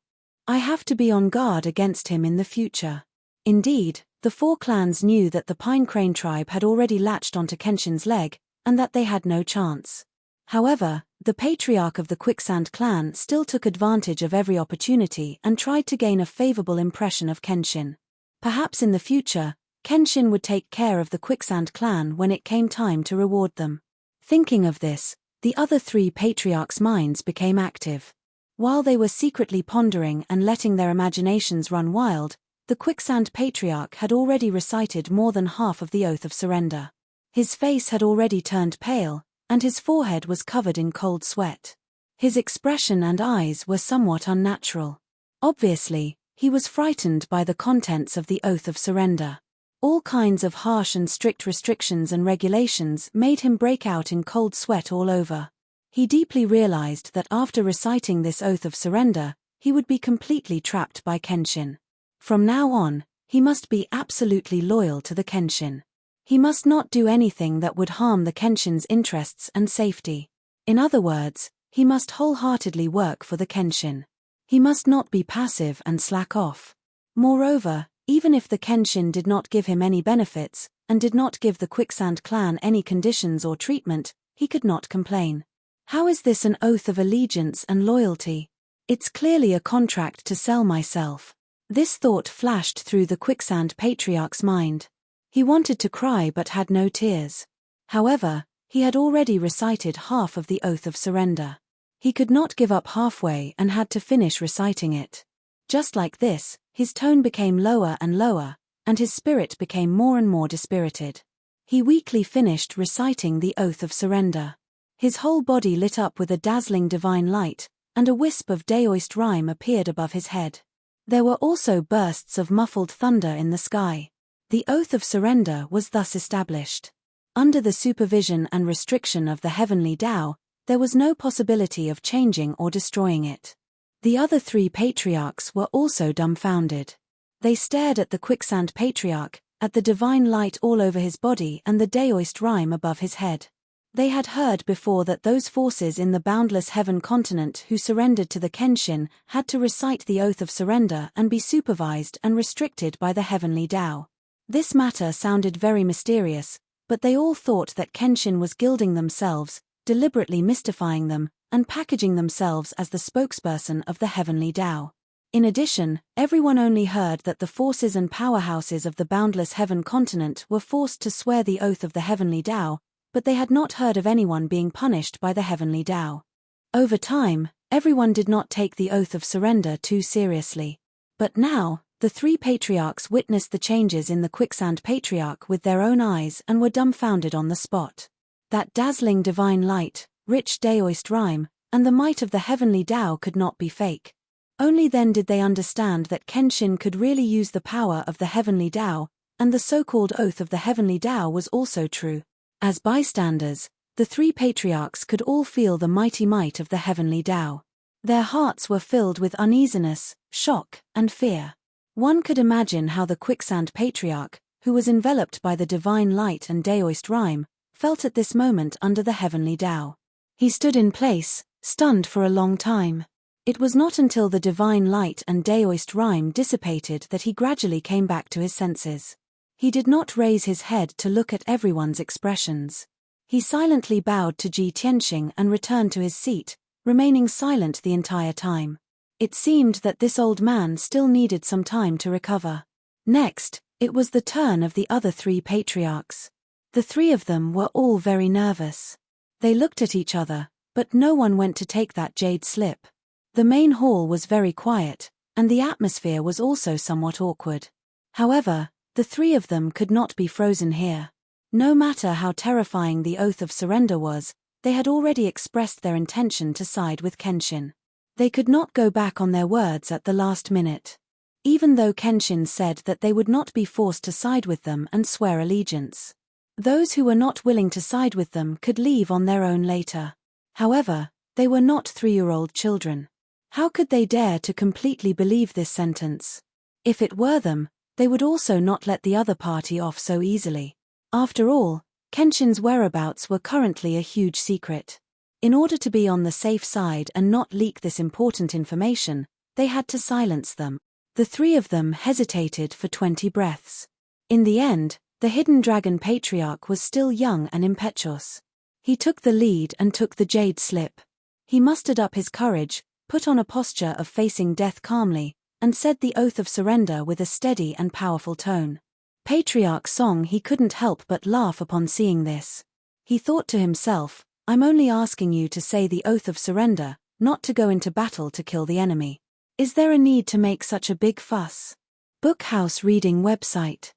I have to be on guard against him in the future." Indeed, the 4 clans knew that the Pine Crane tribe had already latched onto Kenshin's leg, and that they had no chance. However, the patriarch of the Quicksand clan still took advantage of every opportunity and tried to gain a favorable impression of Kenshin. Perhaps in the future, Kenshin would take care of the Quicksand clan when it came time to reward them. Thinking of this, the other 3 patriarchs' minds became active. While they were secretly pondering and letting their imaginations run wild, the Quicksand Patriarch had already recited more than half of the Oath of Surrender. His face had already turned pale, and his forehead was covered in cold sweat. His expression and eyes were somewhat unnatural. Obviously, he was frightened by the contents of the Oath of Surrender. All kinds of harsh and strict restrictions and regulations made him break out in cold sweat all over. He deeply realized that after reciting this Oath of Surrender, he would be completely trapped by Kenshin. From now on, he must be absolutely loyal to the Kenshin. He must not do anything that would harm the Kenshin's interests and safety. In other words, he must wholeheartedly work for the Kenshin. He must not be passive and slack off. Moreover, even if the Kenshin did not give him any benefits, and did not give the Quicksand clan any conditions or treatment, he could not complain. How is this an oath of allegiance and loyalty? It's clearly a contract to sell myself. This thought flashed through the Quicksand Patriarch's mind. He wanted to cry but had no tears. However, he had already recited half of the Oath of Surrender. He could not give up halfway and had to finish reciting it. Just like this, his tone became lower and lower, and his spirit became more and more dispirited. He weakly finished reciting the Oath of Surrender. His whole body lit up with a dazzling divine light, and a wisp of Daoist rhyme appeared above his head. There were also bursts of muffled thunder in the sky. The Oath of Surrender was thus established. Under the supervision and restriction of the Heavenly Tao, there was no possibility of changing or destroying it. The other 3 patriarchs were also dumbfounded. They stared at the Quicksand Patriarch, at the divine light all over his body and the Daoist rhyme above his head. They had heard before that those forces in the boundless heaven continent who surrendered to the Kenshin had to recite the Oath of Surrender and be supervised and restricted by the Heavenly Tao. This matter sounded very mysterious, but they all thought that Kenshin was gilding themselves, deliberately mystifying them, and packaging themselves as the spokesperson of the Heavenly Tao. In addition, everyone only heard that the forces and powerhouses of the boundless heaven continent were forced to swear the Oath of the Heavenly Tao, but they had not heard of anyone being punished by the Heavenly Tao. Over time, everyone did not take the Oath of Surrender too seriously. But now, The three patriarchs witnessed the changes in the quicksand patriarch with their own eyes and were dumbfounded on the spot. That dazzling divine light, rich daoist rhyme, and the might of the heavenly Tao could not be fake. Only then did they understand that Kenshin could really use the power of the heavenly Tao, and the so-called oath of the heavenly Tao was also true. As bystanders, the three patriarchs could all feel the mighty might of the heavenly Tao. Their hearts were filled with uneasiness, shock, and fear. One could imagine how the quicksand patriarch, who was enveloped by the divine light and daoist rhyme, felt at this moment under the heavenly Tao. He stood in place, stunned for a long time. It was not until the divine light and daoist rhyme dissipated that he gradually came back to his senses. He did not raise his head to look at everyone's expressions. He silently bowed to Ji Tianxing and returned to his seat, remaining silent the entire time. It seemed that this old man still needed some time to recover. Next, it was the turn of the other three patriarchs. The three of them were all very nervous. They looked at each other, but no one went to take that jade slip. The main hall was very quiet, and the atmosphere was also somewhat awkward. However, the three of them could not be frozen here. No matter how terrifying the oath of surrender was, they had already expressed their intention to side with Kenshin. They could not go back on their words at the last minute. Even though Kenshin said that they would not be forced to side with them and swear allegiance. Those who were not willing to side with them could leave on their own later. However, they were not 3-year-old children. How could they dare to completely believe this sentence? If it were them, they would also not let the other party off so easily. After all, Kenshin's whereabouts were currently a huge secret. In order to be on the safe side and not leak this important information, they had to silence them. The three of them hesitated for 20 breaths. In the end, the hidden dragon patriarch was still young and impetuous. He took the lead and took the jade slip. He mustered up his courage, put on a posture of facing death calmly, and said the oath of surrender with a steady and powerful tone. Patriarch Song he couldn't help but laugh upon seeing this. He thought to himself, I'm only asking you to say the oath of surrender, not to go into battle to kill the enemy. Is there a need to make such a big fuss? Bookhouse Reading Website.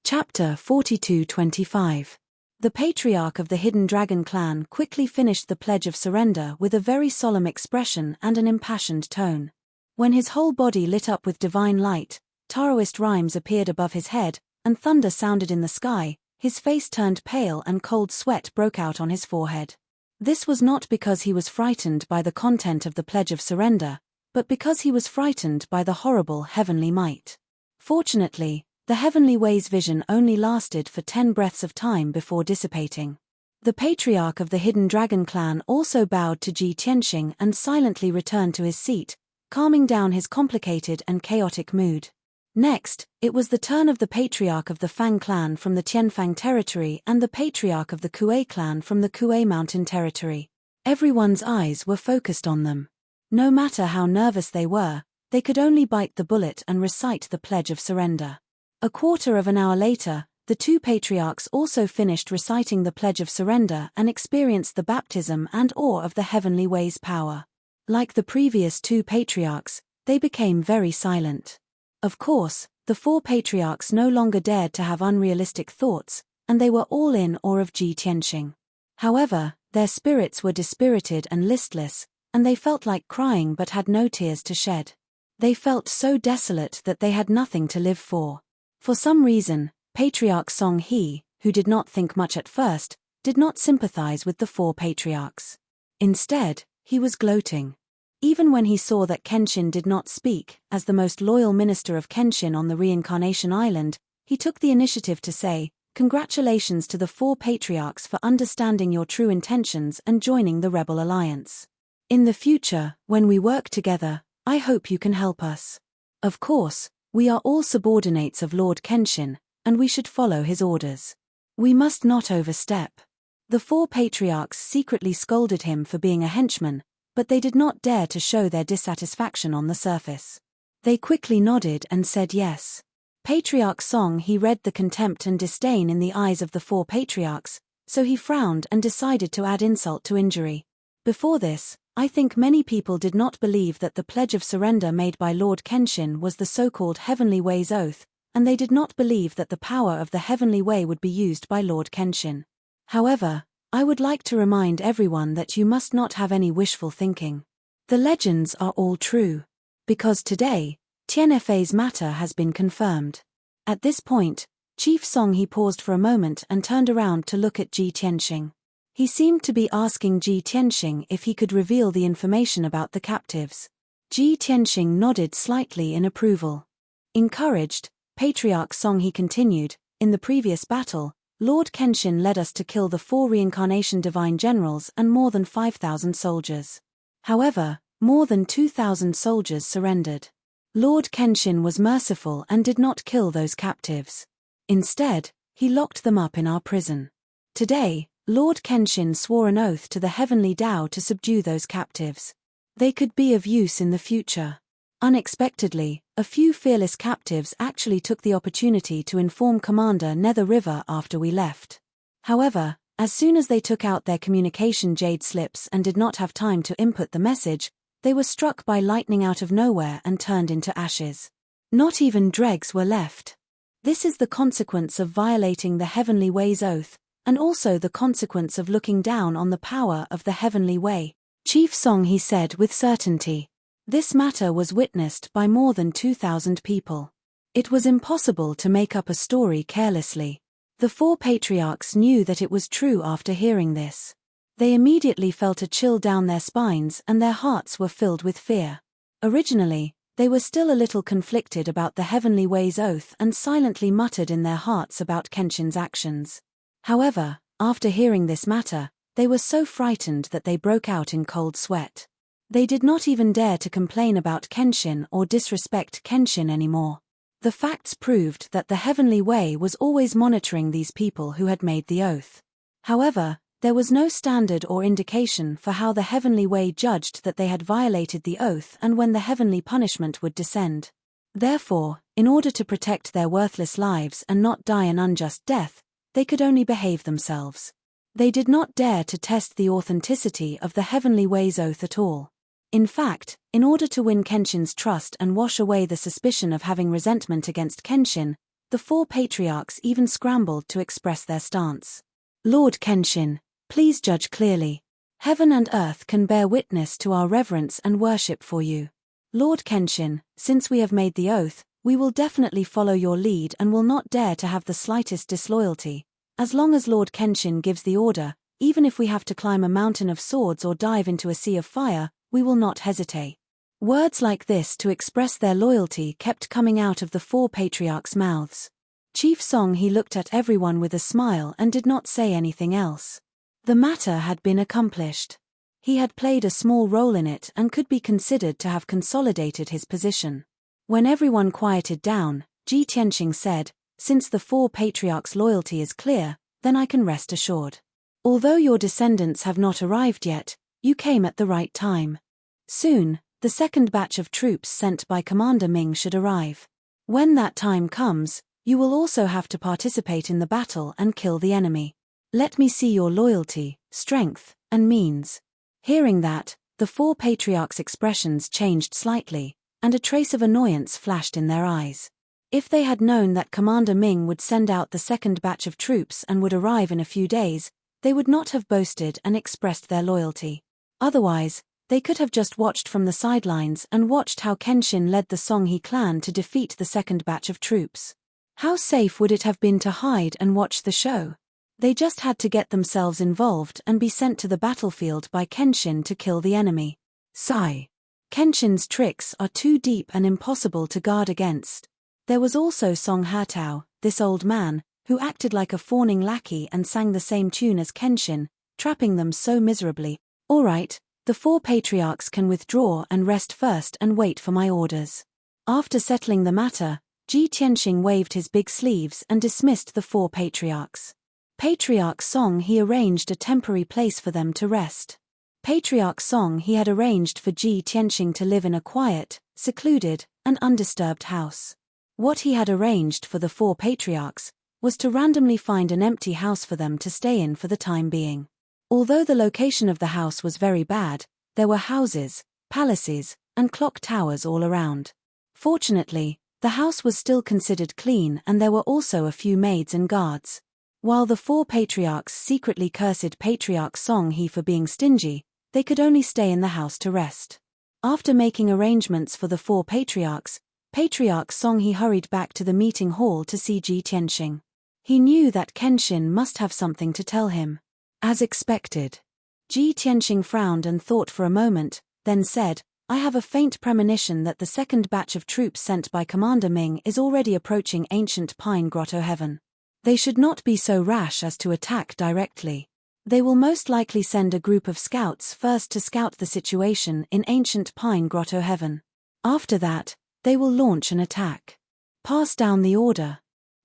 Chapter 4225. The patriarch of the Hidden Dragon clan quickly finished the pledge of surrender with a very solemn expression and an impassioned tone. When his whole body lit up with divine light, Taoist rhymes appeared above his head, and thunder sounded in the sky, his face turned pale and cold sweat broke out on his forehead. This was not because he was frightened by the content of the pledge of surrender, but because he was frightened by the horrible heavenly might. Fortunately, the heavenly way's vision only lasted for 10 breaths of time before dissipating. The patriarch of the Hidden Dragon clan also bowed to Ji Tianxing and silently returned to his seat, calming down his complicated and chaotic mood. Next, it was the turn of the patriarch of the Fang clan from the Tianfang territory and the patriarch of the Kuei clan from the Kuei mountain territory. Everyone's eyes were focused on them. No matter how nervous they were, they could only bite the bullet and recite the pledge of surrender. A quarter of an hour later, the two patriarchs also finished reciting the pledge of surrender and experienced the baptism and awe of the heavenly way's power. Like the previous two patriarchs, they became very silent. Of course, the four patriarchs no longer dared to have unrealistic thoughts, and they were all in awe of Ji Tianxing. However, their spirits were dispirited and listless, and they felt like crying but had no tears to shed. They felt so desolate that they had nothing to live for. For some reason, Patriarch Song He, who did not think much at first, did not sympathize with the four patriarchs. Instead, he was gloating. Even when he saw that Kenshin did not speak, as the most loyal minister of Kenshin on the Reincarnation Island, he took the initiative to say, "Congratulations to the four patriarchs for understanding your true intentions and joining the rebel alliance. In the future, when we work together, I hope you can help us. Of course, we are all subordinates of Lord Kenshin, and we should follow his orders. We must not overstep." The four patriarchs secretly scolded him for being a henchman, but they did not dare to show their dissatisfaction on the surface. They quickly nodded and said yes. Patriarch Song He read the contempt and disdain in the eyes of the four patriarchs, so he frowned and decided to add insult to injury. Before this, I think many people did not believe that the pledge of surrender made by Lord Kenshin was the so-called Heavenly Way's oath, and they did not believe that the power of the Heavenly Way would be used by Lord Kenshin. However, I would like to remind everyone that you must not have any wishful thinking. The legends are all true. Because today, Tianfei's matter has been confirmed. At this point, Chief Song He paused for a moment and turned around to look at Ji Tianxing. He seemed to be asking Ji Tianxing if he could reveal the information about the captives. Ji Tianxing nodded slightly in approval. Encouraged, Patriarch Song He continued, in the previous battle, Lord Kenshin led us to kill the 4 reincarnation divine generals and more than 5,000 soldiers. However, more than 2,000 soldiers surrendered. Lord Kenshin was merciful and did not kill those captives. Instead, he locked them up in our prison. Today, Lord Kenshin swore an oath to the heavenly Tao to subdue those captives. They could be of use in the future. Unexpectedly, a few fearless captives actually took the opportunity to inform Commander Nether River after we left. However, as soon as they took out their communication jade slips and did not have time to input the message, they were struck by lightning out of nowhere and turned into ashes. Not even dregs were left. This is the consequence of violating the Heavenly Way's oath, and also the consequence of looking down on the power of the Heavenly Way. Chief Song He said with certainty. This matter was witnessed by more than 2,000 people. It was impossible to make up a story carelessly. The 4 patriarchs knew that it was true after hearing this. They immediately felt a chill down their spines and their hearts were filled with fear. Originally, they were still a little conflicted about the Heavenly Way's oath and silently muttered in their hearts about Kenshin's actions. However, after hearing this matter, they were so frightened that they broke out in cold sweat. They did not even dare to complain about Kenshin or disrespect Kenshin anymore. The facts proved that the Heavenly Way was always monitoring these people who had made the oath. However, there was no standard or indication for how the Heavenly Way judged that they had violated the oath and when the heavenly punishment would descend. Therefore, in order to protect their worthless lives and not die an unjust death, they could only behave themselves. They did not dare to test the authenticity of the Heavenly Way's oath at all. In fact, in order to win Kenshin's trust and wash away the suspicion of having resentment against Kenshin, the 4 patriarchs even scrambled to express their stance. Lord Kenshin, please judge clearly. Heaven and earth can bear witness to our reverence and worship for you. Lord Kenshin, since we have made the oath, we will definitely follow your lead and will not dare to have the slightest disloyalty. As long as Lord Kenshin gives the order, even if we have to climb a mountain of swords or dive into a sea of fire, we will not hesitate. Words like this to express their loyalty kept coming out of the 4 patriarchs' mouths. Chief Song He looked at everyone with a smile and did not say anything else. The matter had been accomplished. He had played a small role in it and could be considered to have consolidated his position. When everyone quieted down, Ji Tianxing said, "Since the 4 patriarchs' loyalty is clear, then I can rest assured. Although your descendants have not arrived yet, you came at the right time. Soon, the second batch of troops sent by Commander Ming should arrive. When that time comes, you will also have to participate in the battle and kill the enemy. Let me see your loyalty, strength, and means." Hearing that, the 4 patriarchs' expressions changed slightly, and a trace of annoyance flashed in their eyes. If they had known that Commander Ming would send out the second batch of troops and would arrive in a few days, they would not have boasted and expressed their loyalty. Otherwise, they could have just watched from the sidelines and watched how Kenshin led the Song He clan to defeat the second batch of troops. How safe would it have been to hide and watch the show? They just had to get themselves involved and be sent to the battlefield by Kenshin to kill the enemy. Sigh. Kenshin's tricks are too deep and impossible to guard against. There was also Song Hatao, this old man, who acted like a fawning lackey and sang the same tune as Kenshin, trapping them so miserably. All right, the 4 patriarchs can withdraw and rest first and wait for my orders. After settling the matter, Ji Tianxing waved his big sleeves and dismissed the 4 patriarchs. Patriarch Song He arranged a temporary place for them to rest. Patriarch Song He had arranged for Ji Tianxing to live in a quiet, secluded, and undisturbed house. What he had arranged for the 4 patriarchs was to randomly find an empty house for them to stay in for the time being. Although the location of the house was very bad, There were houses, palaces, and clock towers all around. Fortunately, the house was still considered clean and there were also a few maids and guards. While the 4 patriarchs secretly cursed Patriarch Song He for being stingy, they could only stay in the house to rest. After making arrangements for the 4 patriarchs, Patriarch Song He hurried back to the meeting hall to see Ji Tianxing. He knew that Kenshin must have something to tell him. As expected. Ji Tianxing frowned and thought for a moment, then said, I have a faint premonition that the second batch of troops sent by Commander Ming is already approaching ancient Pine Grotto Heaven. They should not be so rash as to attack directly. They will most likely send a group of scouts first to scout the situation in ancient Pine Grotto Heaven. After that, they will launch an attack. Pass down the order.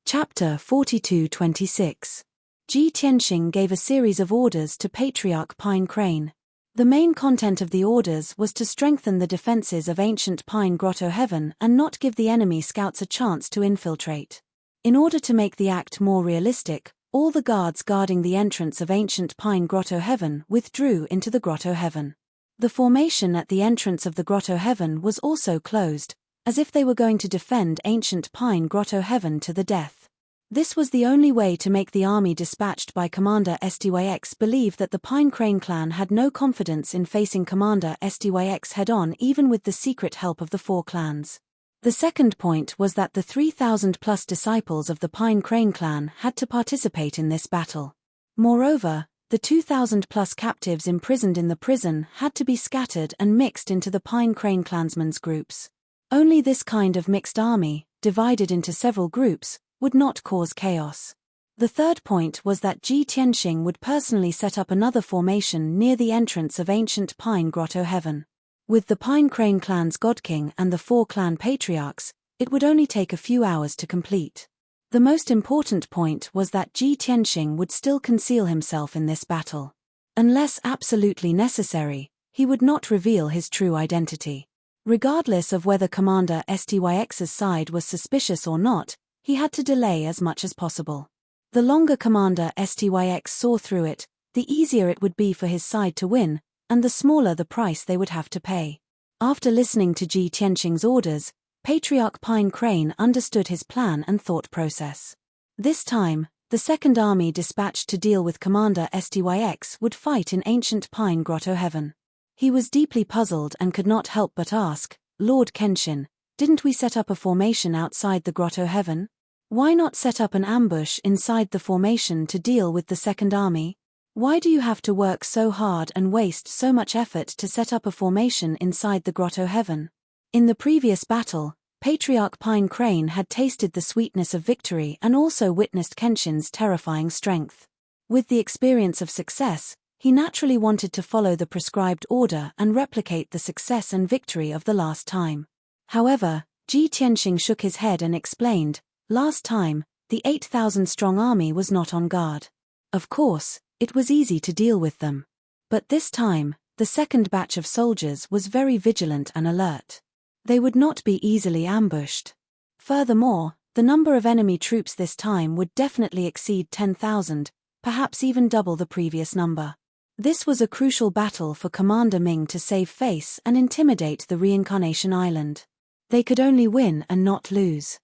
Chapter 42-26. Ji Tianxing gave a series of orders to Patriarch Pine Crane. The main content of the orders was to strengthen the defenses of ancient Pine Grotto Heaven and not give the enemy scouts a chance to infiltrate. In order to make the act more realistic, all the guards guarding the entrance of ancient Pine Grotto Heaven withdrew into the Grotto Heaven. The formation at the entrance of the Grotto Heaven was also closed, as if they were going to defend ancient Pine Grotto Heaven to the death. This was the only way to make the army dispatched by Commander Styx believe that the Pine Crane clan had no confidence in facing Commander Styx head-on even with the secret help of the 4 clans. The second point was that the 3,000+ disciples of the Pine Crane clan had to participate in this battle. Moreover, the 2,000+ captives imprisoned in the prison had to be scattered and mixed into the Pine Crane clansmen's groups. Only this kind of mixed army, divided into several groups, would not cause chaos. The third point was that Ji Tianxing would personally set up another formation near the entrance of ancient Pine Grotto Heaven. With the Pine Crane clan's godking and the 4 clan patriarchs, it would only take a few hours to complete. The most important point was that Ji Tianxing would still conceal himself in this battle. Unless absolutely necessary, he would not reveal his true identity. Regardless of whether Commander Styx's side was suspicious or not, he had to delay as much as possible. The longer Commander Styx saw through it, the easier it would be for his side to win, and the smaller the price they would have to pay. After listening to Ji Tianxing's orders, Patriarch Pine Crane understood his plan and thought process. This time, the second army dispatched to deal with Commander Styx would fight in ancient Pine Grotto Heaven. He was deeply puzzled and could not help but ask, Lord Kenshin, didn't we set up a formation outside the Grotto Heaven? Why not set up an ambush inside the formation to deal with the second army? Why do you have to work so hard and waste so much effort to set up a formation inside the Grotto Heaven? In the previous battle, Patriarch Pine Crane had tasted the sweetness of victory and also witnessed Kenshin's terrifying strength. With the experience of success, he naturally wanted to follow the prescribed order and replicate the success and victory of the last time. However, Ji Tianxing shook his head and explained, last time, the 8,000-strong army was not on guard. Of course, it was easy to deal with them. But this time, the second batch of soldiers was very vigilant and alert. They would not be easily ambushed. Furthermore, the number of enemy troops this time would definitely exceed 10,000, perhaps even double the previous number. This was a crucial battle for Commander Ming to save face and intimidate the Reincarnation Island. They could only win and not lose.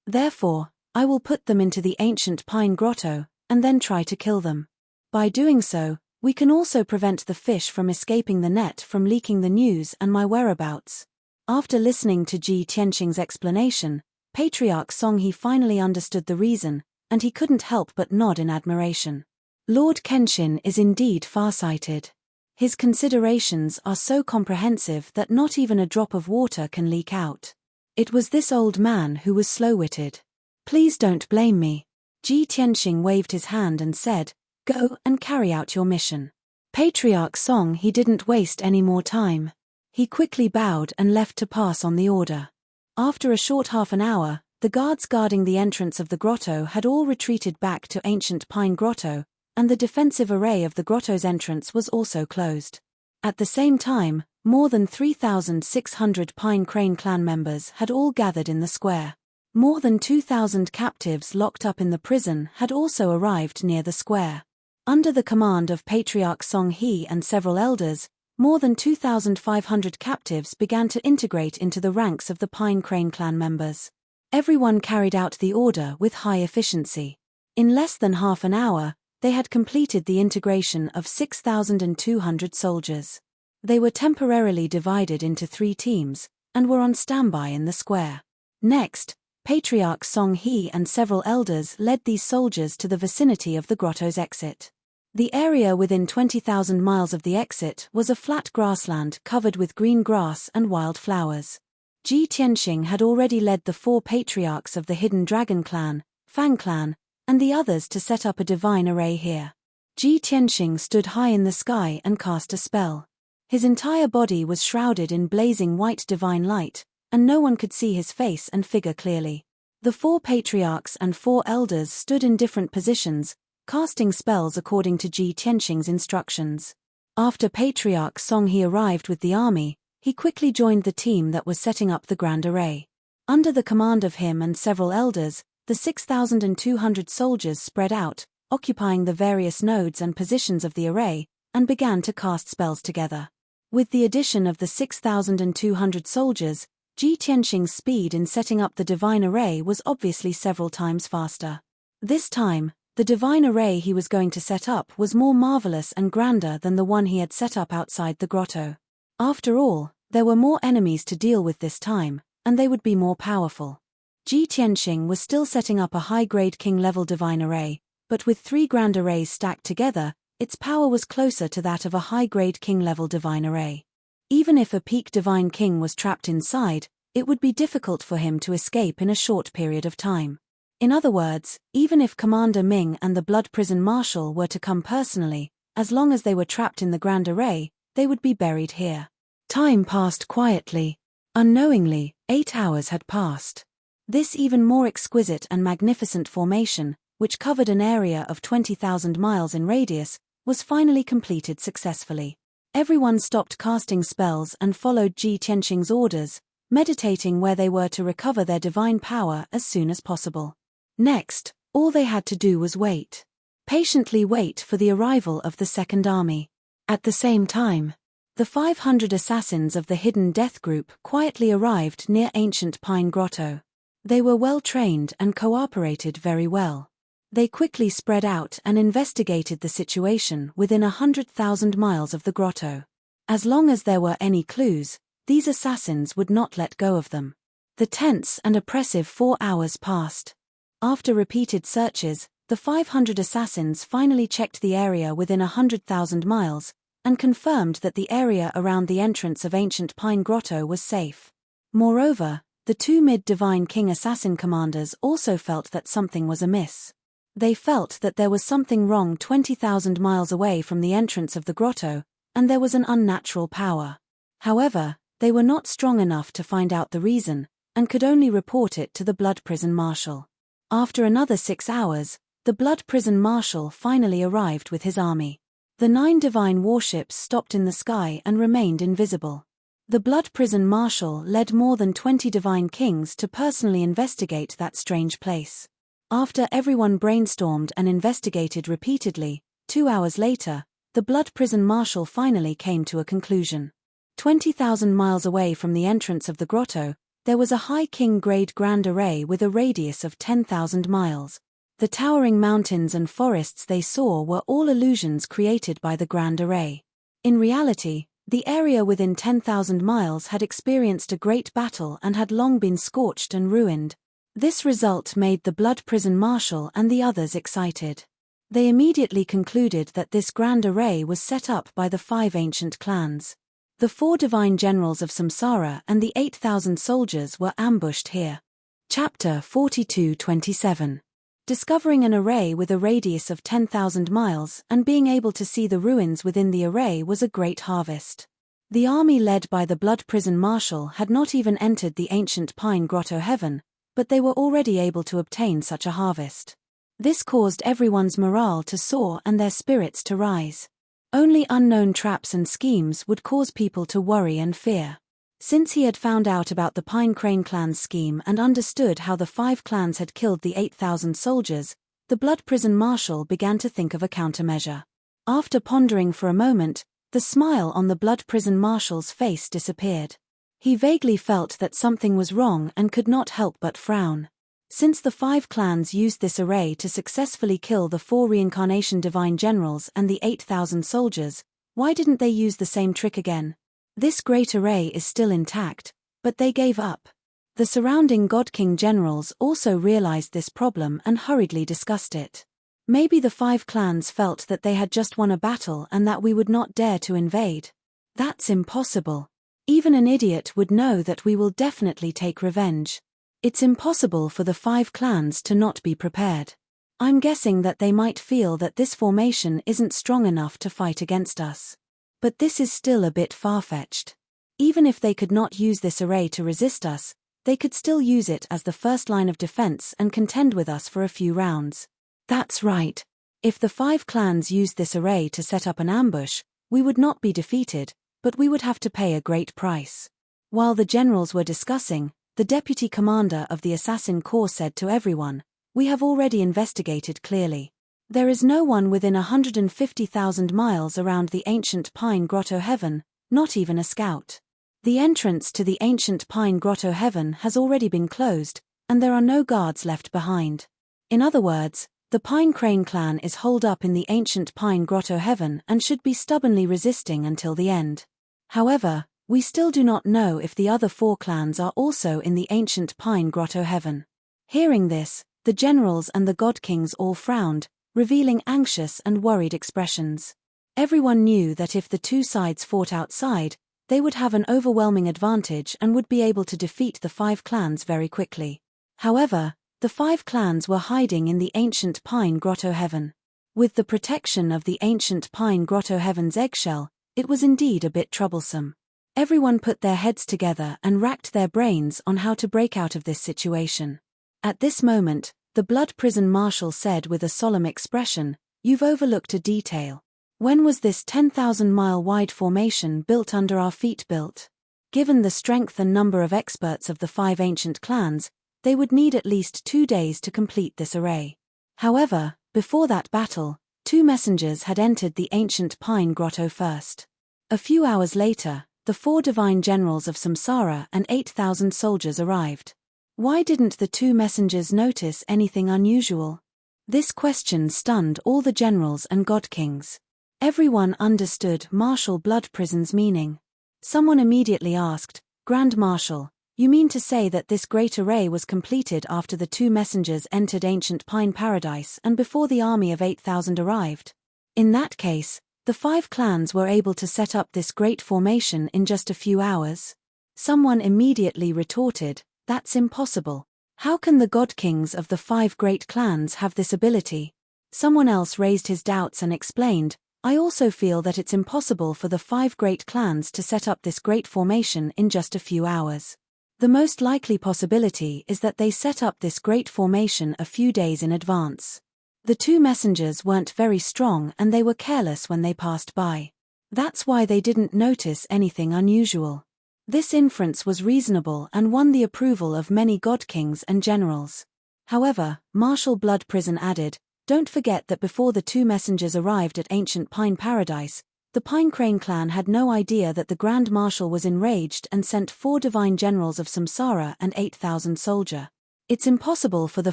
Therefore, I will put them into the ancient Pine Grotto, and then try to kill them. By doing so, we can also prevent the fish from escaping the net from leaking the news and my whereabouts. After listening to Ji Tianxing's explanation, Patriarch Song He finally understood the reason, and he couldn't help but nod in admiration. Lord Kenshin is indeed farsighted. His considerations are so comprehensive that not even a drop of water can leak out. It was this old man who was slow-witted. Please don't blame me. Ji Tianxing waved his hand and said, go and carry out your mission. Patriarch Song He didn't waste any more time. He quickly bowed and left to pass on the order. After a short half an hour, the guards guarding the entrance of the grotto had all retreated back to ancient Pine Grotto, and the defensive array of the grotto's entrance was also closed. At the same time, more than 3,600 Pine Crane clan members had all gathered in the square. More than 2,000 captives locked up in the prison had also arrived near the square. Under the command of Patriarch Song He and several elders, More than 2,500 captives began to integrate into the ranks of the Pine Crane clan members. Everyone carried out the order with high efficiency. In less than half an hour, they had completed the integration of 6,200 soldiers. They were temporarily divided into 3 teams, and were on standby in the square. Next, Patriarch Song He and several elders led these soldiers to the vicinity of the grotto's exit. The area within 20,000 miles of the exit was a flat grassland covered with green grass and wild flowers. Ji Tianxing had already led the 4 patriarchs of the Hidden Dragon clan, Fang clan, and the others to set up a divine array here. Ji Tianxing stood high in the sky and cast a spell. His entire body was shrouded in blazing white divine light, and no one could see his face and figure clearly. The 4 patriarchs and 4 elders stood in different positions, casting spells according to Ji Tianxing's instructions. After Patriarch Song He arrived with the army, he quickly joined the team that was setting up the grand array. Under the command of him and several elders, the 6,200 soldiers spread out, occupying the various nodes and positions of the array, and began to cast spells together. With the addition of the 6,200 soldiers, Ji Tianxing's speed in setting up the divine array was obviously several times faster. This time, the divine array he was going to set up was more marvelous and grander than the one he had set up outside the grotto. After all, there were more enemies to deal with this time, and they would be more powerful. Ji Tianxing was still setting up a high-grade king-level divine array, but with 3 grand arrays stacked together, its power was closer to that of a high-grade king-level divine array. Even if a peak divine king was trapped inside, it would be difficult for him to escape in a short period of time. In other words, even if Commander Ming and the Blood Prison Marshal were to come personally, as long as they were trapped in the grand array, they would be buried here. Time passed quietly. Unknowingly, 8 hours had passed. This even more exquisite and magnificent formation, which covered an area of 20,000 miles in radius, was finally completed successfully. Everyone stopped casting spells and followed Ji Tianxing's orders, meditating where they were to recover their divine power as soon as possible. Next, all they had to do was wait. Patiently wait for the arrival of the Second Army. At the same time, the 500 assassins of the Hidden Death Group quietly arrived near ancient Pine Grotto. They were well trained and cooperated very well. They quickly spread out and investigated the situation within 100,000 miles of the grotto. As long as there were any clues, these assassins would not let go of them. The tense and oppressive 4 hours passed. After repeated searches, the 500 assassins finally checked the area within 100,000 miles, and confirmed that the area around the entrance of ancient Pine Grotto was safe. Moreover, the 2 mid-divine king assassin commanders also felt that something was amiss. They felt that there was something wrong 20,000 miles away from the entrance of the grotto, and there was an unnatural power. However, they were not strong enough to find out the reason, and could only report it to the Blood Prison Marshal. After another 6 hours, the Blood Prison Marshal finally arrived with his army. The 9 divine warships stopped in the sky and remained invisible. The Blood Prison Marshal led more than 20 divine kings to personally investigate that strange place. After everyone brainstormed and investigated repeatedly, 2 hours later, the Blood Prison Marshal finally came to a conclusion. 20,000 miles away from the entrance of the grotto, there was a high king-grade grand array with a radius of 10,000 miles. The towering mountains and forests they saw were all illusions created by the grand array. In reality, the area within 10,000 miles had experienced a great battle and had long been scorched and ruined. This result made the Blood Prison Marshal and the others excited. They immediately concluded that this grand array was set up by the 5 ancient clans. The 4 divine generals of Samsara and the 8,000 soldiers were ambushed here. Chapter 42-27. Discovering an array with a radius of 10,000 miles and being able to see the ruins within the array was a great harvest. The army led by the Blood Prison Marshal had not even entered the ancient Pine Grotto heaven, but they were already able to obtain such a harvest. This caused everyone's morale to soar and their spirits to rise. Only unknown traps and schemes would cause people to worry and fear. Since he had found out about the Pine Crane clan's scheme and understood how the 5 clans had killed the 8,000 soldiers, the Blood Prison Marshal began to think of a countermeasure. After pondering for a moment, The smile on the blood prison marshal's face disappeared. He vaguely felt that something was wrong and could not help but frown. Since the 5 clans used this array to successfully kill the 4 reincarnation divine generals and the 8,000 soldiers, why didn't they use the same trick again? This great array is still intact, but they gave up. The surrounding God King generals also realized this problem and hurriedly discussed it. Maybe the 5 clans felt that they had just won a battle and that we would not dare to invade. That's impossible. Even an idiot would know that we will definitely take revenge. It's impossible for the 5 clans to not be prepared. I'm guessing that they might feel that this formation isn't strong enough to fight against us. But this is still a bit far-fetched. Even if they could not use this array to resist us, they could still use it as the first line of defense and contend with us for a few rounds. That's right. If the 5 clans used this array to set up an ambush, we would not be defeated, but we would have to pay a great price. While the generals were discussing, the deputy commander of the assassin corps said to everyone, "We have already investigated clearly. There is no one within 150,000 miles around the ancient Pine Grotto Heaven, not even a scout. The entrance to the ancient Pine Grotto Heaven has already been closed, and there are no guards left behind. In other words, the Pine Crane clan is holed up in the ancient Pine Grotto Heaven and should be stubbornly resisting until the end. However, we still do not know if the other 4 clans are also in the ancient Pine Grotto Heaven." Hearing this, the generals and the God Kings all frowned, revealing anxious and worried expressions. Everyone knew that if the 2 sides fought outside, they would have an overwhelming advantage and would be able to defeat the 5 clans very quickly. However, the 5 clans were hiding in the ancient Pine Grotto Heaven. With the protection of the ancient Pine Grotto Heaven's eggshell, it was indeed a bit troublesome. Everyone put their heads together and racked their brains on how to break out of this situation. At this moment, the blood prison marshal said with a solemn expression, "You've overlooked a detail. When was this 10,000-mile-wide formation built under our feet built? Given the strength and number of experts of the 5 ancient clans, they would need at least 2 days to complete this array. However, before that battle, 2 messengers had entered the ancient Pine Grotto first. A few hours later, the 4 divine generals of Samsara and 8,000 soldiers arrived. Why didn't the 2 messengers notice anything unusual?" This question stunned all the generals and God Kings. Everyone understood Marshal Blood Prison's meaning. Someone immediately asked, "Grand Marshal, you mean to say that this great array was completed after the 2 messengers entered ancient Pine Paradise and before the army of 8,000 arrived? In that case, the 5 clans were able to set up this great formation in just a few hours?" Someone immediately retorted, "That's impossible. How can the God Kings of the 5 great clans have this ability?" Someone else raised his doubts and explained, "I also feel that it's impossible for the 5 great clans to set up this great formation in just a few hours. The most likely possibility is that they set up this great formation a few days in advance. The 2 messengers weren't very strong and they were careless when they passed by. That's why they didn't notice anything unusual." This inference was reasonable and won the approval of many God Kings and generals. However, Marshal Blood Prison added, "Don't forget that before the 2 messengers arrived at ancient Pine Paradise, the Pine Crane clan had no idea that the Grand Marshal was enraged and sent 4 divine generals of Samsara and 8,000 soldier. It's impossible for the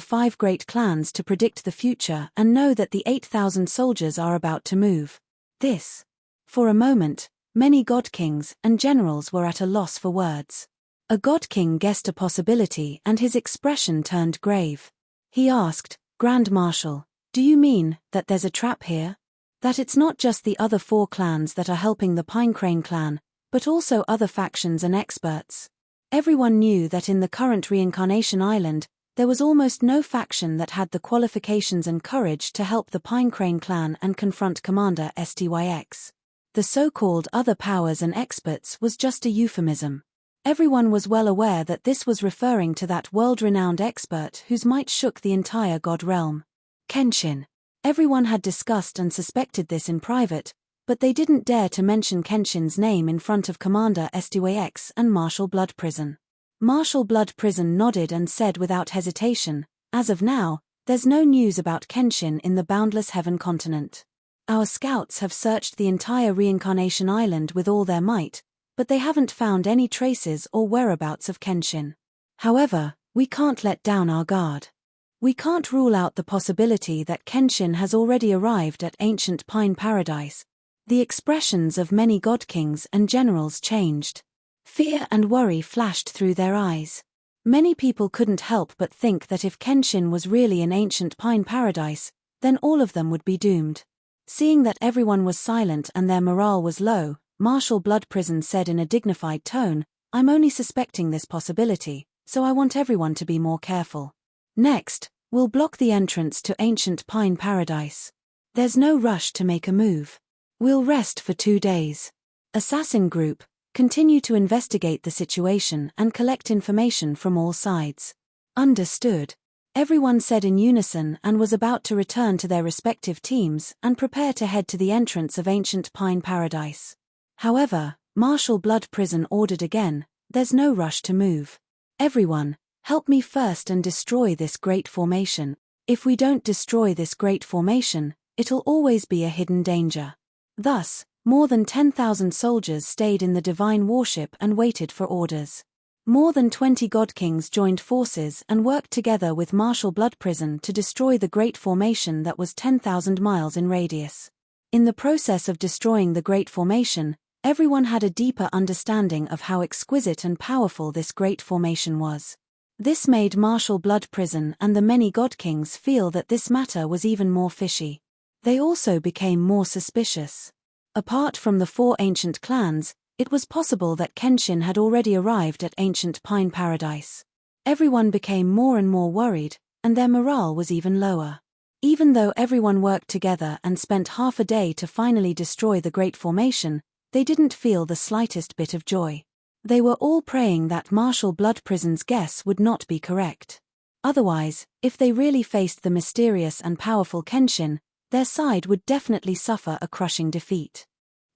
5 great clans to predict the future and know that the 8,000 soldiers are about to move. This." For a moment, many God Kings and generals were at a loss for words. A God King guessed a possibility and his expression turned grave. He asked, "Grand Marshal, do you mean that there's a trap here? That it's not just the other 4 clans that are helping the Pine Crane clan, but also other factions and experts?" Everyone knew that in the current Reincarnation Island, there was almost no faction that had the qualifications and courage to help the Pine Crane clan and confront Commander Styx. The so-called other powers and experts was just a euphemism. Everyone was well aware that this was referring to that world-renowned expert whose might shook the entire god realm. Kenshin. Everyone had discussed and suspected this in private, but they didn't dare to mention Kenshin's name in front of Commander Styx and Marshal Blood Prison. Marshal Blood Prison nodded and said without hesitation, "As of now, there's no news about Kenshin in the Boundless Heaven continent. Our scouts have searched the entire Reincarnation Island with all their might, but they haven't found any traces or whereabouts of Kenshin. However, we can't let down our guard. We can't rule out the possibility that Kenshin has already arrived at ancient Pine Paradise. The expressions of many god kings and generals changed. Fear and worry flashed through their eyes. Many people couldn't help but think that if Kenshin was really in ancient Pine Paradise, then all of them would be doomed. Seeing that everyone was silent and their morale was low, Marshal Bloodprison said in a dignified tone, "I'm only suspecting this possibility, so I want everyone to be more careful. Next, we'll block the entrance to ancient Pine Paradise. There's no rush to make a move. We'll rest for 2 days. Assassin Group, continue to investigate the situation and collect information from all sides." Understood. Everyone said in unison and was about to return to their respective teams and prepare to head to the entrance of ancient Pine Paradise. However, Marshal Bloodprison ordered again, "There's no rush to move. Everyone, help me first and destroy this great formation. If we don't destroy this great formation, it'll always be a hidden danger." Thus, more than 10,000 soldiers stayed in the divine warship and waited for orders. More than 20 god kings joined forces and worked together with Marshal Bloodprison to destroy the great formation that was 10,000 miles in radius. In the process of destroying the great formation, everyone had a deeper understanding of how exquisite and powerful this great formation was. This made Marshal Bloodprison and the many god kings feel that this matter was even more fishy. They also became more suspicious. Apart from the 4 ancient clans, it was possible that Kenshin had already arrived at ancient Pine Paradise. Everyone became more and more worried, and their morale was even lower. Even though everyone worked together and spent half a day to finally destroy the Great Formation, they didn't feel the slightest bit of joy. They were all praying that Marshal Bloodprison's guess would not be correct. Otherwise, if they really faced the mysterious and powerful Kenshin, their side would definitely suffer a crushing defeat.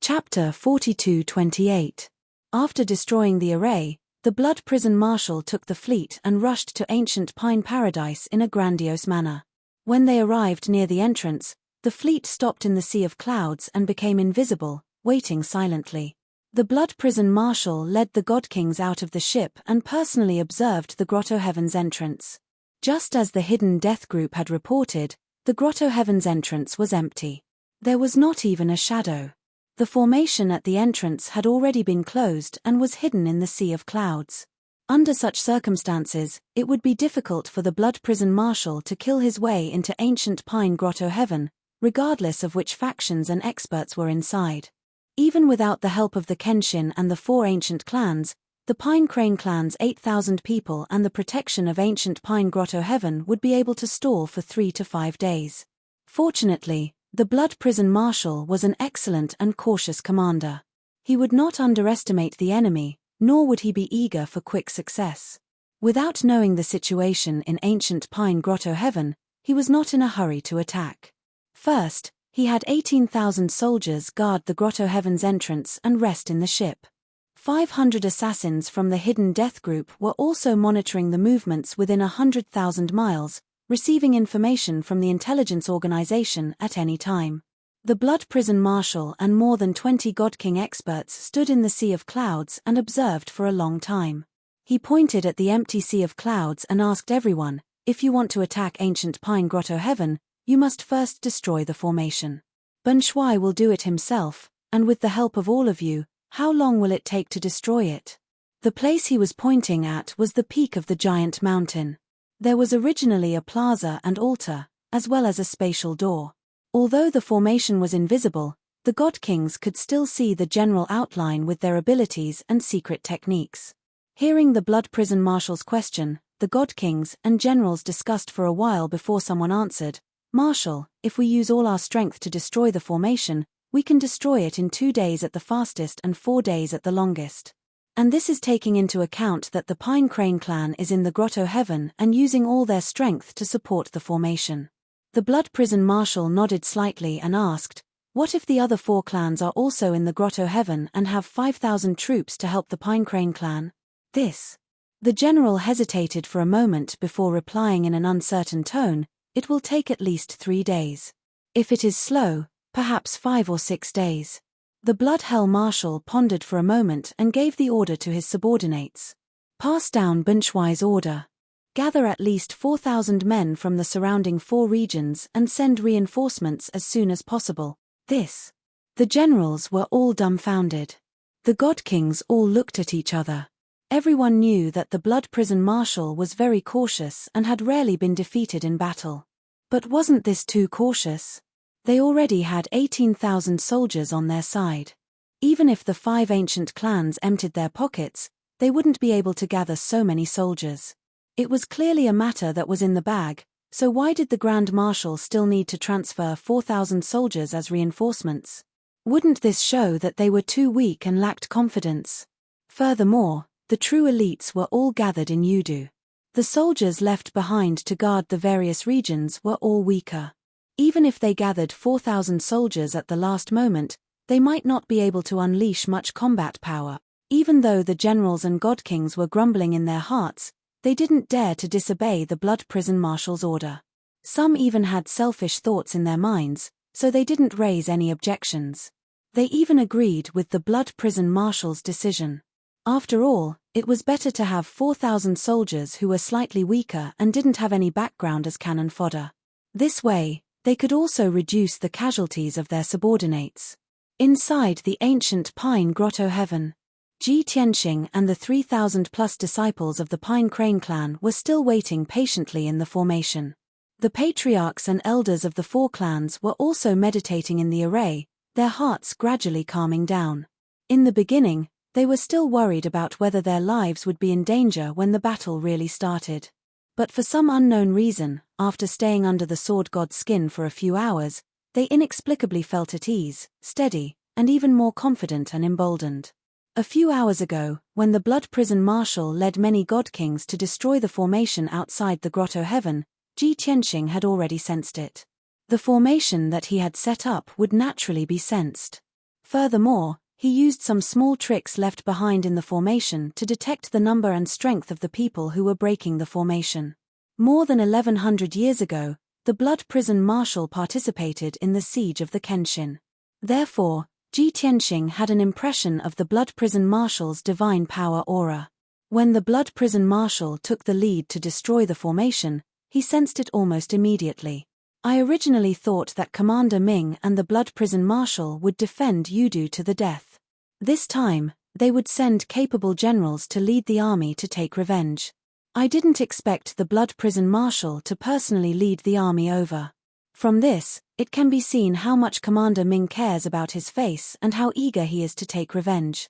Chapter 42-28. After destroying the array, the Blood Prison Marshal took the fleet and rushed to ancient Pine Paradise in a grandiose manner. When they arrived near the entrance, the fleet stopped in the sea of clouds and became invisible, waiting silently. The Blood Prison Marshal led the God Kings out of the ship and personally observed the Grotto Heaven's entrance. Just as the Hidden Death Group had reported, the Grotto Heaven's entrance was empty. There was not even a shadow. The formation at the entrance had already been closed and was hidden in the sea of clouds. Under such circumstances, it would be difficult for the Blood Prison Marshal to kill his way into ancient Pine Grotto Heaven, regardless of which factions and experts were inside. Even without the help of the Kenshin and the 4 ancient clans, the Pine Crane clan's 8,000 people and the protection of ancient Pine Grotto Heaven would be able to stall for 3 to 5 days. Fortunately, the Blood Prison Marshal was an excellent and cautious commander. He would not underestimate the enemy, nor would he be eager for quick success. Without knowing the situation in ancient Pine Grotto Heaven, he was not in a hurry to attack. First, he had 18,000 soldiers guard the Grotto Heaven's entrance and rest in the ship. 500 assassins from the Hidden Death Group were also monitoring the movements within 100,000 miles, receiving information from the intelligence organization at any time. The Blood Prison Marshal and more than 20 God King experts stood in the sea of clouds and observed for a long time. He pointed at the empty sea of clouds and asked everyone, "If you want to attack ancient Pine Grotto Heaven, you must first destroy the formation. Ban Shui will do it himself, and with the help of all of you, how long will it take to destroy it?" The place he was pointing at was the peak of the giant mountain. There was originally a plaza and altar, as well as a spatial door. Although the formation was invisible, the God Kings could still see the general outline with their abilities and secret techniques. Hearing the Blood Prison Marshal's question, the God Kings and generals discussed for a while before someone answered, "Marshal, if we use all our strength to destroy the formation, we can destroy it in 2 days at the fastest and 4 days at the longest. And this is taking into account that the Pine Crane clan is in the Grotto Heaven and using all their strength to support the formation." The Blood Prison Marshal nodded slightly and asked, "What if the other 4 clans are also in the Grotto Heaven and have 5,000 troops to help the Pine Crane clan?" The general hesitated for a moment before replying in an uncertain tone, "It will take at least 3 days. If it is slow, perhaps 5 or 6 days. The Blood Hell Marshal pondered for a moment and gave the order to his subordinates. Pass down bunchwise order. Gather at least 4,000 men from the surrounding 4 regions and send reinforcements as soon as possible. The generals were all dumbfounded. The God Kings all looked at each other. Everyone knew that the Blood Prison Marshal was very cautious and had rarely been defeated in battle. But wasn't this too cautious? They already had 18,000 soldiers on their side. Even if the 5 ancient clans emptied their pockets, they wouldn't be able to gather so many soldiers. It was clearly a matter that was in the bag, so why did the Grand Marshal still need to transfer 4,000 soldiers as reinforcements? Wouldn't this show that they were too weak and lacked confidence? Furthermore, the true elites were all gathered in Yudu. The soldiers left behind to guard the various regions were all weaker. Even if they gathered 4,000 soldiers at the last moment, they might not be able to unleash much combat power. Even though the generals and God Kings were grumbling in their hearts, they didn't dare to disobey the Blood Prison Marshal's order. Some even had selfish thoughts in their minds, so they didn't raise any objections. They even agreed with the Blood Prison Marshal's decision. After all, it was better to have 4,000 soldiers who were slightly weaker and didn't have any background as cannon fodder. This way, they could also reduce the casualties of their subordinates. Inside the ancient Pine Grotto Heaven, Ji Tianxing and the 3,000-plus disciples of the Pine Crane clan were still waiting patiently in the formation. The patriarchs and elders of the 4 clans were also meditating in the array, their hearts gradually calming down. In the beginning, they were still worried about whether their lives would be in danger when the battle really started. But for some unknown reason, after staying under the sword god's skin for a few hours, they inexplicably felt at ease, steady, and even more confident and emboldened. A few hours ago, when the Blood Prison Marshal led many God Kings to destroy the formation outside the Grotto Heaven, Ji Tianxing had already sensed it. The formation that he had set up would naturally be sensed. Furthermore, he used some small tricks left behind in the formation to detect the number and strength of the people who were breaking the formation. More than 1,100 years ago, the Blood Prison Marshal participated in the siege of the Kenshin. Therefore, Ji Tianxing had an impression of the Blood Prison Marshal's divine power aura. When the Blood Prison Marshal took the lead to destroy the formation, he sensed it almost immediately. I originally thought that Commander Ming and the Blood Prison Marshal would defend Yudu to the death. This time, they would send capable generals to lead the army to take revenge. I didn't expect the Blood Prison Marshal to personally lead the army over. From this, it can be seen how much Commander Ming cares about his face and how eager he is to take revenge.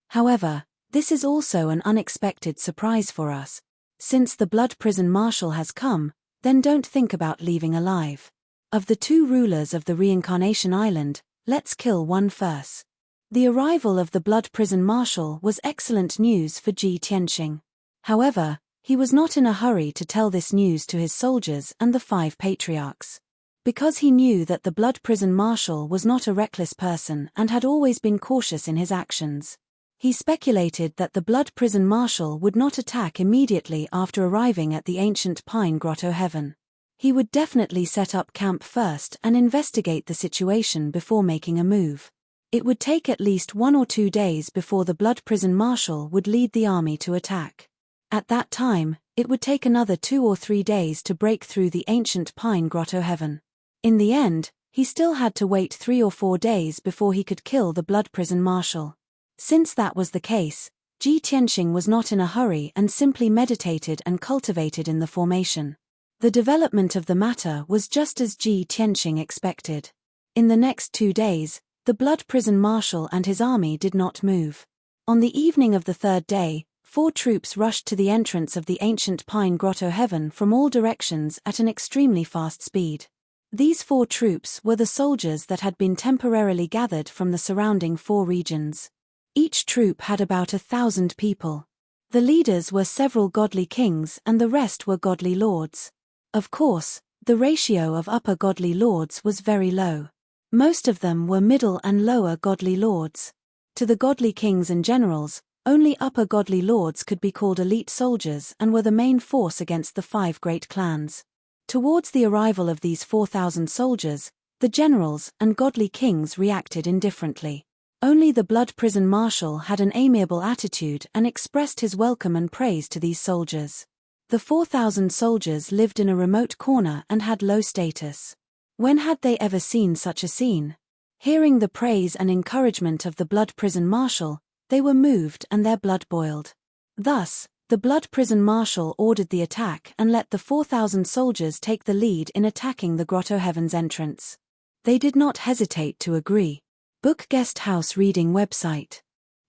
However, this is also an unexpected surprise for us. Since the Blood Prison Marshal has come, then don't think about leaving alive. Of the 2 rulers of the Reincarnation Island, let's kill one first. The arrival of the Blood Prison Marshal was excellent news for Ji Tianxing. However, he was not in a hurry to tell this news to his soldiers and the 5 patriarchs. Because he knew that the Blood Prison Marshal was not a reckless person and had always been cautious in his actions. He speculated that the Blood Prison Marshal would not attack immediately after arriving at the ancient Pine Grotto Heaven. He would definitely set up camp first and investigate the situation before making a move. It would take at least 1 or 2 days before the Blood Prison Marshal would lead the army to attack. At that time, it would take another 2 or 3 days to break through the ancient Pine Grotto Heaven. In the end, he still had to wait 3 or 4 days before he could kill the Blood Prison Marshal. Since that was the case, Ji Tianxing was not in a hurry and simply meditated and cultivated in the formation. The development of the matter was just as Ji Tianxing expected. In the next 2 days, the Blood Prison Marshal and his army did not move. On the evening of the 3rd day, 4 troops rushed to the entrance of the ancient Pine Grotto Heaven from all directions at an extremely fast speed. These 4 troops were the soldiers that had been temporarily gathered from the surrounding 4 regions. Each troop had about 1,000 people. The leaders were several godly kings and the rest were godly lords. Of course, the ratio of upper godly lords was very low. Most of them were middle and lower godly lords. To the godly kings and generals, only upper godly lords could be called elite soldiers and were the main force against the 5 great clans. Towards the arrival of these 4,000 soldiers, The generals and godly kings reacted indifferently. Only the blood prison marshal had an amiable attitude and expressed his welcome and praise to these soldiers. The 4,000 soldiers lived in a remote corner and had low status. When had they ever seen such a scene? Hearing the praise and encouragement of the blood prison marshal, they were moved and their blood boiled. Thus, the blood prison marshal ordered the attack and let the 4,000 soldiers take the lead in attacking the Grotto Heaven's entrance. They did not hesitate to agree. Book Guest House Reading Website.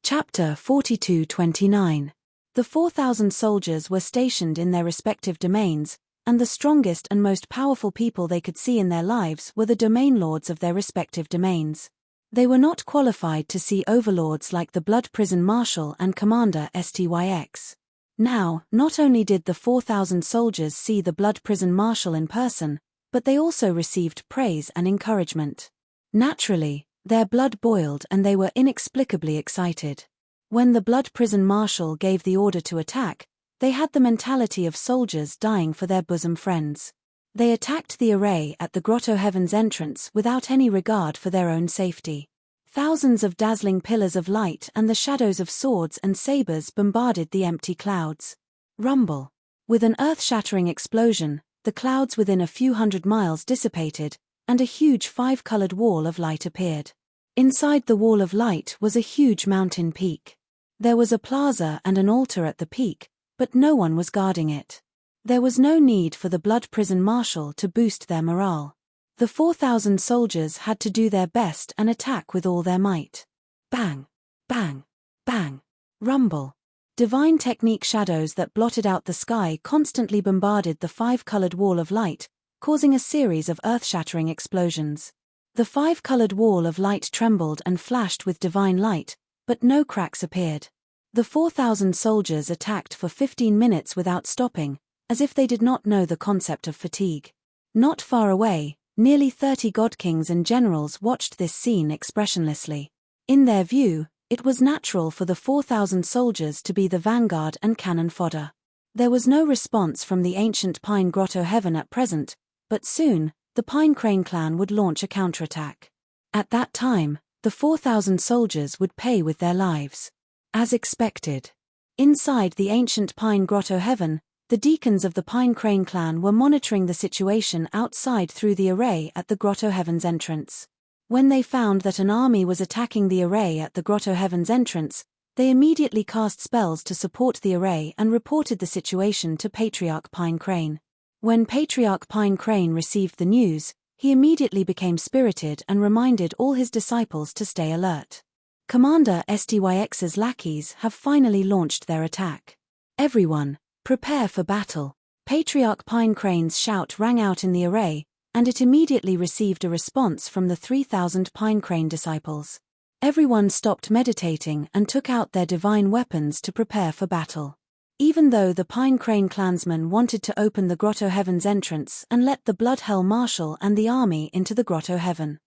Chapter 42-29. The 4,000 soldiers were stationed in their respective domains, and the strongest and most powerful people they could see in their lives were the domain lords of their respective domains. They were not qualified to see overlords like the blood prison marshal and commander Styx. Now, not only did the 4,000 soldiers see the blood prison marshal in person, but they also received praise and encouragement. Naturally, their blood boiled and they were inexplicably excited. When the blood prison marshal gave the order to attack, they had the mentality of soldiers dying for their bosom friends. They attacked the array at the Grotto Heaven's entrance without any regard for their own safety. Thousands of dazzling pillars of light and the shadows of swords and sabers bombarded the empty clouds. Rumble. With an earth-shattering explosion, the clouds within a few hundred miles dissipated, and a huge five-colored wall of light appeared. Inside the wall of light was a huge mountain peak. There was a plaza and an altar at the peak, but no one was guarding it. There was no need for the blood prison marshal to boost their morale. The 4,000 soldiers had to do their best and attack with all their might. Bang! Bang! Bang! Rumble! Divine technique shadows that blotted out the sky constantly bombarded the five-colored wall of light, causing a series of earth-shattering explosions. The five-colored wall of light trembled and flashed with divine light, but no cracks appeared. The 4,000 soldiers attacked for 15 minutes without stopping, as if they did not know the concept of fatigue. Not far away, nearly 30 god-kings and generals watched this scene expressionlessly. In their view, it was natural for the 4,000 soldiers to be the vanguard and cannon fodder. There was no response from the ancient Pine Grotto Heaven at present, but soon, the Pine Crane clan would launch a counterattack. At that time, the 4,000 soldiers would pay with their lives. As expected. Inside the ancient Pine Grotto Heaven, the deacons of the Pine Crane clan were monitoring the situation outside through the array at the Grotto Heaven's entrance. When they found that an army was attacking the array at the Grotto Heaven's entrance, they immediately cast spells to support the array and reported the situation to Patriarch Pine Crane. When Patriarch Pine Crane received the news, he immediately became spirited and reminded all his disciples to stay alert. Commander Styx's lackeys have finally launched their attack. Everyone, prepare for battle. Patriarch Pine Crane's shout rang out in the array, and it immediately received a response from the 3,000 Pine Crane disciples. Everyone stopped meditating and took out their divine weapons to prepare for battle. Even though the Pine Crane clansmen wanted to open the Grotto Heaven's entrance and let the Blood Hell Marshal and the army into the Grotto Heaven.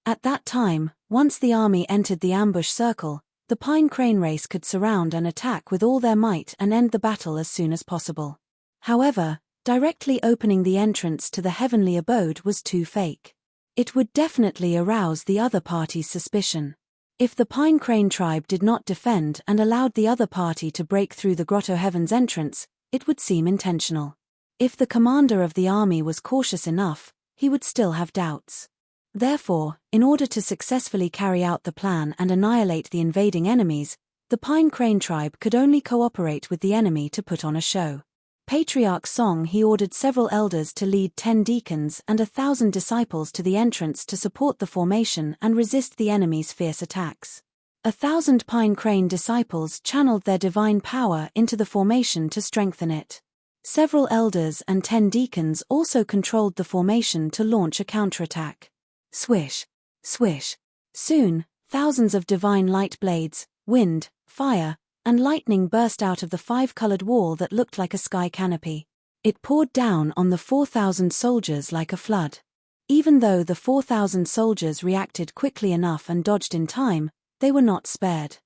At that time, once the army entered the ambush circle, the Pine Crane race could surround and attack with all their might and end the battle as soon as possible. However, directly opening the entrance to the heavenly abode was too fake. It would definitely arouse the other party's suspicion. If the Pine Crane tribe did not defend and allowed the other party to break through the Grotto Heaven's entrance, it would seem intentional. If the commander of the army was cautious enough, he would still have doubts. Therefore, in order to successfully carry out the plan and annihilate the invading enemies, the Pine Crane tribe could only cooperate with the enemy to put on a show. Patriarch Song he ordered several elders to lead 10 deacons and 1,000 disciples to the entrance to support the formation and resist the enemy's fierce attacks. 1,000 Pine Crane disciples channeled their divine power into the formation to strengthen it. Several elders and 10 deacons also controlled the formation to launch a counterattack. Swish, swish. Soon, thousands of divine light blades, wind, fire, and lightning burst out of the five-colored wall that looked like a sky canopy. It poured down on the 4,000 soldiers like a flood. Even though the 4,000 soldiers reacted quickly enough and dodged in time, they were not spared.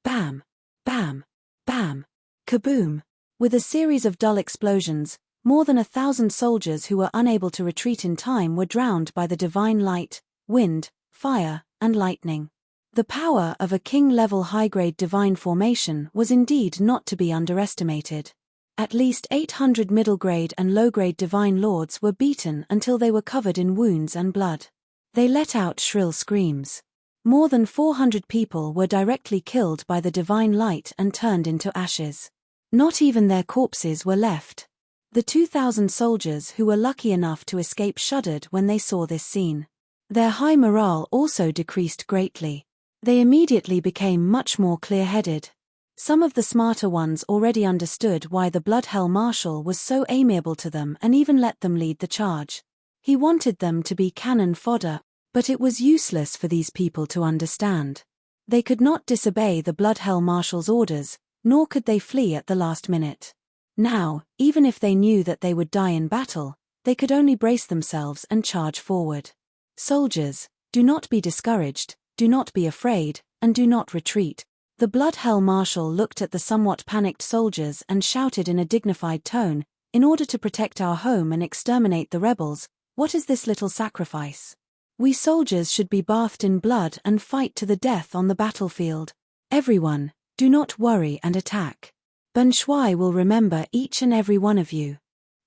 Bam! Bam! Bam! Kaboom! With a series of dull explosions, more than 1,000 soldiers who were unable to retreat in time were drowned by the divine light, wind, fire, and lightning. The power of a king-level high-grade divine formation was indeed not to be underestimated. At least 800 middle-grade and low-grade divine lords were beaten until they were covered in wounds and blood. They let out shrill screams. More than 400 people were directly killed by the divine light and turned into ashes. Not even their corpses were left. The 2,000 soldiers who were lucky enough to escape shuddered when they saw this scene. Their high morale also decreased greatly. They immediately became much more clear-headed. Some of the smarter ones already understood why the Bloodhell Marshal was so amiable to them and even let them lead the charge. He wanted them to be cannon fodder, but it was useless for these people to understand. They could not disobey the Bloodhell Marshal's orders, nor could they flee at the last minute. Now, even if they knew that they would die in battle, they could only brace themselves and charge forward. Soldiers, do not be discouraged, do not be afraid, and do not retreat. The Bloodhell Marshal looked at the somewhat panicked soldiers and shouted in a dignified tone, "In order to protect our home and exterminate the rebels, what is this little sacrifice? We soldiers should be bathed in blood and fight to the death on the battlefield. Everyone, do not worry and attack. Ben Shui will remember each and every one of you.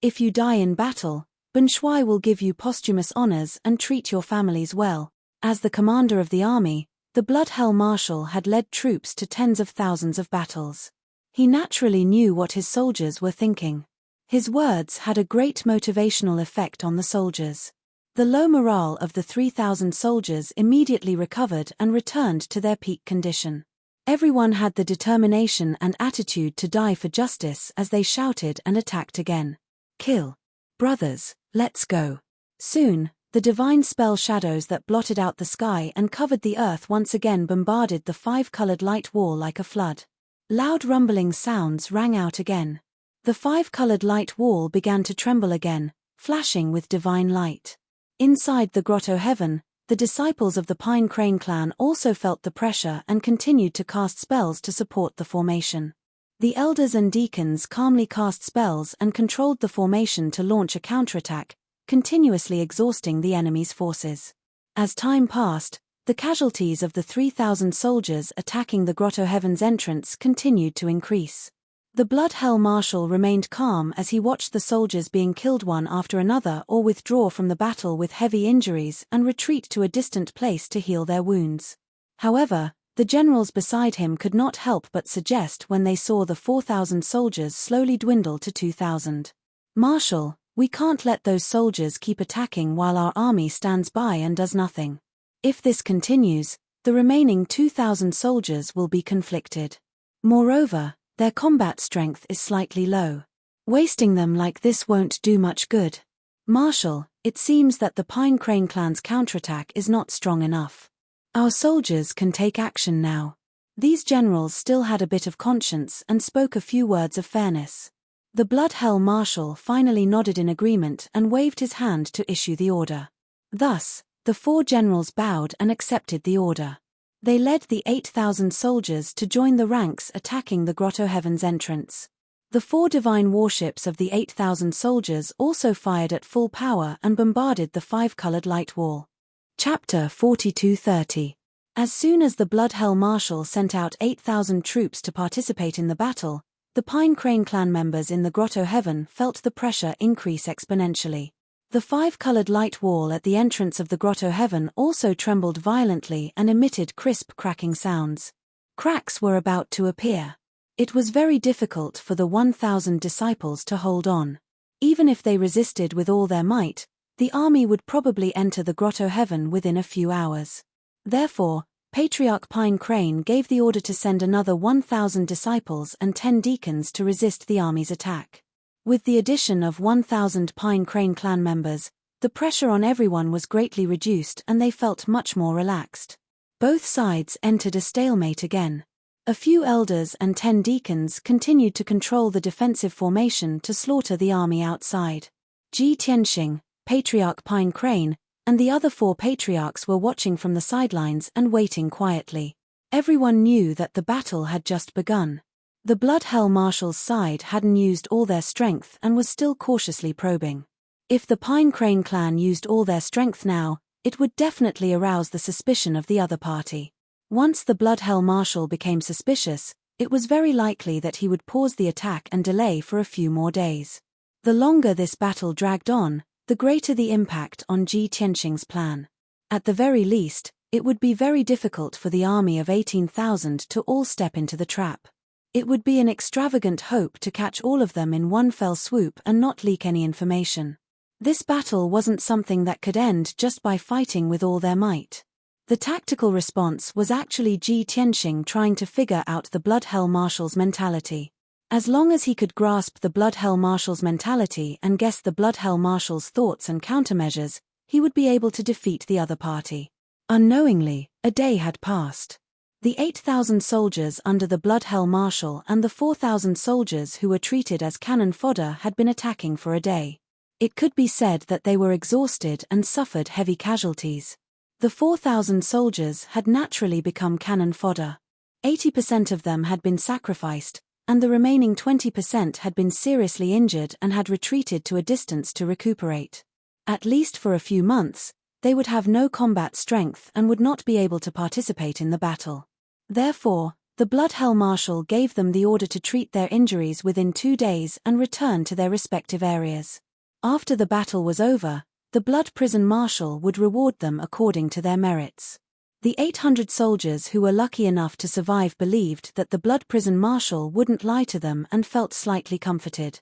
If you die in battle, Ben Shui will give you posthumous honors and treat your families well." As the commander of the army, the Bloodhell Marshal had led troops to tens of thousands of battles. He naturally knew what his soldiers were thinking. His words had a great motivational effect on the soldiers. The low morale of the 3,000 soldiers immediately recovered and returned to their peak condition. Everyone had the determination and attitude to die for justice as they shouted and attacked again. "Kill. Brothers, let's go." Soon, the divine spell shadows that blotted out the sky and covered the earth once again bombarded the five-colored light wall like a flood. Loud rumbling sounds rang out again. The five-colored light wall began to tremble again, flashing with divine light. Inside the grotto heaven, the disciples of the Pine Crane clan also felt the pressure and continued to cast spells to support the formation. The elders and deacons calmly cast spells and controlled the formation to launch a counterattack, continuously exhausting the enemy's forces. As time passed, the casualties of the 3,000 soldiers attacking the Grotto Heaven's entrance continued to increase. The Bloodhell Marshal remained calm as he watched the soldiers being killed one after another or withdraw from the battle with heavy injuries and retreat to a distant place to heal their wounds. However, the generals beside him could not help but suggest when they saw the 4,000 soldiers slowly dwindle to 2,000. "Marshal, we can't let those soldiers keep attacking while our army stands by and does nothing. If this continues, the remaining 2,000 soldiers will be conflicted. Moreover, their combat strength is slightly low. Wasting them like this won't do much good. Marshal, it seems that the Pine Crane clan's counterattack is not strong enough. Our soldiers can take action now." These generals still had a bit of conscience and spoke a few words of fairness. The Bloodhell Marshal finally nodded in agreement and waved his hand to issue the order. Thus, the four generals bowed and accepted the order. They led the 8,000 soldiers to join the ranks attacking the Grotto Heaven's entrance. The four divine warships of the 8,000 soldiers also fired at full power and bombarded the five-colored light wall. Chapter 42:30. As soon as the Bloodhell Marshal sent out 8,000 troops to participate in the battle, the Pine Crane clan members in the Grotto Heaven felt the pressure increase exponentially. The five-colored light wall at the entrance of the Grotto Heaven also trembled violently and emitted crisp cracking sounds. Cracks were about to appear. It was very difficult for the 1,000 disciples to hold on. Even if they resisted with all their might, the army would probably enter the Grotto Heaven within a few hours. Therefore, Patriarch Pine Crane gave the order to send another 1,000 disciples and 10 deacons to resist the army's attack. With the addition of 1,000 Pine Crane clan members, the pressure on everyone was greatly reduced and they felt much more relaxed. Both sides entered a stalemate again. A few elders and 10 deacons continued to control the defensive formation to slaughter the army outside. Ji Tianxing, Patriarch Pine Crane, and the other 4 patriarchs were watching from the sidelines and waiting quietly. Everyone knew that the battle had just begun. The Bloodhell Marshal's side hadn't used all their strength and was still cautiously probing. If the Pine Crane clan used all their strength now, It would definitely arouse the suspicion of the other party. Once the Bloodhell Marshal became suspicious, it was very likely that he would pause the attack and delay for a few more days. The longer this battle dragged on, the greater the impact on Ji Tianqing's plan. At the very least, it would be very difficult for the army of 18,000 to all step into the trap. It would be an extravagant hope to catch all of them in one fell swoop and not leak any information. This battle wasn't something that could end just by fighting with all their might. The tactical response was actually Ji Tianqing trying to figure out the Bloodhell Marshal's mentality. As long as he could grasp the Bloodhell Marshal's mentality and guess the Bloodhell Marshal's thoughts and countermeasures, he would be able to defeat the other party. Unknowingly, a day had passed. The 8,000 soldiers under the Bloodhell Marshal and the 4,000 soldiers who were treated as cannon fodder had been attacking for a day. It could be said that they were exhausted and suffered heavy casualties. The 4,000 soldiers had naturally become cannon fodder. 80% of them had been sacrificed, and the remaining 20% had been seriously injured and had retreated to a distance to recuperate. At least for a few months, they would have no combat strength and would not be able to participate in the battle. Therefore, the Bloodhell Marshal gave them the order to treat their injuries within 2 days and return to their respective areas. After the battle was over, the Blood Prison Marshal would reward them according to their merits. The 800 soldiers who were lucky enough to survive believed that the Blood Prison Marshal wouldn't lie to them and felt slightly comforted.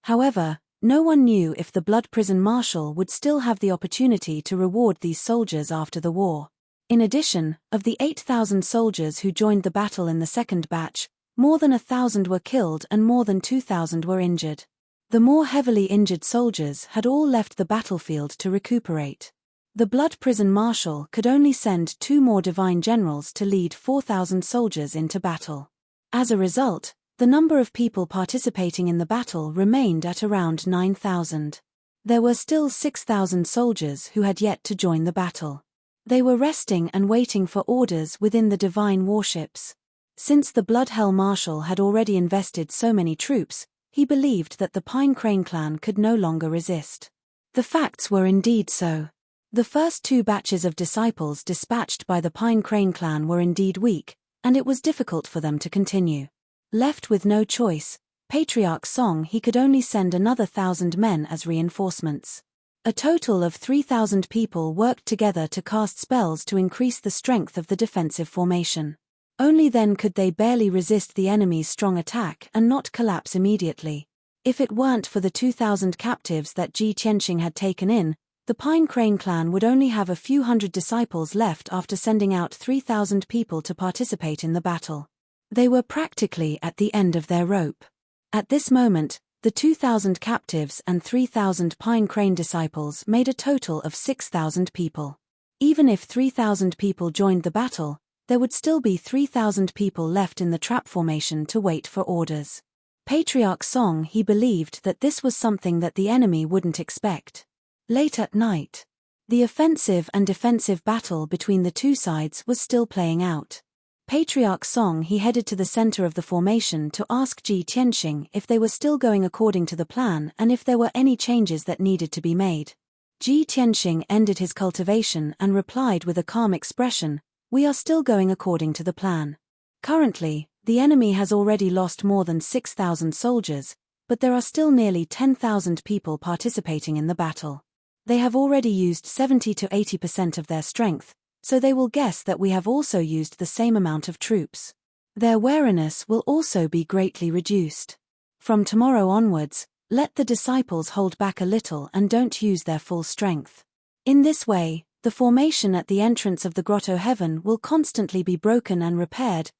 However, no one knew if the Blood Prison Marshal would still have the opportunity to reward these soldiers after the war. In addition, of the 8,000 soldiers who joined the battle in the second batch, more than 1,000 were killed and more than 2,000 were injured. The more heavily injured soldiers had all left the battlefield to recuperate. The Blood Prison Marshal could only send 2 more divine generals to lead 4,000 soldiers into battle. As a result, the number of people participating in the battle remained at around 9,000. There were still 6,000 soldiers who had yet to join the battle. They were resting and waiting for orders within the divine warships. Since the Bloodhell Marshal had already invested so many troops, he believed that the Pine Crane clan could no longer resist. The facts were indeed so. The first 2 batches of disciples dispatched by the Pine Crane clan were indeed weak, and it was difficult for them to continue. Left with no choice, Patriarch Song he could only send another 1,000 men as reinforcements. A total of 3,000 people worked together to cast spells to increase the strength of the defensive formation. Only then could they barely resist the enemy's strong attack and not collapse immediately. If it weren't for the 2,000 captives that Ji Tianqing had taken in, the Pine Crane clan would only have a few hundred disciples left after sending out 3,000 people to participate in the battle. They were practically at the end of their rope. At this moment, the 2,000 captives and 3,000 Pine Crane disciples made a total of 6,000 people. Even if 3,000 people joined the battle, there would still be 3,000 people left in the trap formation to wait for orders. Patriarch Song he believed that this was something that the enemy wouldn't expect. Late at night, the offensive and defensive battle between the two sides was still playing out. Patriarch Song he headed to the center of the formation to ask Ji Tianqing if they were still going according to the plan and if there were any changes that needed to be made. Ji Tianqing ended his cultivation and replied with a calm expression, "We are still going according to the plan. Currently, the enemy has already lost more than 6,000 soldiers, but there are still nearly 10,000 people participating in the battle. They have already used 70 to 80% of their strength, so they will guess that we have also used the same amount of troops. Their wariness will also be greatly reduced. From tomorrow onwards, let the disciples hold back a little and don't use their full strength. In this way, the formation at the entrance of the Grotto Heaven will constantly be broken and repaired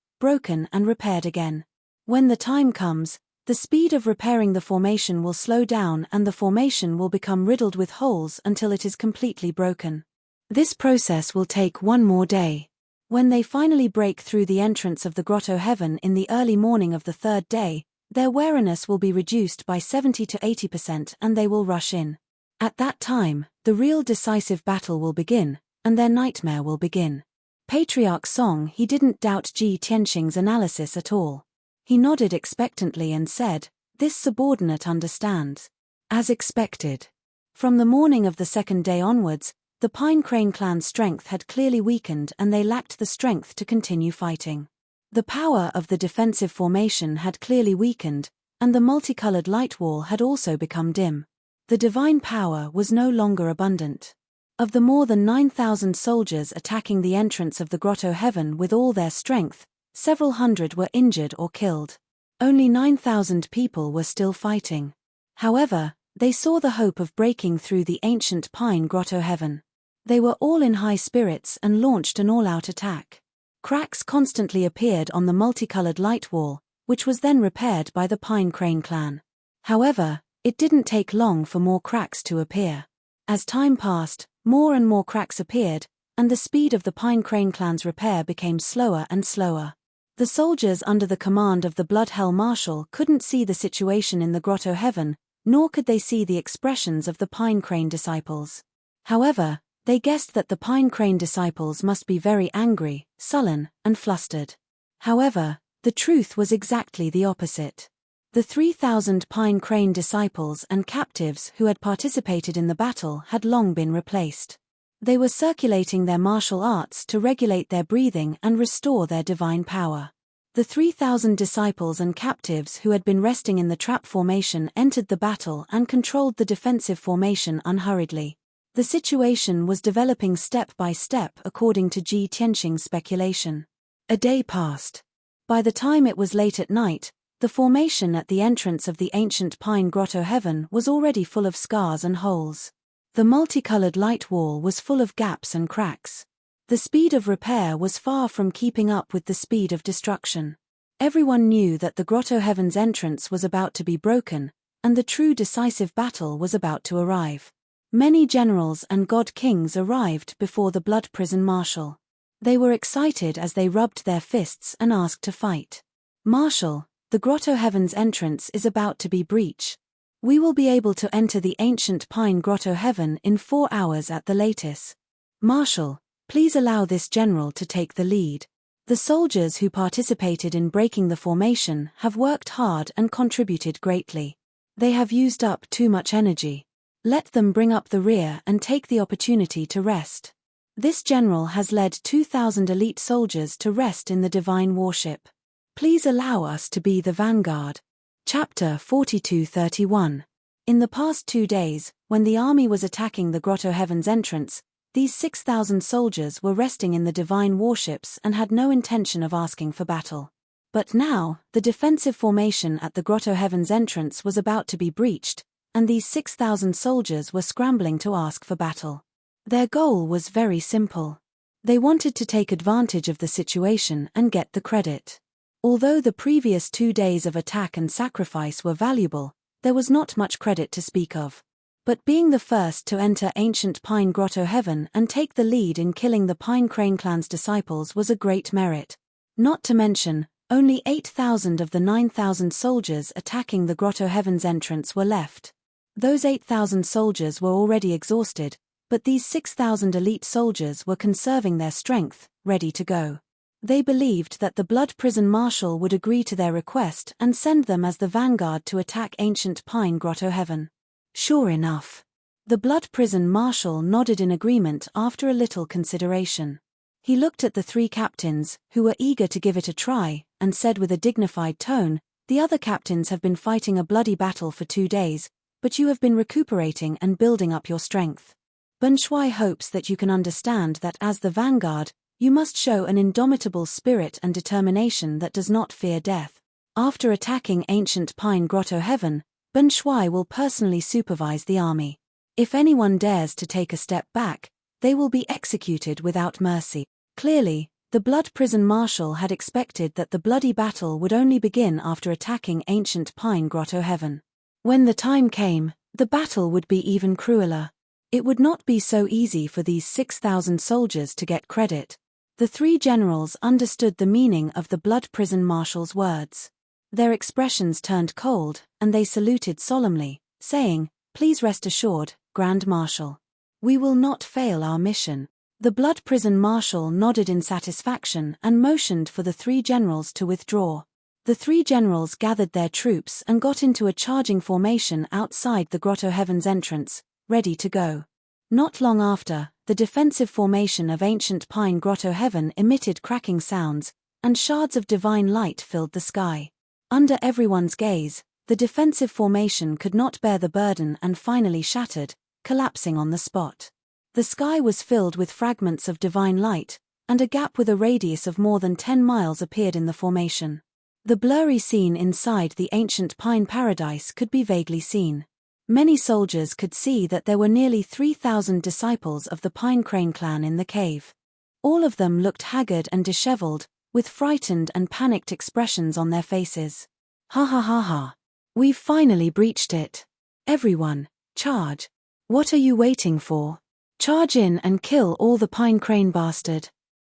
again. When the time comes, the speed of repairing the formation will slow down and the formation will become riddled with holes until it is completely broken. This process will take 1 more day. When they finally break through the entrance of the Grotto Heaven in the early morning of the 3rd day, their wariness will be reduced by 70 to 80% and they will rush in. At that time, the real decisive battle will begin, and their nightmare will begin. Patriarch Song he didn't doubt Ji Tianqing's analysis at all. He nodded expectantly and said, "This subordinate understands." As expected. From the morning of the 2nd day onwards, The Pine Crane clan's strength had clearly weakened and they lacked the strength to continue fighting. The power of the defensive formation had clearly weakened, and the multicolored light wall had also become dim. The divine power was no longer abundant. Of the more than 9,000 soldiers attacking the entrance of the Grotto Heaven with all their strength, several hundred were injured or killed. Only 9,000 people were still fighting. However, they saw the hope of breaking through the ancient Pine Grotto Heaven. They were all in high spirits and launched an all-out attack. Cracks constantly appeared on the multicolored light wall, which was then repaired by the Pine Crane clan. However, it didn't take long for more cracks to appear. As time passed, more and more cracks appeared, and the speed of the Pine Crane clan's repair became slower and slower. The soldiers under the command of the Bloodhell Marshal couldn't see the situation in the Grotto Heaven, nor could they see the expressions of the Pine Crane disciples. However, they guessed that the Pine Crane disciples must be very angry, sullen, and flustered. However, the truth was exactly the opposite. The 3,000 Pine Crane disciples and captives who had participated in the battle had long been replaced. They were circulating their martial arts to regulate their breathing and restore their divine power. The 3,000 disciples and captives who had been resting in the trap formation entered the battle and controlled the defensive formation unhurriedly. The situation was developing step by step according to Ji Tianxing's speculation. A day passed. By the time it was late at night, the formation at the entrance of the ancient Pine Grotto Heaven was already full of scars and holes. The multicolored light wall was full of gaps and cracks. The speed of repair was far from keeping up with the speed of destruction. Everyone knew that the Grotto Heaven's entrance was about to be broken, and the true decisive battle was about to arrive. Many generals and god kings arrived before the Blood Prison Marshal. They were excited as they rubbed their fists and asked to fight. "Marshal, the Grotto Heaven's entrance is about to be breached. We will be able to enter the ancient Pine Grotto Heaven in 4 hours at the latest. Marshal, please allow this general to take the lead. The soldiers who participated in breaking the formation have worked hard and contributed greatly. They have used up too much energy. Let them bring up the rear and take the opportunity to rest. This general has led 2,000 elite soldiers to rest in the divine warship. Please allow us to be the vanguard." Chapter 42:31. In the past 2 days, when the army was attacking the Grotto Heaven's entrance, these 6,000 soldiers were resting in the divine warships and had no intention of asking for battle. But now, the defensive formation at the Grotto Heaven's entrance was about to be breached, and these 6,000 soldiers were scrambling to ask for battle. Their goal was very simple. They wanted to take advantage of the situation and get the credit. Although the previous 2 days of attack and sacrifice were valuable, there was not much credit to speak of. But being the first to enter ancient Pine Grotto Heaven and take the lead in killing the Pine Crane clan's disciples was a great merit. Not to mention, only 8,000 of the 9,000 soldiers attacking the Grotto Heaven's entrance were left. Those 8,000 soldiers were already exhausted, but these 6,000 elite soldiers were conserving their strength, ready to go. They believed that the Blood Prison Marshal would agree to their request and send them as the vanguard to attack ancient Pine Grotto Heaven. Sure enough. The Blood Prison Marshal nodded in agreement after a little consideration. He looked at the 3 captains, who were eager to give it a try, and said with a dignified tone, "The other captains have been fighting a bloody battle for 2 days, but you have been recuperating and building up your strength. Ben Shui hopes that you can understand that as the vanguard, you must show an indomitable spirit and determination that does not fear death. After attacking ancient Pine Grotto Heaven, Ben Shui will personally supervise the army. If anyone dares to take a step back, they will be executed without mercy." Clearly, the Blood Prison Marshal had expected that the bloody battle would only begin after attacking ancient Pine Grotto Heaven. When the time came, the battle would be even crueler. It would not be so easy for these 6,000 soldiers to get credit. The 3 generals understood the meaning of the Blood Prison Marshal's words. Their expressions turned cold, and they saluted solemnly, saying, "Please rest assured, Grand Marshal. We will not fail our mission." The Blood Prison Marshal nodded in satisfaction and motioned for the 3 generals to withdraw. The 3 generals gathered their troops and got into a charging formation outside the Grotto Heaven's entrance, ready to go. Not long after, the defensive formation of ancient pine grotto heaven emitted cracking sounds, and shards of divine light filled the sky. Under everyone's gaze, the defensive formation could not bear the burden and finally shattered, collapsing on the spot. The sky was filled with fragments of divine light, and a gap with a radius of more than 10 miles appeared in the formation. The blurry scene inside the ancient pine paradise could be vaguely seen. Many soldiers could see that there were nearly 3,000 disciples of the Pine Crane clan in the cave. All of them looked haggard and disheveled, with frightened and panicked expressions on their faces. Ha ha ha ha. We've finally breached it. Everyone, charge. What are you waiting for? Charge in and kill all the Pine Crane bastard.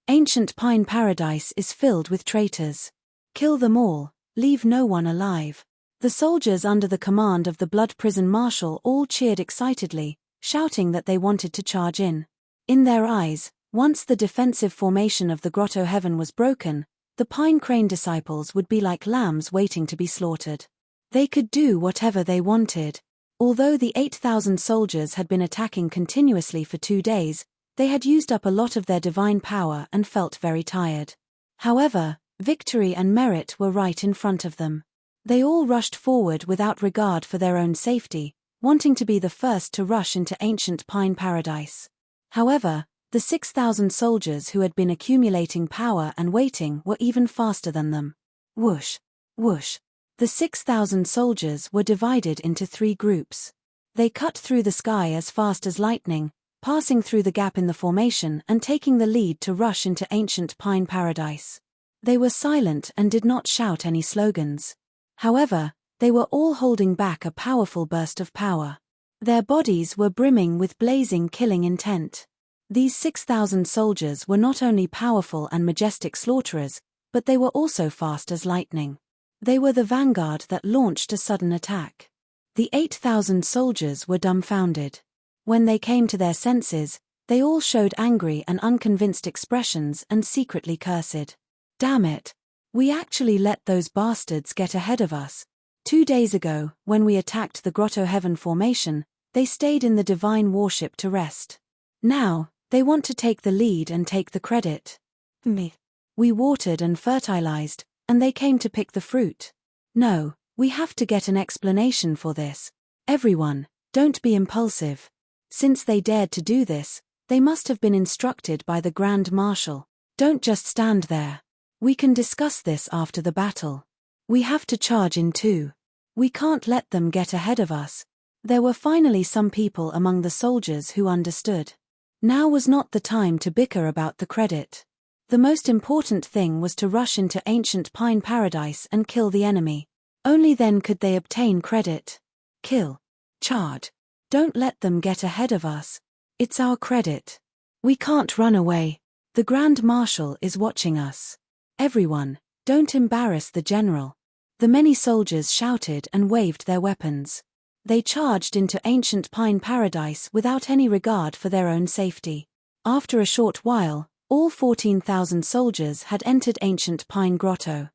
Ancient Pine Paradise is filled with traitors. Kill them all, leave no one alive. The soldiers under the command of the Blood Prison Marshal all cheered excitedly, shouting that they wanted to charge in. In their eyes, once the defensive formation of the Grotto Heaven was broken, the Pine Crane disciples would be like lambs waiting to be slaughtered. They could do whatever they wanted. Although the 8,000 soldiers had been attacking continuously for 2 days, they had used up a lot of their divine power and felt very tired. However, victory and merit were right in front of them. They all rushed forward without regard for their own safety, wanting to be the first to rush into ancient Pine Paradise. However, the 6,000 soldiers who had been accumulating power and waiting were even faster than them. Whoosh! Whoosh! The 6,000 soldiers were divided into 3 groups. They cut through the sky as fast as lightning, passing through the gap in the formation and taking the lead to rush into ancient Pine Paradise. They were silent and did not shout any slogans. However, they were all holding back a powerful burst of power. Their bodies were brimming with blazing killing intent. These 6,000 soldiers were not only powerful and majestic slaughterers, but they were also fast as lightning. They were the vanguard that launched a sudden attack. The 8,000 soldiers were dumbfounded. When they came to their senses, they all showed angry and unconvinced expressions and secretly cursed. Damn it! We actually let those bastards get ahead of us. 2 days ago, when we attacked the Grotto Heaven formation, they stayed in the divine warship to rest. Now, they want to take the lead and take the credit. We watered and fertilized, and they came to pick the fruit. No, we have to get an explanation for this. Everyone, don't be impulsive. Since they dared to do this, they must have been instructed by the Grand Marshal. Don't just stand there. We can discuss this after the battle. We have to charge in too. We can't let them get ahead of us. There were finally some people among the soldiers who understood. Now was not the time to bicker about the credit. The most important thing was to rush into ancient Pine Paradise and kill the enemy. Only then could they obtain credit. Kill. Charge. Don't let them get ahead of us. It's our credit. We can't run away. The Grand Marshal is watching us. Everyone, don't embarrass the general. The many soldiers shouted and waved their weapons. They charged into ancient Pine Paradise without any regard for their own safety. After a short while, all 14,000 soldiers had entered ancient Pine Grotto.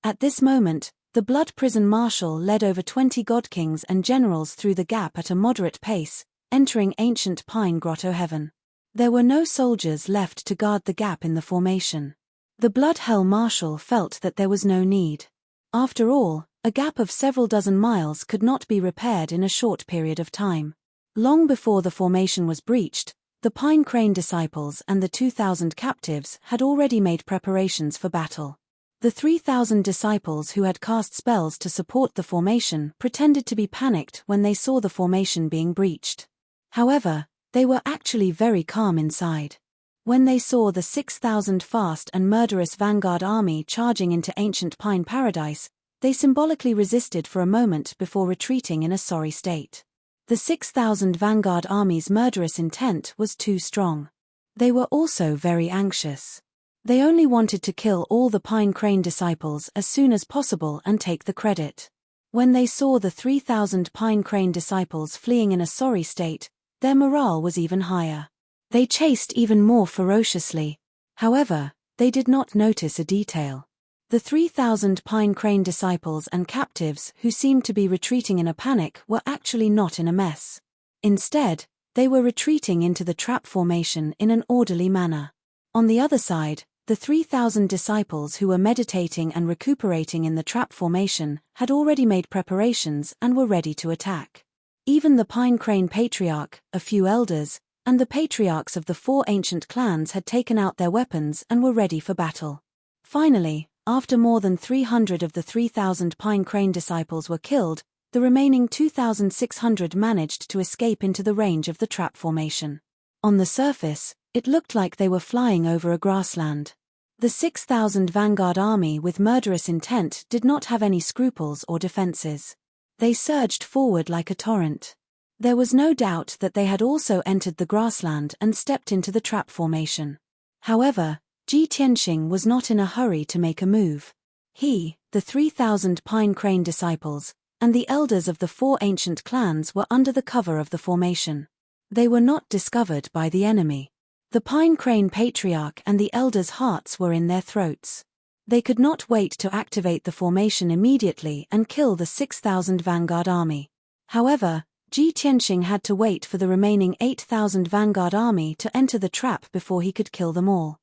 At this moment, the Blood Prison Marshal led over 20 godkings and generals through the gap at a moderate pace, entering ancient Pine Grotto Heaven. There were no soldiers left to guard the gap in the formation. The Blood Hell Marshal felt that there was no need. After all, a gap of several dozen miles could not be repaired in a short period of time. Long before the formation was breached, the Pine Crane disciples and the 2,000 captives had already made preparations for battle. The 3,000 disciples who had cast spells to support the formation pretended to be panicked when they saw the formation being breached. However, they were actually very calm inside. When they saw the 6,000 fast and murderous vanguard army charging into ancient Pine Paradise, they symbolically resisted for a moment before retreating in a sorry state. The 6,000 vanguard army's murderous intent was too strong. They were also very anxious. They only wanted to kill all the Pine Crane disciples as soon as possible and take the credit. When they saw the 3,000 Pine Crane disciples fleeing in a sorry state, their morale was even higher. They chased even more ferociously. However, they did not notice a detail. The 3,000 Pine Crane disciples and captives who seemed to be retreating in a panic were actually not in a mess. Instead, They were retreating into the trap formation in an orderly manner. On the other side, the 3,000 disciples who were meditating and recuperating in the trap formation had already made preparations and were ready to attack. Even the Pine Crane Patriarch, a few elders, and the patriarchs of the 4 ancient clans had taken out their weapons and were ready for battle. Finally, after more than 300 of the 3,000 Pine Crane disciples were killed, the remaining 2,600 managed to escape into the range of the trap formation. On the surface, it looked like they were flying over a grassland. The 6,000 vanguard army with murderous intent did not have any scruples or defenses. They surged forward like a torrent. There was no doubt that they had also entered the grassland and stepped into the trap formation. However, Ji Tianxing was not in a hurry to make a move. He, the 3,000 Pine Crane disciples, and the elders of the 4 ancient clans were under the cover of the formation. They were not discovered by the enemy. The Pine Crane Patriarch and the elders' hearts were in their throats. They could not wait to activate the formation immediately and kill the 6,000 vanguard army. However, Ji Tianxing had to wait for the remaining 8,000 vanguard army to enter the trap before he could kill them all.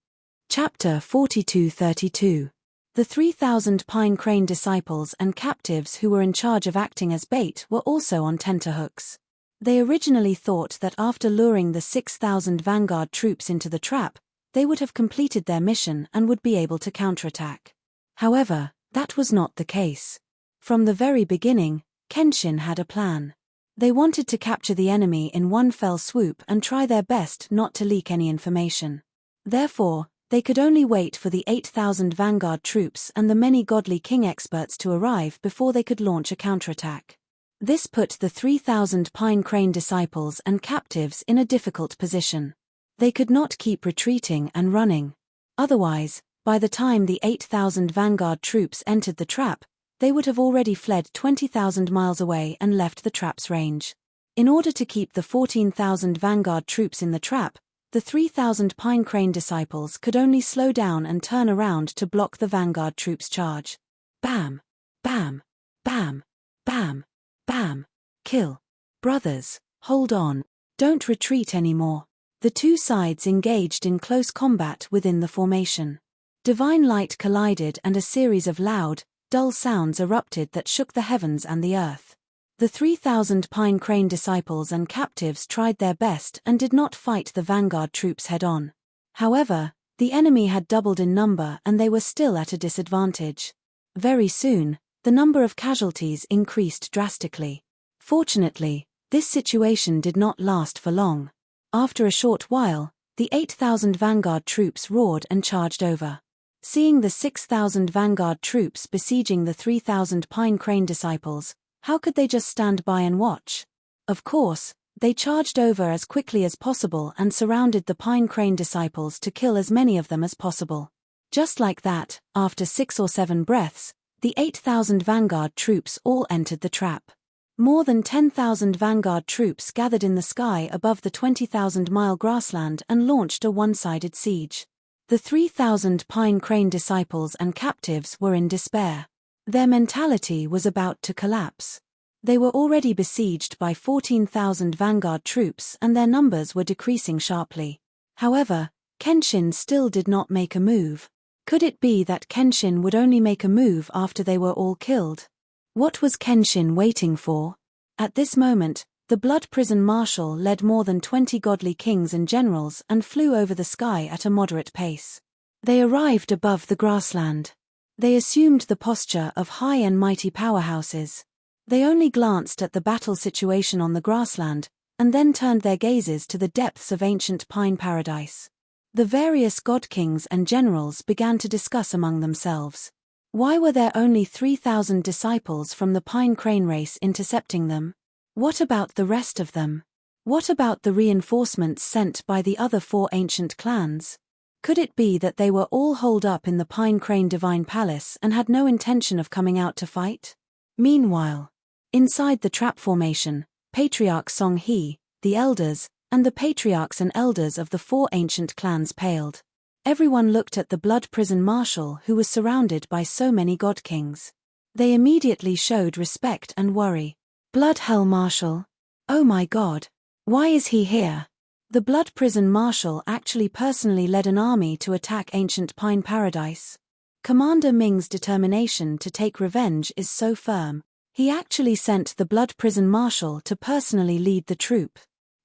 Chapter 42-32. The 3,000 Pine Crane disciples and captives who were in charge of acting as bait were also on tenterhooks. They originally thought that after luring the 6,000 vanguard troops into the trap, they would have completed their mission and would be able to counterattack. However, that was not the case. From the very beginning, Kenshin had a plan. They wanted to capture the enemy in one fell swoop and try their best not to leak any information. Therefore, they could only wait for the 8,000 vanguard troops and the many godly king experts to arrive before they could launch a counterattack. This put the 3,000 Pine Crane disciples and captives in a difficult position. They could not keep retreating and running. Otherwise, by the time the 8,000 vanguard troops entered the trap, they would have already fled 20,000 miles away and left the trap's range. In order to keep the 14,000 vanguard troops in the trap, the 3,000 Pine Crane disciples could only slow down and turn around to block the vanguard troops' charge. Bam! Bam! Bam! Bam! Bam! Kill! Brothers, hold on. Don't retreat anymore. The two sides engaged in close combat within the formation. Divine light collided and a series of loud, dull sounds erupted that shook the heavens and the earth. The 3,000 Pine Crane disciples and captives tried their best and did not fight the vanguard troops head-on. However, the enemy had doubled in number and they were still at a disadvantage. Very soon, the number of casualties increased drastically. Fortunately, this situation did not last for long. After a short while, the 8,000 vanguard troops roared and charged over. Seeing the 6,000 vanguard troops besieging the 3,000 Pine Crane disciples, how could they just stand by and watch? Of course, they charged over as quickly as possible and surrounded the Pine Crane disciples to kill as many of them as possible. Just like that, after 6 or 7 breaths, the 8,000 vanguard troops all entered the trap. More than 10,000 vanguard troops gathered in the sky above the 20,000-mile grassland and launched a one-sided siege. The 3,000 Pine Crane disciples and captives were in despair. Their mentality was about to collapse. They were already besieged by 14,000 vanguard troops and their numbers were decreasing sharply. However, Kenshin still did not make a move. Could it be that Kenshin would only make a move after they were all killed? What was Kenshin waiting for? At this moment, the Blood Prison Marshal led more than 20 godly kings and generals and flew over the sky at a moderate pace. They arrived above the grassland. They assumed the posture of high and mighty powerhouses. They only glanced at the battle situation on the grassland, and then turned their gazes to the depths of ancient Pine Paradise. The various god kings and generals began to discuss among themselves. Why were there only 3,000 disciples from the Pine Crane race intercepting them? What about the rest of them? What about the reinforcements sent by the other 4 ancient clans? Could it be that they were all holed up in the Pine Crane Divine Palace and had no intention of coming out to fight? Meanwhile, inside the trap formation, Patriarch Song He, the elders, and the patriarchs and elders of the 4 ancient clans paled. Everyone looked at the Blood Prison Marshal who was surrounded by so many god kings. They immediately showed respect and worry. Blood Hell Marshal? Oh my god! Why is he here? The Blood Prison Marshal actually personally led an army to attack ancient Pine Paradise. Commander Ming's determination to take revenge is so firm. He actually sent the Blood Prison Marshal to personally lead the troop.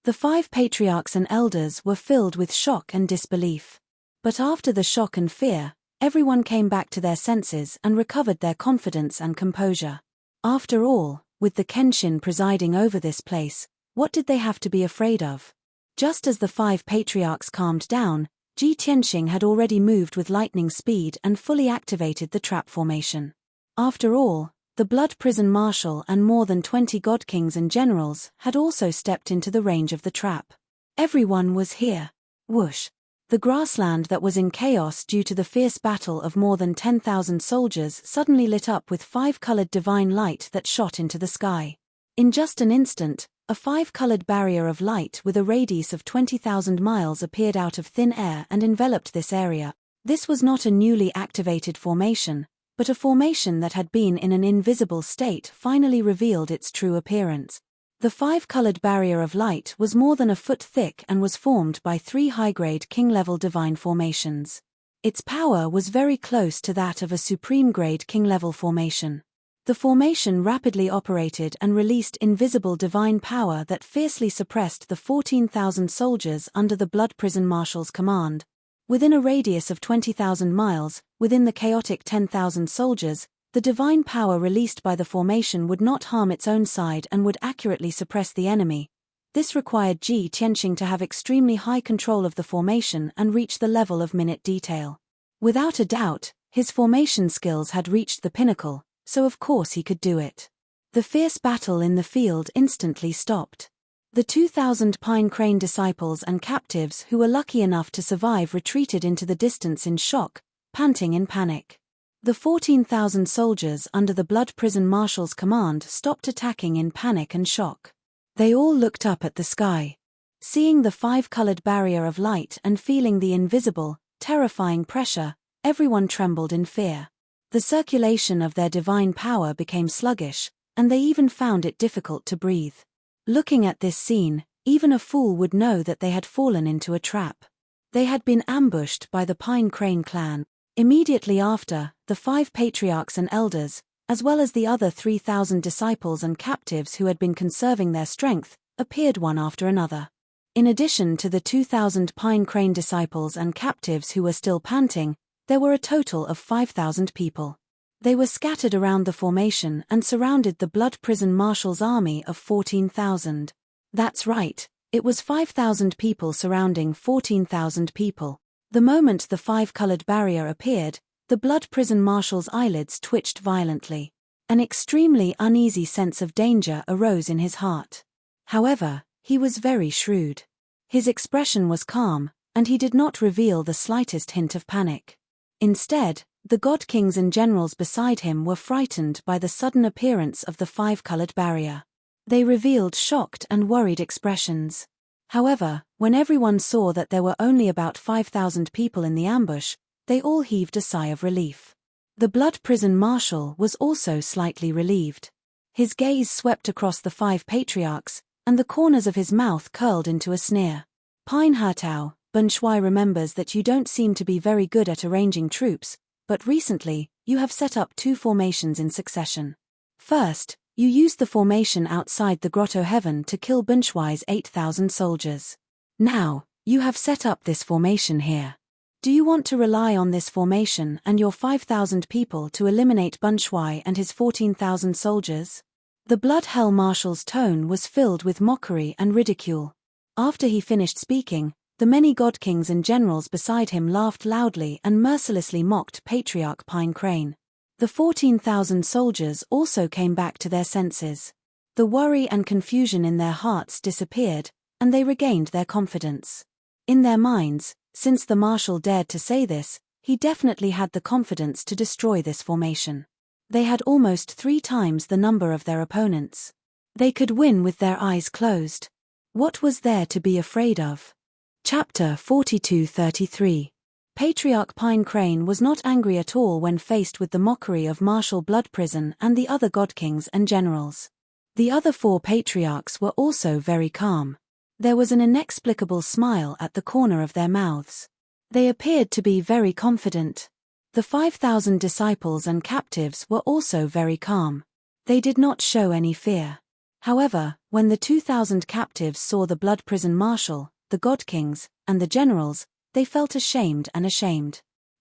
The 5 patriarchs and elders were filled with shock and disbelief. But after the shock and fear, everyone came back to their senses and recovered their confidence and composure. After all, with the Kenshin presiding over this place, what did they have to be afraid of? Just as the 5 patriarchs calmed down, Ji Tianxing had already moved with lightning speed and fully activated the trap formation. After all, the Blood Prison Marshal and more than 20 god kings and generals had also stepped into the range of the trap. Everyone was here. Whoosh! The grassland that was in chaos due to the fierce battle of more than 10,000 soldiers suddenly lit up with 5-colored divine light that shot into the sky. In just an instant, a 5-colored barrier of light with a radius of 20,000 miles appeared out of thin air and enveloped this area. This was not a newly activated formation, but a formation that had been in an invisible state finally revealed its true appearance. The 5-colored barrier of light was more than a foot thick and was formed by 3 high-grade king-level divine formations. Its power was very close to that of a supreme-grade king-level formation. The formation rapidly operated and released invisible divine power that fiercely suppressed the 14,000 soldiers under the Blood Prison Marshal's command. Within a radius of 20,000 miles, within the chaotic 10,000 soldiers, the divine power released by the formation would not harm its own side and would accurately suppress the enemy. This required Ji Tianxing to have extremely high control of the formation and reach the level of minute detail. Without a doubt, his formation skills had reached the pinnacle, so of course he could do it. The fierce battle in the field instantly stopped. The 2,000 Pine Crane disciples and captives who were lucky enough to survive retreated into the distance in shock, panting in panic. The 14,000 soldiers under the Blood Prison Marshal's command stopped attacking in panic and shock. They all looked up at the sky. Seeing the 5-colored barrier of light and feeling the invisible, terrifying pressure, everyone trembled in fear. The circulation of their divine power became sluggish, and they even found it difficult to breathe. Looking at this scene, even a fool would know that they had fallen into a trap. They had been ambushed by the Pine Crane clan. Immediately after, the 5 patriarchs and elders, as well as the other 3,000 disciples and captives who had been conserving their strength, appeared one after another. In addition to the 2,000 Pine Crane disciples and captives who were still panting, there were a total of 5,000 people. They were scattered around the formation and surrounded the Blood Prison Marshal's army of 14,000. That's right, it was 5,000 people surrounding 14,000 people. The moment the 5-colored barrier appeared, the Blood Prison Marshal's eyelids twitched violently. An extremely uneasy sense of danger arose in his heart. However, he was very shrewd. His expression was calm, and he did not reveal the slightest hint of panic. Instead, the god kings and generals beside him were frightened by the sudden appearance of the 5-colored barrier. They revealed shocked and worried expressions. However, when everyone saw that there were only about 5,000 people in the ambush, they all heaved a sigh of relief. The Blood Prison Marshal was also slightly relieved. His gaze swept across the 5 patriarchs, and the corners of his mouth curled into a sneer. Pine Hertao, Bun Shui remembers that you don't seem to be very good at arranging troops, but recently, you have set up 2 formations in succession. First, you used the formation outside the Grotto Heaven to kill Bun Shui's 8,000 soldiers. Now, you have set up this formation here. Do you want to rely on this formation and your 5,000 people to eliminate Bun Shui and his 14,000 soldiers? The Blood Hell Marshal's tone was filled with mockery and ridicule. After he finished speaking, the many god kings and generals beside him laughed loudly and mercilessly mocked Patriarch Pine Crane. The 14,000 soldiers also came back to their senses. The worry and confusion in their hearts disappeared, and they regained their confidence. In their minds, since the marshal dared to say this, he definitely had the confidence to destroy this formation. They had almost 3 times the number of their opponents. They could win with their eyes closed. What was there to be afraid of? Chapter 42-33. Patriarch Pine Crane was not angry at all when faced with the mockery of Marshal Blood Prison and the other god kings and generals. The other 4 patriarchs were also very calm. There was an inexplicable smile at the corner of their mouths. They appeared to be very confident. The 5,000 disciples and captives were also very calm. They did not show any fear. However, when the 2,000 captives saw the blood prison marshal, the god kings, and the generals, they felt ashamed.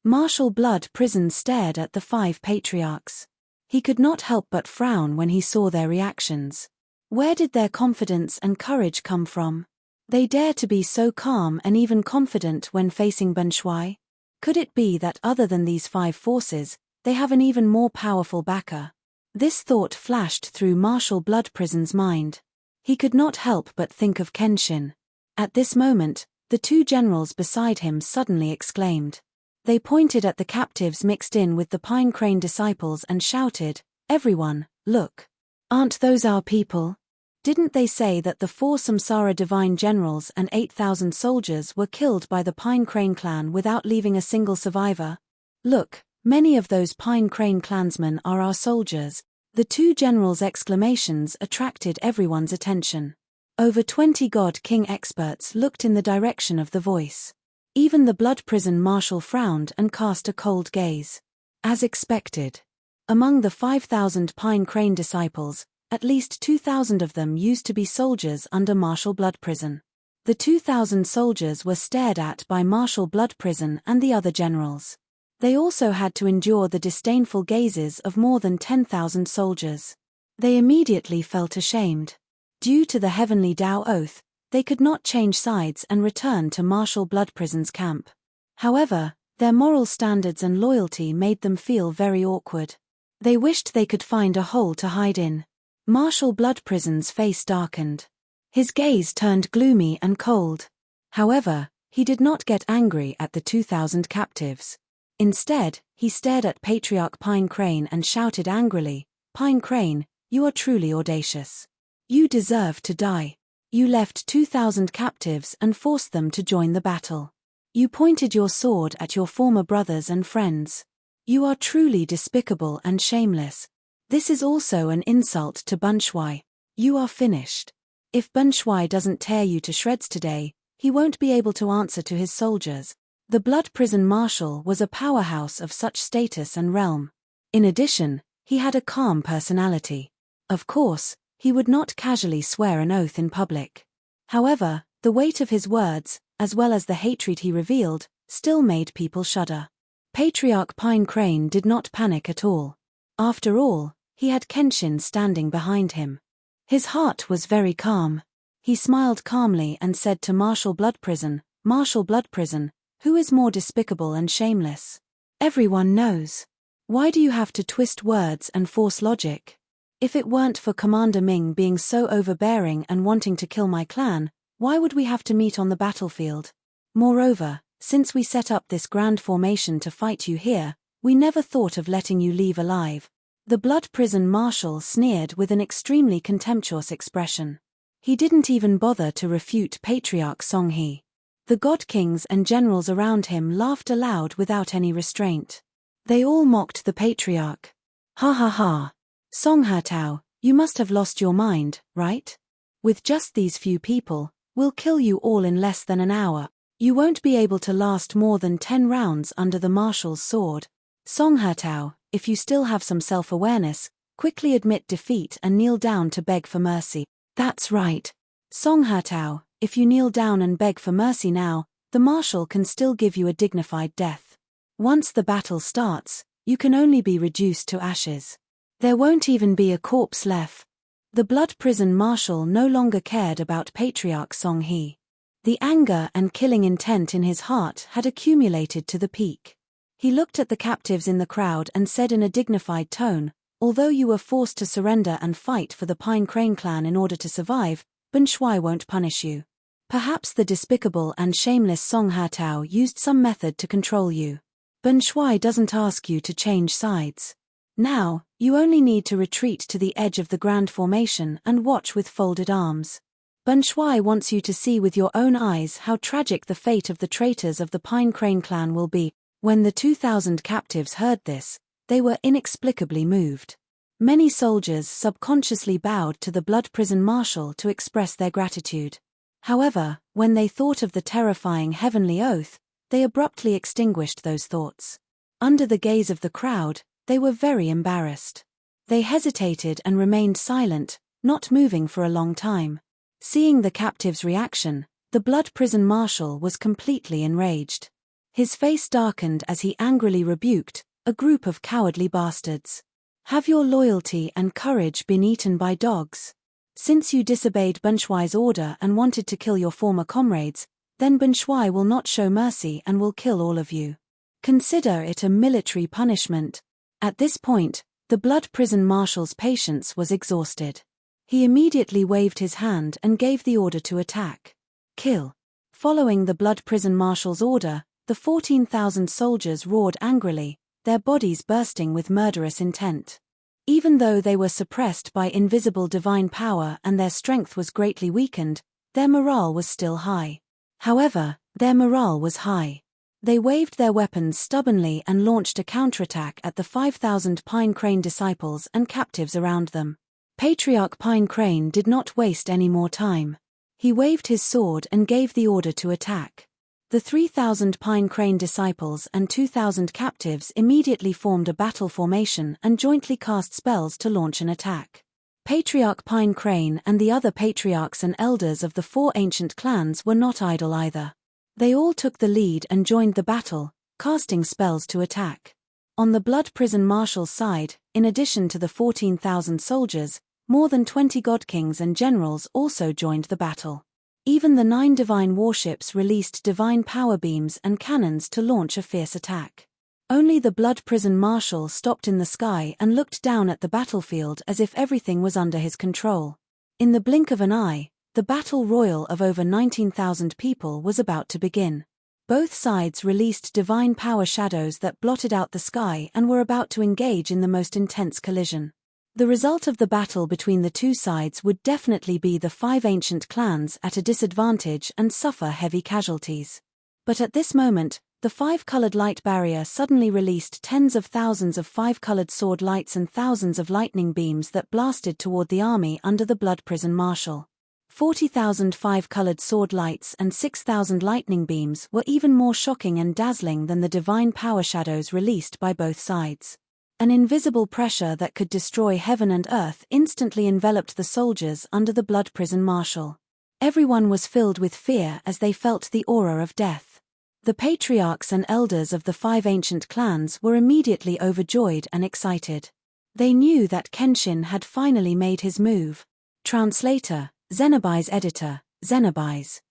Marshal Blood Prison stared at the 5 patriarchs. He could not help but frown when he saw their reactions. Where did their confidence and courage come from? They dare to be so calm and even confident when facing Bunshwai? Could it be that other than these 5 forces, they have an even more powerful backer? This thought flashed through Marshal Blood Prison's mind. He could not help but think of Kenshin. At this moment, the 2 generals beside him suddenly exclaimed. They pointed at the captives mixed in with the Pine Crane disciples and shouted, "Everyone, look! Aren't those our people? Didn't they say that the 4 Samsara divine generals and 8,000 soldiers were killed by the Pine Crane clan without leaving a single survivor? Look, many of those Pine Crane clansmen are our soldiers." The 2 generals' exclamations attracted everyone's attention. Over 20 God King experts looked in the direction of the voice. Even the Blood Prison marshal frowned and cast a cold gaze. As expected. Among the 5,000 Pine Crane disciples, at least 2,000 of them used to be soldiers under Marshal Blood Prison. The 2,000 soldiers were stared at by Marshal Blood Prison and the other generals. They also had to endure the disdainful gazes of more than 10,000 soldiers. They immediately felt ashamed. Due to the Heavenly Tao oath, they could not change sides and return to Marshal Blood Prison's camp. However, their moral standards and loyalty made them feel very awkward. They wished they could find a hole to hide in. Marshal Blood Prison's face darkened. His gaze turned gloomy and cold. However, he did not get angry at the 2,000 captives. Instead, he stared at Patriarch Pine Crane and shouted angrily, "Pine Crane, you are truly audacious. You deserve to die. You left 2,000 captives and forced them to join the battle. You pointed your sword at your former brothers and friends. You are truly despicable and shameless. This is also an insult to Bunshwai. You are finished. If Bunshwai doesn't tear you to shreds today, he won't be able to answer to his soldiers." The Blood Prison marshal was a powerhouse of such status and realm. In addition, he had a calm personality. Of course, he would not casually swear an oath in public. However, the weight of his words, as well as the hatred he revealed, still made people shudder. Patriarch Pine Crane did not panic at all. After all, he had Kenshin standing behind him. His heart was very calm. He smiled calmly and said to Marshal Blood Prison, "Marshal Blood Prison, who is more despicable and shameless? Everyone knows. Why do you have to twist words and force logic? If it weren't for Commander Ming being so overbearing and wanting to kill my clan, why would we have to meet on the battlefield? Moreover, since we set up this grand formation to fight you here, we never thought of letting you leave alive." The Blood Prison marshal sneered with an extremely contemptuous expression. He didn't even bother to refute Patriarch Songhe. The God Kings and generals around him laughed aloud without any restraint. They all mocked the Patriarch. "Ha ha ha. Songhatao, you must have lost your mind, right? With just these few people, we'll kill you all in less than an hour. You won't be able to last more than 10 rounds under the marshal's sword. Songhatao, if you still have some self-awareness, quickly admit defeat and kneel down to beg for mercy." "That's right. Songhatao, if you kneel down and beg for mercy now, the marshal can still give you a dignified death. Once the battle starts, you can only be reduced to ashes. There won't even be a corpse left." The Blood Prison marshal no longer cared about Patriarch Songhe. The anger and killing intent in his heart had accumulated to the peak. He looked at the captives in the crowd and said in a dignified tone, "Although you were forced to surrender and fight for the Pine Crane clan in order to survive, Bunshwai won't punish you. Perhaps the despicable and shameless Songhatao used some method to control you. Bunshwai doesn't ask you to change sides. Now, you only need to retreat to the edge of the grand formation and watch with folded arms. Bunshwai wants you to see with your own eyes how tragic the fate of the traitors of the Pine Crane clan will be." When the 2,000 captives heard this, they were inexplicably moved. Many soldiers subconsciously bowed to the Blood Prison marshal to express their gratitude. However, when they thought of the terrifying heavenly oath, they abruptly extinguished those thoughts. Under the gaze of the crowd, they were very embarrassed. They hesitated and remained silent, not moving for a long time. Seeing the captives' reaction, the blood prison marshal was completely enraged. His face darkened as he angrily rebuked, "A group of cowardly bastards. Have your loyalty and courage been eaten by dogs? Since you disobeyed Bunchui's order and wanted to kill your former comrades, then Bunchui will not show mercy and will kill all of you. Consider it a military punishment." At this point, the blood prison marshal's patience was exhausted. He immediately waved his hand and gave the order to attack. Kill. Following the blood prison marshal's order, the 14,000 soldiers roared angrily, their bodies bursting with murderous intent. Even though they were suppressed by invisible divine power and their strength was greatly weakened, their morale was still high. However, their morale was high. They waved their weapons stubbornly and launched a counterattack at the 5,000 Pine Crane disciples and captives around them. Patriarch Pine Crane did not waste any more time. He waved his sword and gave the order to attack. The 3,000 Pine Crane disciples and 2,000 captives immediately formed a battle formation and jointly cast spells to launch an attack. Patriarch Pine Crane and the other patriarchs and elders of the 4 ancient clans were not idle either. They all took the lead and joined the battle, casting spells to attack. On the blood prison marshal's side, in addition to the 14,000 soldiers, more than 20 god kings and generals also joined the battle. Even the 9 divine warships released divine power beams and cannons to launch a fierce attack. Only the blood prison marshal stopped in the sky and looked down at the battlefield as if everything was under his control. In the blink of an eye, the battle royal of over 19,000 people was about to begin. Both sides released divine power shadows that blotted out the sky and were about to engage in the most intense collision. The result of the battle between the two sides would definitely be the 5 ancient clans at a disadvantage and suffer heavy casualties. But at this moment, the 5-colored light barrier suddenly released tens of thousands of 5-colored sword lights and thousands of lightning beams that blasted toward the army under the blood prison marshal. 40,000 5-colored sword lights and 6,000 lightning beams were even more shocking and dazzling than the divine power shadows released by both sides. An invisible pressure that could destroy heaven and earth instantly enveloped the soldiers under the blood prison marshal. Everyone was filled with fear as they felt the aura of death. The patriarchs and elders of the 5 ancient clans were immediately overjoyed and excited. They knew that Kenshin had finally made his move. Translator, Zenobai's editor, Zenobai's.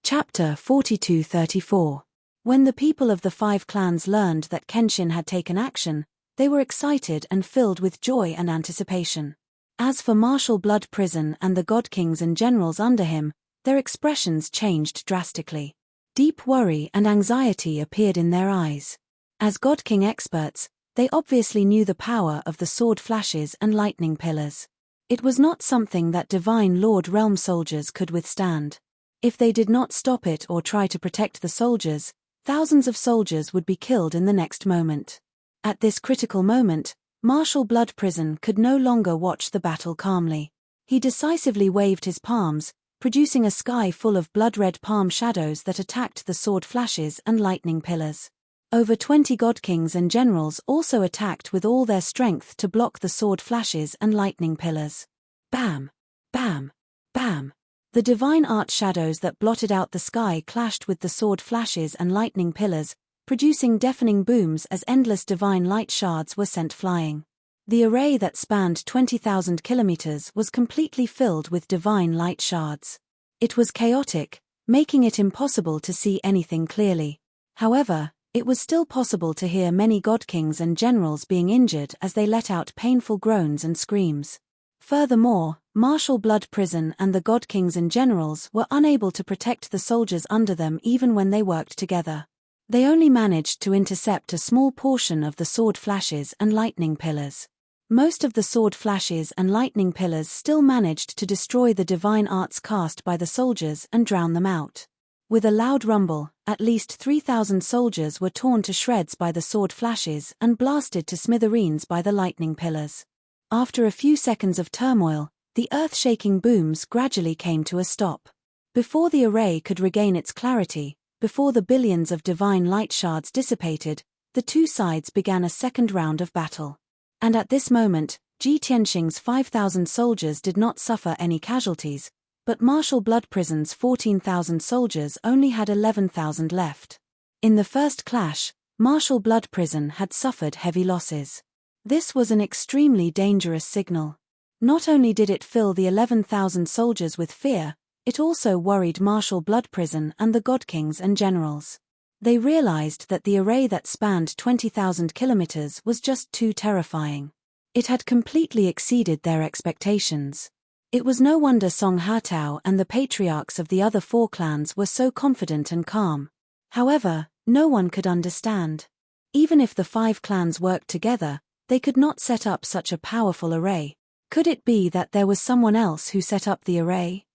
Chapter 42-34. When the people of the 5 clans learned that Kenshin had taken action, they were excited and filled with joy and anticipation. As for Marshal Blood Prison and the god kings and generals under him, their expressions changed drastically. Deep worry and anxiety appeared in their eyes. As god king experts, they obviously knew the power of the sword flashes and lightning pillars. It was not something that divine Lord Realm soldiers could withstand. If they did not stop it or try to protect the soldiers, thousands of soldiers would be killed in the next moment. At this critical moment, Marshal Blood Prison could no longer watch the battle calmly. He decisively waved his palms, producing a sky full of blood-red palm shadows that attacked the sword flashes and lightning pillars. Over 20 god kings and generals also attacked with all their strength to block the sword flashes and lightning pillars. Bam! Bam! Bam! The divine art shadows that blotted out the sky clashed with the sword flashes and lightning pillars, producing deafening booms as endless divine light shards were sent flying. The array that spanned 20,000 kilometers was completely filled with divine light shards. It was chaotic, making it impossible to see anything clearly. However, it was still possible to hear many god kings and generals being injured as they let out painful groans and screams. Furthermore, Marshal Blood Prison and the god kings and generals were unable to protect the soldiers under them even when they worked together. They only managed to intercept a small portion of the sword flashes and lightning pillars. Most of the sword flashes and lightning pillars still managed to destroy the divine arts cast by the soldiers and drown them out. With a loud rumble, at least 3,000 soldiers were torn to shreds by the sword flashes and blasted to smithereens by the lightning pillars. After a few seconds of turmoil, the earth-shaking booms gradually came to a stop. Before the array could regain its clarity, before the billions of divine light shards dissipated, the two sides began a second round of battle. And at this moment, Ji Tianxing's 5,000 soldiers did not suffer any casualties, but Martial Blood Prison's 14,000 soldiers only had 11,000 left. In the first clash, Martial Blood Prison had suffered heavy losses. This was an extremely dangerous signal. Not only did it fill the 11,000 soldiers with fear, it also worried Martial Blood Prison and the God Kings and generals. They realized that the array that spanned 20,000 kilometers was just too terrifying. It had completely exceeded their expectations. It was no wonder Song Hatao and the patriarchs of the other four clans were so confident and calm. However, no one could understand. Even if the five clans worked together, they could not set up such a powerful array. Could it be that there was someone else who set up the array?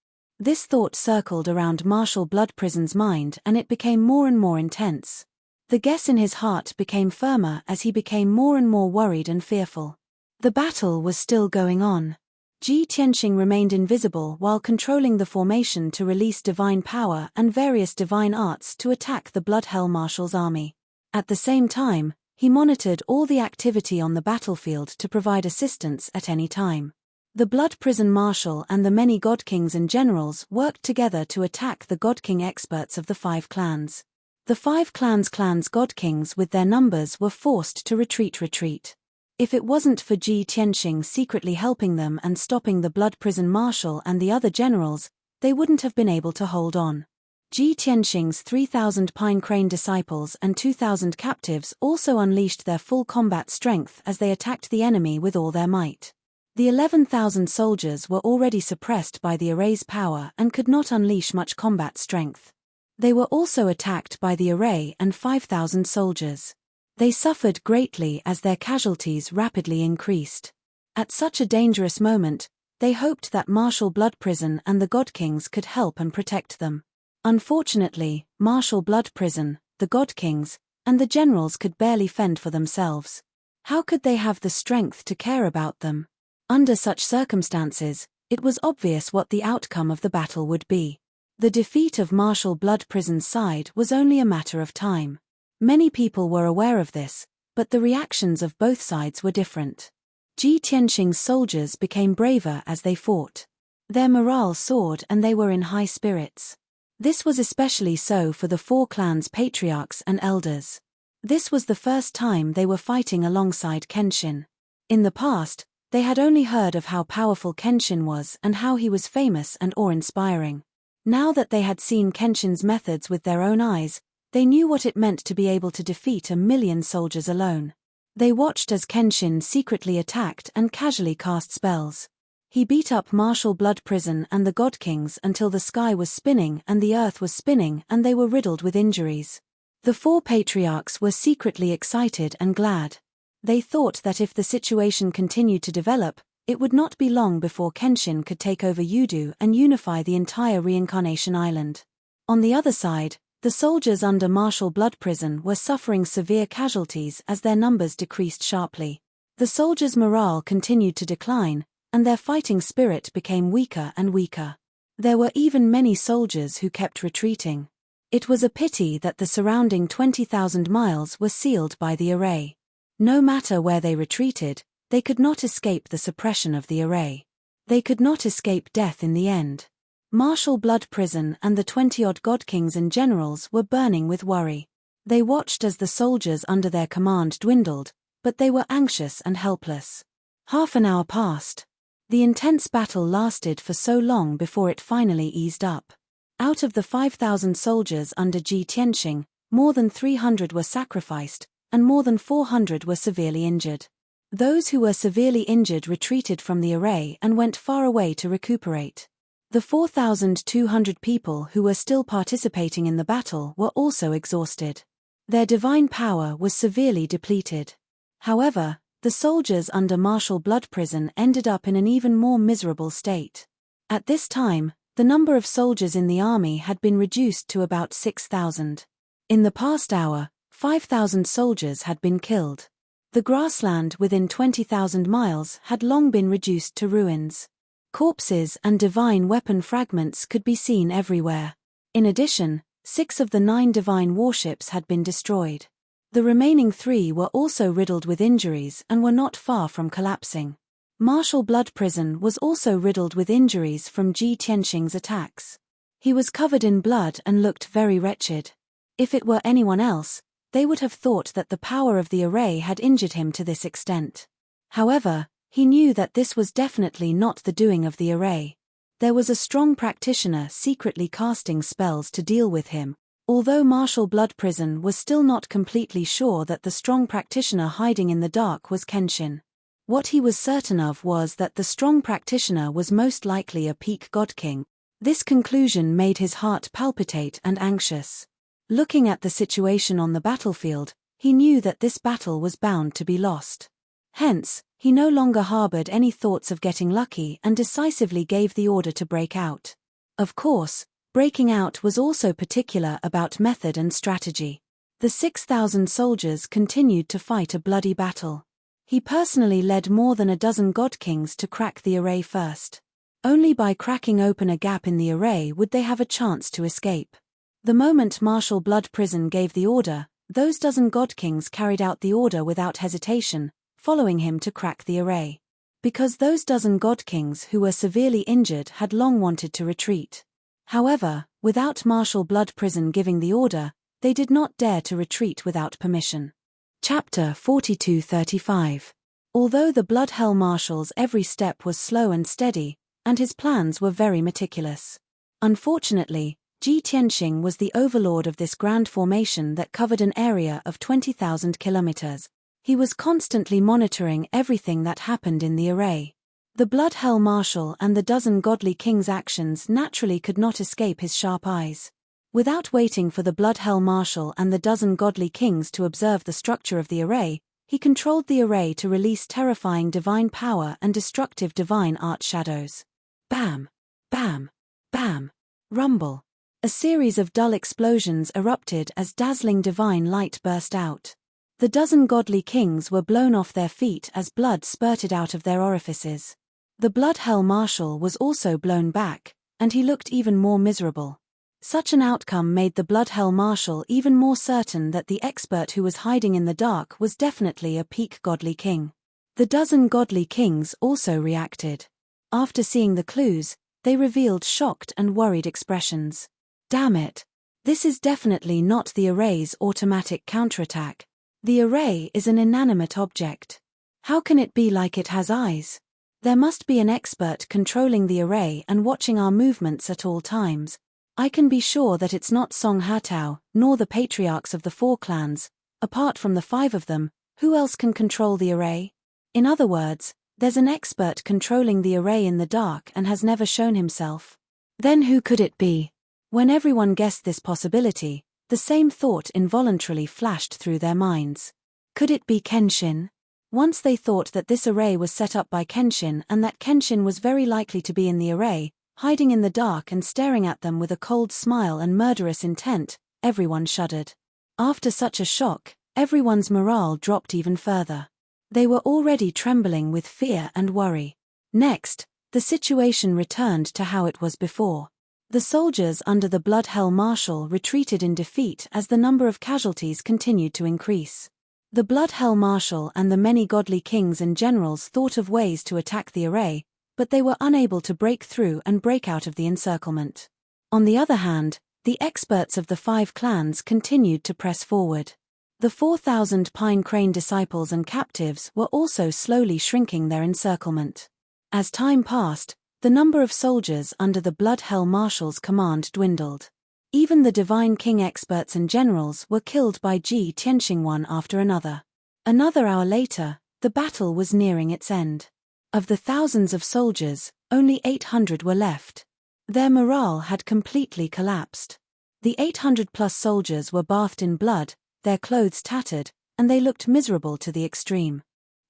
This thought circled around Martial Blood Prison's mind, and it became more and more intense. The guess in his heart became firmer as he became more and more worried and fearful. The battle was still going on. Ji Tianxing remained invisible while controlling the formation to release divine power and various divine arts to attack the Blood Hell Marshal's army. At the same time, he monitored all the activity on the battlefield to provide assistance at any time. The Blood Prison Marshal and the many God Kings and generals worked together to attack the God King experts of the five clans. The five clans' God Kings with their numbers were forced to retreat. If it wasn't for Ji Tianxing secretly helping them and stopping the Blood Prison Marshal and the other generals, they wouldn't have been able to hold on. Ji Tianxing's 3,000 Pine Crane disciples and 2,000 captives also unleashed their full combat strength as they attacked the enemy with all their might. The 11,000 soldiers were already suppressed by the array's power and could not unleash much combat strength. They were also attacked by the array and 5,000 soldiers. They suffered greatly as their casualties rapidly increased. At such a dangerous moment, they hoped that Martial Blood Prison and the God Kings could help and protect them. Unfortunately, Martial Blood Prison, the God Kings, and the generals could barely fend for themselves. How could they have the strength to care about them? Under such circumstances, it was obvious what the outcome of the battle would be. The defeat of Martial Blood Prison's side was only a matter of time. Many people were aware of this, but the reactions of both sides were different. Ji Tianxing's soldiers became braver as they fought. Their morale soared and they were in high spirits. This was especially so for the four clans' patriarchs and elders. This was the first time they were fighting alongside Kenshin. In the past, they had only heard of how powerful Kenshin was and how he was famous and awe-inspiring. Now that they had seen Kenshin's methods with their own eyes, they knew what it meant to be able to defeat 1,000,000 soldiers alone. They watched as Kenshin secretly attacked and casually cast spells. He beat up Martial Blood Prison and the God Kings until the sky was spinning and the earth was spinning and they were riddled with injuries. The four patriarchs were secretly excited and glad. They thought that if the situation continued to develop, it would not be long before Kenshin could take over Yudu and unify the entire Reincarnation Island. On the other side, the soldiers under Martial Blood Prison were suffering severe casualties as their numbers decreased sharply. The soldiers' morale continued to decline, and their fighting spirit became weaker and weaker. There were even many soldiers who kept retreating. It was a pity that the surrounding 20,000 miles were sealed by the array. No matter where they retreated, they could not escape the suppression of the array. They could not escape death in the end. Martial Blood Prison and the 20-odd God Kings and generals were burning with worry. They watched as the soldiers under their command dwindled, but they were anxious and helpless. Half an hour passed. The intense battle lasted for so long before it finally eased up. Out of the 5,000 soldiers under Ji Tianxing, more than 300 were sacrificed, and more than 400 were severely injured. Those who were severely injured retreated from the array and went far away to recuperate. The 4,200 people who were still participating in the battle were also exhausted. Their divine power was severely depleted. However, the soldiers under Martial Blood Prison ended up in an even more miserable state. At this time, the number of soldiers in the army had been reduced to about 6,000. In the past hour, 5,000 soldiers had been killed. The grassland within 20,000 miles had long been reduced to ruins. Corpses and divine weapon fragments could be seen everywhere. In addition, 6 of the 9 divine warships had been destroyed. The remaining 3 were also riddled with injuries and were not far from collapsing. Martial Blood Prison was also riddled with injuries from Ji Tianxing's attacks. He was covered in blood and looked very wretched. If it were anyone else, they would have thought that the power of the array had injured him to this extent. However, he knew that this was definitely not the doing of the array. There was a strong practitioner secretly casting spells to deal with him, although Martial Blood Prison was still not completely sure that the strong practitioner hiding in the dark was Kenshin. What he was certain of was that the strong practitioner was most likely a peak god king. This conclusion made his heart palpitate and anxious. Looking at the situation on the battlefield, he knew that this battle was bound to be lost. Hence, he no longer harbored any thoughts of getting lucky and decisively gave the order to break out. Of course, breaking out was also particular about method and strategy. The 6,000 soldiers continued to fight a bloody battle. He personally led more than a dozen god kings to crack the array first. Only by cracking open a gap in the array would they have a chance to escape. The moment Martial Blood Prison gave the order, those dozen god kings carried out the order without hesitation, following him to crack the array. Because those dozen god kings who were severely injured had long wanted to retreat. However, without Martial Blood Prison giving the order, they did not dare to retreat without permission. Chapter 42-35. Although the Blood Hell Marshal's every step was slow and steady, and his plans were very meticulous. Unfortunately, Ji Tianxing was the overlord of this grand formation that covered an area of 20,000 kilometers. He was constantly monitoring everything that happened in the array. The Blood Hell Marshal and the dozen godly kings' actions naturally could not escape his sharp eyes. Without waiting for the Blood Hell Marshal and the dozen godly kings to observe the structure of the array, he controlled the array to release terrifying divine power and destructive divine art shadows. Bam! Bam! Bam! Rumble! A series of dull explosions erupted as dazzling divine light burst out. The dozen godly kings were blown off their feet as blood spurted out of their orifices. The Blood Hell Marshal was also blown back, and he looked even more miserable. Such an outcome made the Blood Hell Marshal even more certain that the expert who was hiding in the dark was definitely a peak godly king. The dozen godly kings also reacted. After seeing the clues, they revealed shocked and worried expressions. Damn it! This is definitely not the array's automatic counterattack. The array is an inanimate object. How can it be like it has eyes? There must be an expert controlling the array and watching our movements at all times. I can be sure that it's not Song Hatao, nor the patriarchs of the 4 clans. Apart from the 5 of them, who else can control the array? In other words, there's an expert controlling the array in the dark and has never shown himself. Then who could it be? When everyone guessed this possibility, the same thought involuntarily flashed through their minds. Could it be Kenshin? Once they thought that this array was set up by Kenshin and that Kenshin was very likely to be in the array, hiding in the dark and staring at them with a cold smile and murderous intent, everyone shuddered. After such a shock, everyone's morale dropped even further. They were already trembling with fear and worry. Next, the situation returned to how it was before. The soldiers under the Blood Hell Marshal retreated in defeat as the number of casualties continued to increase. The Blood Hell Marshal and the many godly kings and generals thought of ways to attack the array, but they were unable to break through and break out of the encirclement. On the other hand, the experts of the 5 clans continued to press forward. The 4,000 Pine Crane disciples and captives were also slowly shrinking their encirclement. As time passed, the number of soldiers under the Blood Hell Marshal's command dwindled. Even the Divine King experts and generals were killed by Ji Tianxing one after another. Another hour later, the battle was nearing its end. Of the thousands of soldiers, only 800 were left. Their morale had completely collapsed. The 800-plus soldiers were bathed in blood, their clothes tattered, and they looked miserable to the extreme.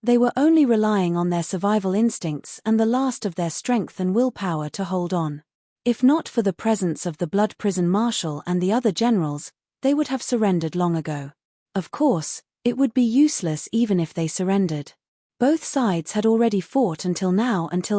They were only relying on their survival instincts and the last of their strength and willpower to hold on. If not for the presence of the Blood Prison Marshal and the other generals, they would have surrendered long ago. Of course, it would be useless even if they surrendered. Both sides had already fought until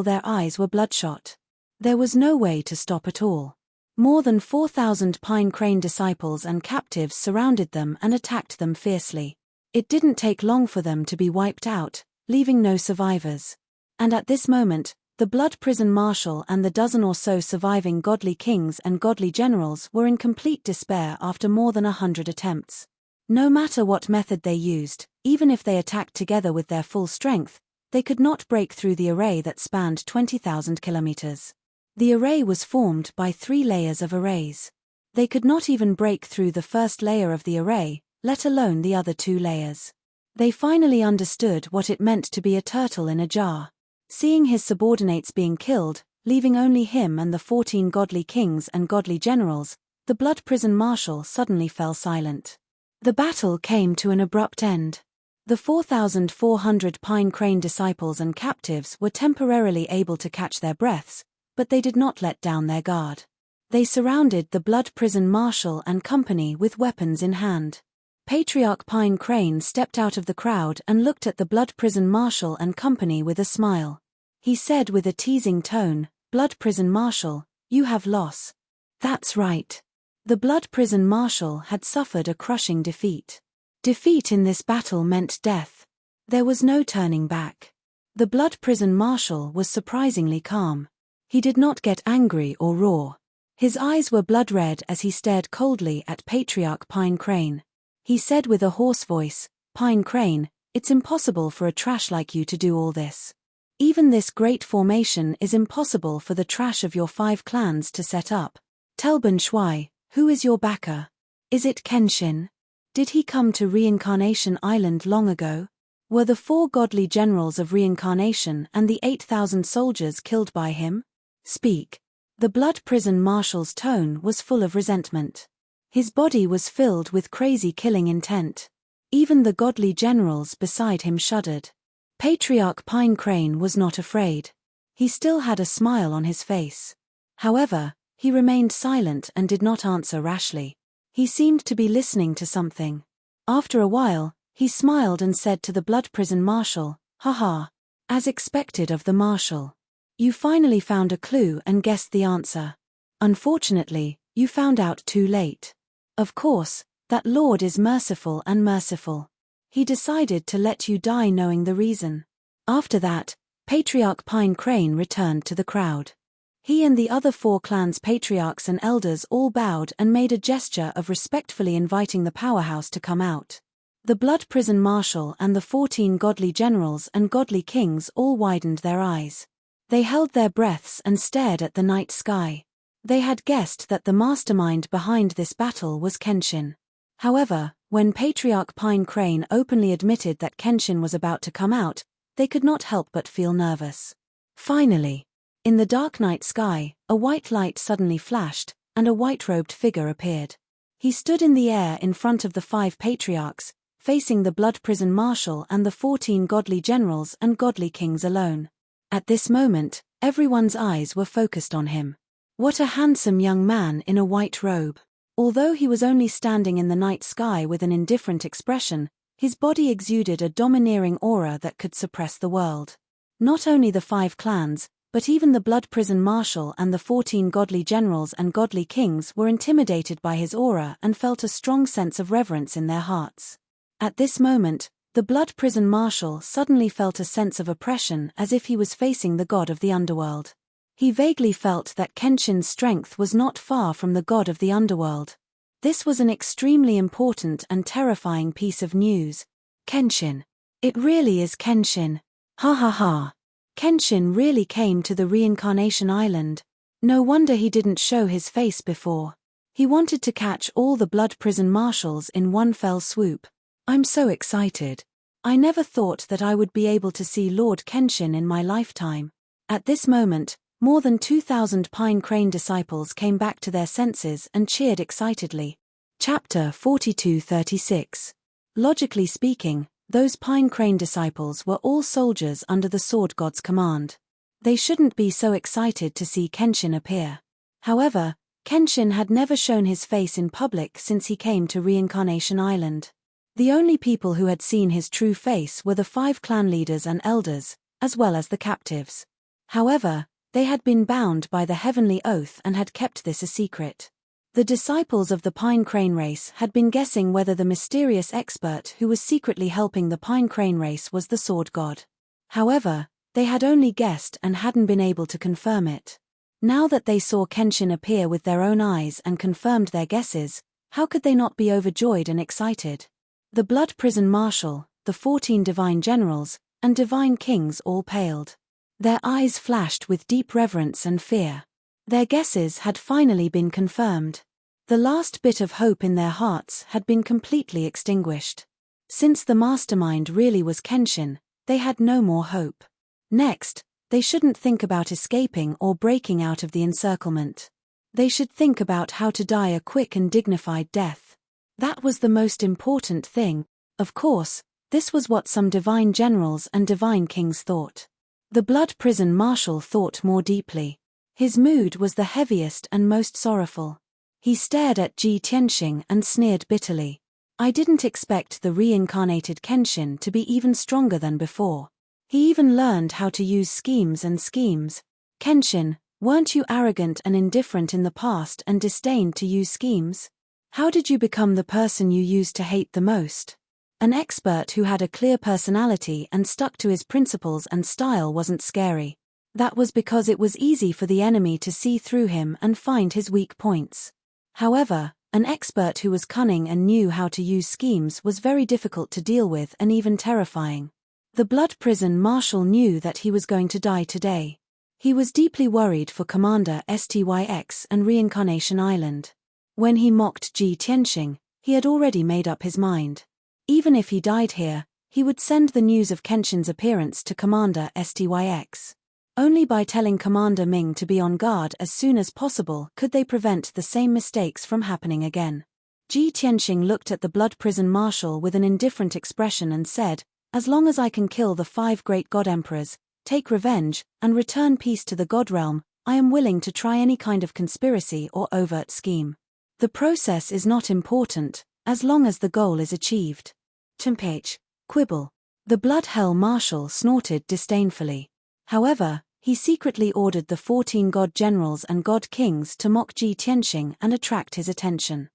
their eyes were bloodshot. There was no way to stop at all. More than 4,000 Pine Crane disciples and captives surrounded them and attacked them fiercely. It didn't take long for them to be wiped out, leaving no survivors. And at this moment, the Blood Prison Marshal and the dozen or so surviving godly kings and godly generals were in complete despair after more than 100 attempts. No matter what method they used, even if they attacked together with their full strength, they could not break through the array that spanned 20,000 kilometers. The array was formed by 3 layers of arrays. They could not even break through the first layer of the array, let alone the other 2 layers. They finally understood what it meant to be a turtle in a jar. Seeing his subordinates being killed, leaving only him and the 14 godly kings and godly generals, the Blood Prison Marshal suddenly fell silent. The battle came to an abrupt end. The 4,400 Pine Crane disciples and captives were temporarily able to catch their breaths, but they did not let down their guard. They surrounded the Blood Prison Marshal and company with weapons in hand. Patriarch Pine Crane stepped out of the crowd and looked at the Blood Prison Marshal and company with a smile. He said with a teasing tone, "Blood Prison Marshal, you have lost." That's right. The Blood Prison Marshal had suffered a crushing defeat. Defeat in this battle meant death. There was no turning back. The Blood Prison Marshal was surprisingly calm. He did not get angry or roar. His eyes were blood red as he stared coldly at Patriarch Pine Crane. He said with a hoarse voice, "Pine Crane, it's impossible for a trash like you to do all this. Even this great formation is impossible for the trash of your 5 clans to set up. Tell Ben Shui, who is your backer? Is it Kenshin? Did he come to Reincarnation Island long ago? Were the 4 godly generals of Reincarnation and the 8,000 soldiers killed by him? Speak." The Blood Prison Marshal's tone was full of resentment. His body was filled with crazy killing intent. Even the godly generals beside him shuddered. Patriarch Pine Crane was not afraid. He still had a smile on his face. However, he remained silent and did not answer rashly. He seemed to be listening to something. After a while, he smiled and said to the Blood Prison Marshal, "Haha. As expected of the Marshal. You finally found a clue and guessed the answer. Unfortunately, you found out too late. Of course, that Lord is merciful and merciful. He decided to let you die knowing the reason." After that, Patriarch Pine Crane returned to the crowd. He and the other 4 clans' patriarchs and elders all bowed and made a gesture of respectfully inviting the powerhouse to come out. The Blood Prison Marshal and the 14 godly generals and godly kings all widened their eyes. They held their breaths and stared at the night sky. They had guessed that the mastermind behind this battle was Kenshin. However, when Patriarch Pine Crane openly admitted that Kenshin was about to come out, they could not help but feel nervous. Finally, in the dark night sky, a white light suddenly flashed, and a white-robed figure appeared. He stood in the air in front of the 5 patriarchs, facing the Blood Prison Marshal and the 14 godly generals and godly kings alone. At this moment, everyone's eyes were focused on him. What a handsome young man in a white robe. Although he was only standing in the night sky with an indifferent expression, his body exuded a domineering aura that could suppress the world. Not only the 5 clans, but even the Blood Prison Marshal and the 14 godly generals and godly kings were intimidated by his aura and felt a strong sense of reverence in their hearts. At this moment, the Blood Prison Marshal suddenly felt a sense of oppression as if he was facing the god of the underworld. He vaguely felt that Kenshin's strength was not far from the god of the underworld. This was an extremely important and terrifying piece of news. Kenshin. It really is Kenshin. Ha ha ha. Kenshin really came to the Reincarnation Island. No wonder he didn't show his face before. He wanted to catch all the Blood Prison Marshals in one fell swoop. I'm so excited. I never thought that I would be able to see Lord Kenshin in my lifetime. At this moment, more than 2,000 Pine Crane disciples came back to their senses and cheered excitedly. Chapter 42:36. Logically speaking, those Pine Crane disciples were all soldiers under the Sword God's command. They shouldn't be so excited to see Kenshin appear. However, Kenshin had never shown his face in public since he came to Reincarnation Island. The only people who had seen his true face were the 5 clan leaders and elders, as well as the captives. However, they had been bound by the heavenly oath and had kept this a secret. The disciples of the Pine Crane race had been guessing whether the mysterious expert who was secretly helping the Pine Crane race was the sword god. However, they had only guessed and hadn't been able to confirm it. Now that they saw Kenshin appear with their own eyes and confirmed their guesses, how could they not be overjoyed and excited? The Blood Prison Marshal, the 14 divine generals, and divine kings all paled. Their eyes flashed with deep reverence and fear. Their guesses had finally been confirmed. The last bit of hope in their hearts had been completely extinguished. Since the mastermind really was Kenshin, they had no more hope. Next, they shouldn't think about escaping or breaking out of the encirclement. They should think about how to die a quick and dignified death. That was the most important thing. Of course, this was what some divine generals and divine kings thought. The Blood Prison Marshal thought more deeply. His mood was the heaviest and most sorrowful. He stared at Ji Tianxing and sneered bitterly. I didn't expect the reincarnated Kenshin to be even stronger than before. He even learned how to use schemes and schemes. Kenshin, weren't you arrogant and indifferent in the past and disdained to use schemes? How did you become the person you used to hate the most? An expert who had a clear personality and stuck to his principles and style wasn't scary. That was because it was easy for the enemy to see through him and find his weak points. However, an expert who was cunning and knew how to use schemes was very difficult to deal with and even terrifying. The Blood Prison Marshal knew that he was going to die today. He was deeply worried for Commander Styx and Reincarnation Island. When he mocked Ji Tianxing, he had already made up his mind. Even if he died here, he would send the news of Kenshin's appearance to Commander Styx. Only by telling Commander Ming to be on guard as soon as possible could they prevent the same mistakes from happening again. Ji Tianxing looked at the Blood Prison Marshal with an indifferent expression and said, as long as I can kill the 5 great god emperors, take revenge, and return peace to the god realm, I am willing to try any kind of conspiracy or overt scheme. The process is not important, as long as the goal is achieved. Tempage. Quibble. The Blood Hell Marshal snorted disdainfully. However, he secretly ordered the 14 god generals and god kings to mock Ji Tianxing and attract his attention.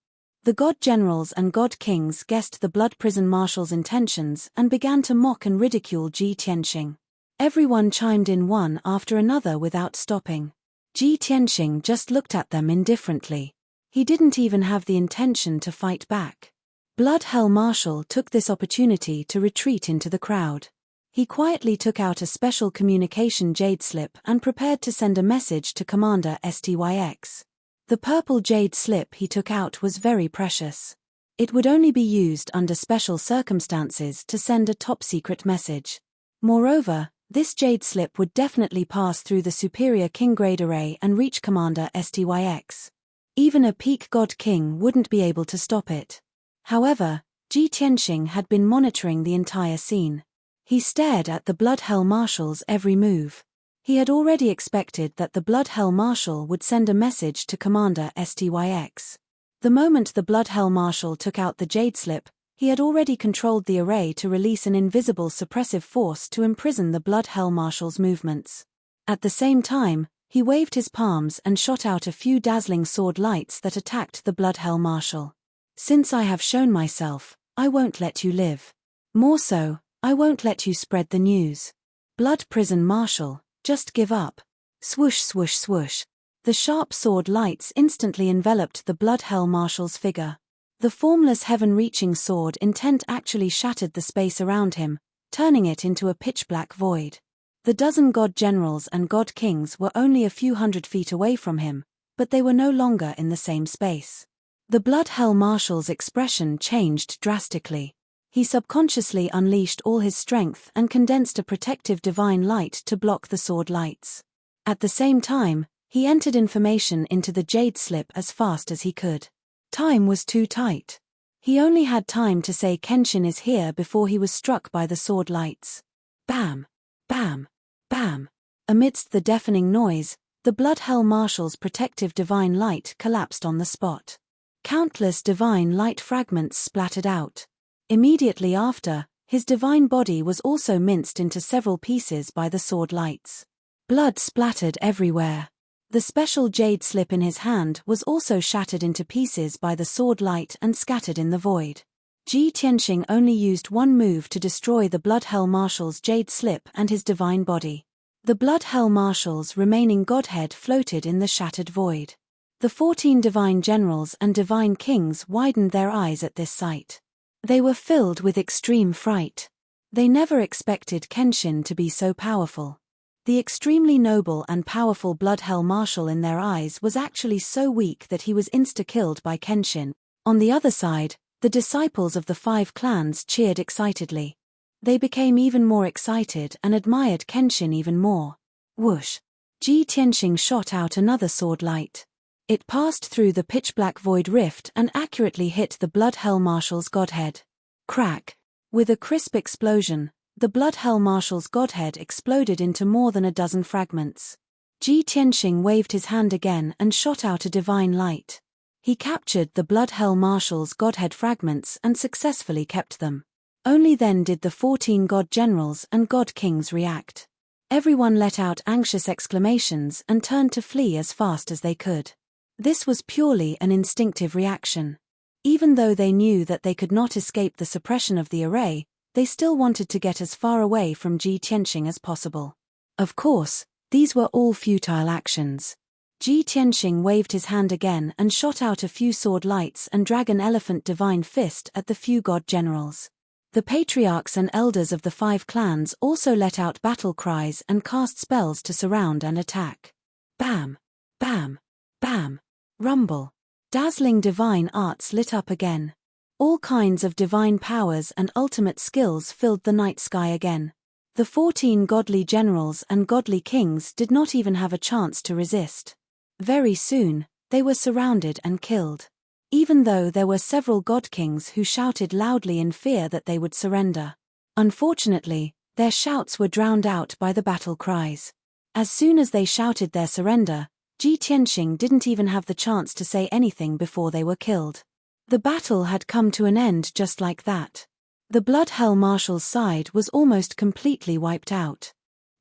The god generals and god kings guessed the Blood Prison Marshal's intentions and began to mock and ridicule Ji Tianxing. Everyone chimed in one after another without stopping. Ji Tianxing just looked at them indifferently. He didn't even have the intention to fight back. Blood Hell Marshal took this opportunity to retreat into the crowd. He quietly took out a special communication jade slip and prepared to send a message to Commander Styx. The purple jade slip he took out was very precious. It would only be used under special circumstances to send a top-secret message. Moreover, this jade slip would definitely pass through the superior king-grade array and reach Commander Styx. Even a peak god king wouldn't be able to stop it. However, Ji Tianxing had been monitoring the entire scene. He stared at the Blood Hell Marshal's every move. He had already expected that the Blood Hell Marshal would send a message to Commander Styx. The moment the Blood Hell Marshal took out the jade slip, he had already controlled the array to release an invisible suppressive force to imprison the Blood Hell Marshal's movements. At the same time, he waved his palms and shot out a few dazzling sword lights that attacked the Blood Hell Marshal. Since I have shown myself, I won't let you live. More so, I won't let you spread the news. Blood Prison Marshal, just give up. Swoosh swoosh swoosh. The sharp sword lights instantly enveloped the Blood Hell Marshal's figure. The formless heaven-reaching sword intent actually shattered the space around him, turning it into a pitch-black void. The dozen god generals and god kings were only a few hundred feet away from him, but they were no longer in the same space. The Blood Hell Marshal's expression changed drastically. He subconsciously unleashed all his strength and condensed a protective divine light to block the sword lights. At the same time, he entered information into the jade slip as fast as he could. Time was too tight. He only had time to say Kenshin is here before he was struck by the sword lights. Bam! Bam! Bam! Amidst the deafening noise, the Blood Hell Marshal's protective divine light collapsed on the spot. Countless divine light fragments splattered out. Immediately after, his divine body was also minced into several pieces by the sword lights. Blood splattered everywhere. The special jade slip in his hand was also shattered into pieces by the sword light and scattered in the void. Ji Tianxing only used one move to destroy the Blood Hell Marshal's jade slip and his divine body. The Blood Hell Marshal's remaining godhead floated in the shattered void. The 14 divine generals and divine kings widened their eyes at this sight. They were filled with extreme fright. They never expected Kenshin to be so powerful. The extremely noble and powerful Blood Hell Marshal in their eyes was actually so weak that he was insta-killed by Kenshin. On the other side, the disciples of the 5 clans cheered excitedly. They became even more excited and admired Kenshin even more. Whoosh! Ji Tianxing shot out another sword light. It passed through the pitch-black void rift and accurately hit the Blood Hell Marshal's godhead. Crack! With a crisp explosion, the Blood Hell Marshal's godhead exploded into more than a dozen fragments. Ji Tianxing waved his hand again and shot out a divine light. He captured the Blood Hell Marshal's godhead fragments and successfully kept them. Only then did the 14 god generals and god kings react. Everyone let out anxious exclamations and turned to flee as fast as they could. This was purely an instinctive reaction. Even though they knew that they could not escape the suppression of the array, they still wanted to get as far away from Ji Tianxing as possible. Of course, these were all futile actions. Ji Tianxing waved his hand again and shot out a few sword lights and dragon elephant divine fist at the few god generals. The patriarchs and elders of the 5 clans also let out battle cries and cast spells to surround and attack. Bam! Bam! Bam! Rumble! Dazzling divine arts lit up again. All kinds of divine powers and ultimate skills filled the night sky again. The 14 godly generals and godly kings did not even have a chance to resist. Very soon, they were surrounded and killed. Even though there were several god kings who shouted loudly in fear that they would surrender. Unfortunately, their shouts were drowned out by the battle cries. As soon as they shouted their surrender, Ji Tianxing didn't even have the chance to say anything before they were killed. The battle had come to an end just like that. The Blood Hell Marshal's side was almost completely wiped out.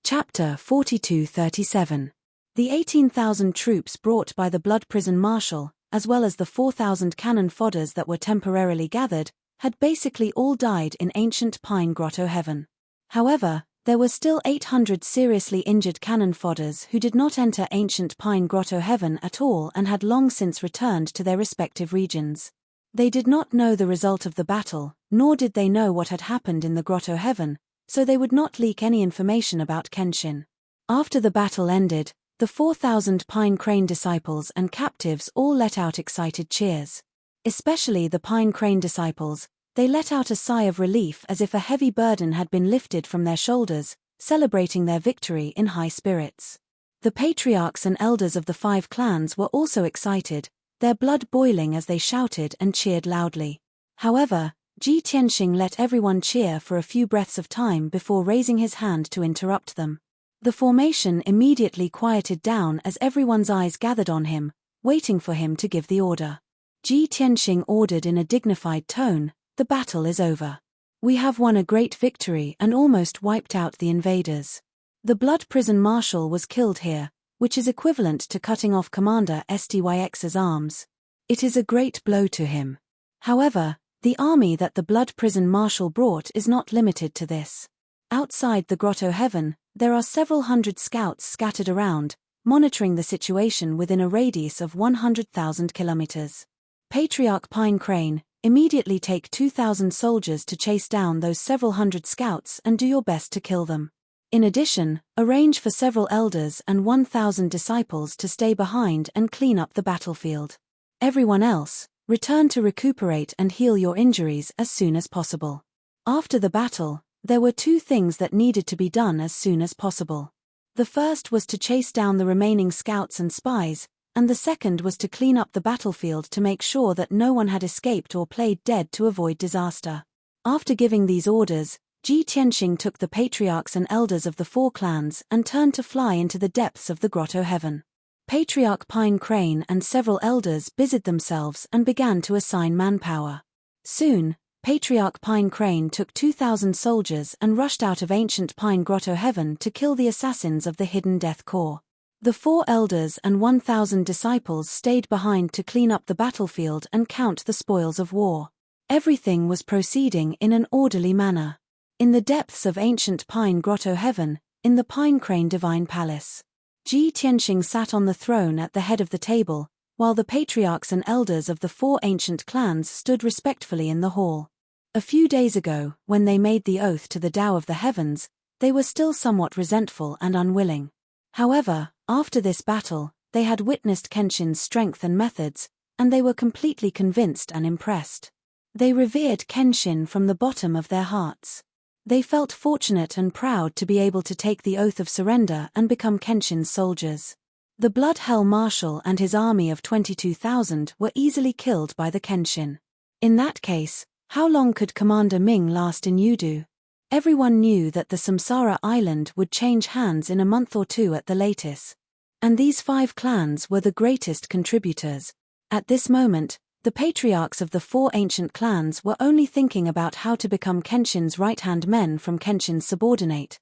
Chapter 42-37. The 18,000 troops brought by the Blood Prison Marshal, as well as the 4,000 cannon fodders that were temporarily gathered, had basically all died in ancient Pine Grotto Heaven. However, there were still 800 seriously injured cannon fodders who did not enter ancient Pine Grotto Heaven at all and had long since returned to their respective regions. They did not know the result of the battle, nor did they know what had happened in the Grotto Heaven, so they would not leak any information about Kenshin. After the battle ended, the 4,000 Pine Crane disciples and captives all let out excited cheers. Especially the Pine Crane disciples, they let out a sigh of relief as if a heavy burden had been lifted from their shoulders, celebrating their victory in high spirits. The patriarchs and elders of the 5 clans were also excited, their blood boiling as they shouted and cheered loudly. However, Ji Tianxing let everyone cheer for a few breaths of time before raising his hand to interrupt them. The formation immediately quieted down as everyone's eyes gathered on him, waiting for him to give the order. Ji Tianxing ordered in a dignified tone, "The battle is over. We have won a great victory and almost wiped out the invaders. The Blood Prison Marshal was killed here, which is equivalent to cutting off Commander Styx's arms. It is a great blow to him. However, the army that the Blood Prison Marshal brought is not limited to this. Outside the Grotto Heaven, there are several hundred scouts scattered around, monitoring the situation within a radius of 100,000 kilometers. Patriarch Pine Crane, immediately take 2,000 soldiers to chase down those several hundred scouts and do your best to kill them. In addition, arrange for several elders and 1,000 disciples to stay behind and clean up the battlefield. Everyone else, return to recuperate and heal your injuries as soon as possible." After the battle, there were 2 things that needed to be done as soon as possible. The first was to chase down the remaining scouts and spies, and the second was to clean up the battlefield to make sure that no one had escaped or played dead to avoid disaster. After giving these orders, Ji Tianxing took the patriarchs and elders of the 4 clans and turned to fly into the depths of the Grotto Heaven. Patriarch Pine Crane and several elders busied themselves and began to assign manpower. Soon, Patriarch Pine Crane took 2,000 soldiers and rushed out of ancient Pine Grotto Heaven to kill the assassins of the hidden Death Corps. The 4 elders and 1,000 disciples stayed behind to clean up the battlefield and count the spoils of war. Everything was proceeding in an orderly manner. In the depths of ancient Pine Grotto Heaven, in the Pine Crane Divine Palace, Ji Tianxing sat on the throne at the head of the table, while the patriarchs and elders of the 4 ancient clans stood respectfully in the hall. A few days ago, when they made the oath to the Tao of the Heavens, they were still somewhat resentful and unwilling. However, after this battle, they had witnessed Kenshin's strength and methods, and they were completely convinced and impressed. They revered Kenshin from the bottom of their hearts. They felt fortunate and proud to be able to take the oath of surrender and become Kenshin's soldiers. The Blood Hell Marshal and his army of 22,000 were easily killed by the Kenshin. In that case, how long could Commander Ming last in Yudu? Everyone knew that the Samsara Island would change hands in a month or 2 at the latest. And these 5 clans were the greatest contributors. At this moment, the patriarchs of the 4 ancient clans were only thinking about how to become Kenshin's right-hand men from Kenshin's subordinate.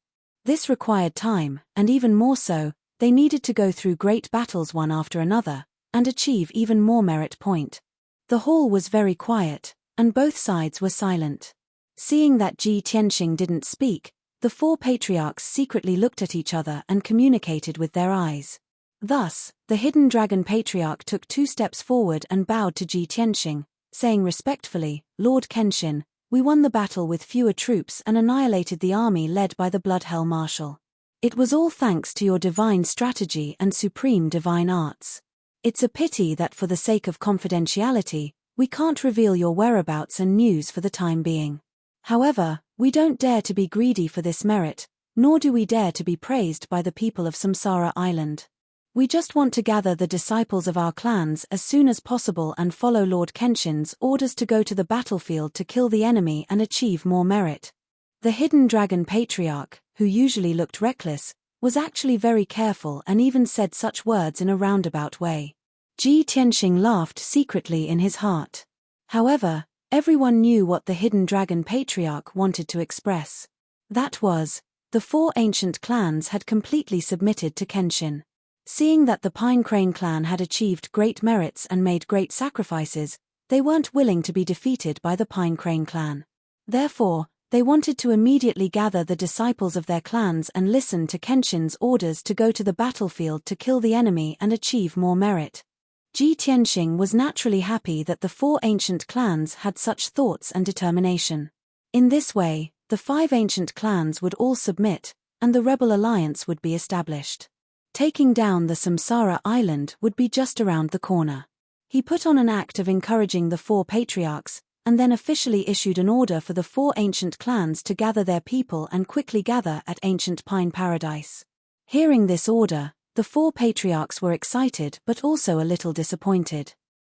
This required time, and even more so, they needed to go through great battles one after another, and achieve even more merit point. The hall was very quiet, and both sides were silent. Seeing that Ji Tianxing didn't speak, the 4 patriarchs secretly looked at each other and communicated with their eyes. Thus, the Hidden Dragon Patriarch took 2 steps forward and bowed to Ji Tianxing, saying respectfully, "Lord Kenshin, we won the battle with fewer troops and annihilated the army led by the Blood Hell Marshal. It was all thanks to your divine strategy and supreme divine arts. It's a pity that for the sake of confidentiality, we can't reveal your whereabouts and news for the time being. However, we don't dare to be greedy for this merit, nor do we dare to be praised by the people of Samsara Island. We just want to gather the disciples of our clans as soon as possible and follow Lord Kenshin's orders to go to the battlefield to kill the enemy and achieve more merit." The Hidden Dragon Patriarch, who usually looked reckless, was actually very careful and even said such words in a roundabout way. Ji Tianxing laughed secretly in his heart. However, everyone knew what the Hidden Dragon Patriarch wanted to express. That was, the 4 ancient clans had completely submitted to Kenshin. Seeing that the Pine Crane clan had achieved great merits and made great sacrifices, they weren't willing to be defeated by the Pine Crane clan. Therefore, they wanted to immediately gather the disciples of their clans and listen to Kenshin's orders to go to the battlefield to kill the enemy and achieve more merit. Ji Tianxing was naturally happy that the 4 ancient clans had such thoughts and determination. In this way, the 5 ancient clans would all submit, and the rebel alliance would be established. Taking down the Samsara Island would be just around the corner. He put on an act of encouraging the 4 patriarchs, and then officially issued an order for the 4 ancient clans to gather their people and quickly gather at ancient Pine Paradise. Hearing this order, the 4 patriarchs were excited but also a little disappointed.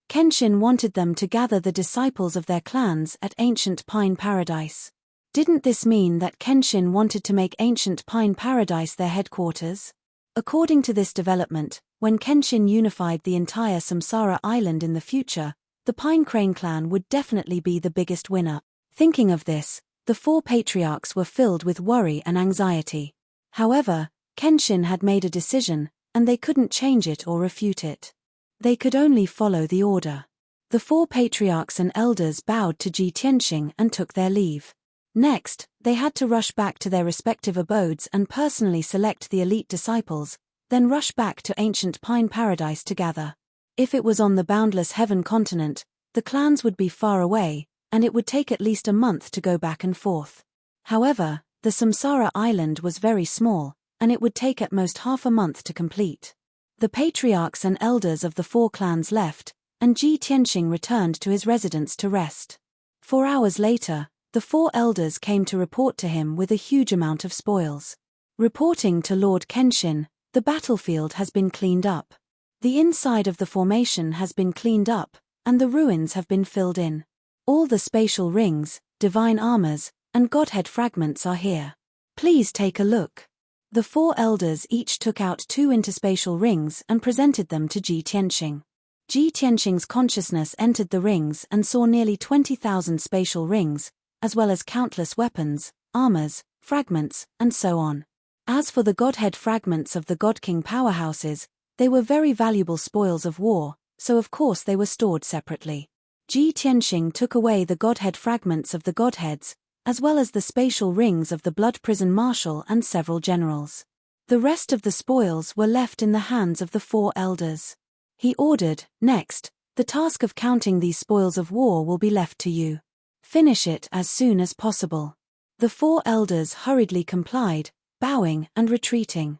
Kenshin wanted them to gather the disciples of their clans at ancient Pine Paradise. Didn't this mean that Kenshin wanted to make ancient Pine Paradise their headquarters? According to this development, when Kenshin unified the entire Samsara Island in the future, the Pine Crane clan would definitely be the biggest winner. Thinking of this, the 4 patriarchs were filled with worry and anxiety. However, Kenshin had made a decision, and they couldn't change it or refute it. They could only follow the order. The 4 patriarchs and elders bowed to Ji Tianxing and took their leave. Next, they had to rush back to their respective abodes and personally select the elite disciples, then rush back to ancient Pine Paradise to gather. If it was on the boundless heaven continent, the clans would be far away, and it would take at least a month to go back and forth. However, the Samsara Island was very small, and it would take at most half a month to complete. The patriarchs and elders of the 4 clans left, and Ji Tianxing returned to his residence to rest. 4 hours later, the 4 elders came to report to him with a huge amount of spoils. Reporting to Lord Kenshin, the battlefield has been cleaned up. The inside of the formation has been cleaned up, and the ruins have been filled in. All the spatial rings, divine armors, and godhead fragments are here. Please take a look. The 4 elders each took out 2 interspatial rings and presented them to Ji Tianxing. Ji Tianxing's consciousness entered the rings and saw nearly 20,000 spatial rings, as well as countless weapons, armors, fragments, and so on. As for the Godhead fragments of the God King powerhouses, they were very valuable spoils of war, so of course they were stored separately. Ji Tianxing took away the Godhead fragments of the Godheads, as well as the spatial rings of the Blood Prison Marshal and several generals. The rest of the spoils were left in the hands of the 4 elders. He ordered, "Next, the task of counting these spoils of war will be left to you. Finish it as soon as possible." The 4 elders hurriedly complied, bowing and retreating.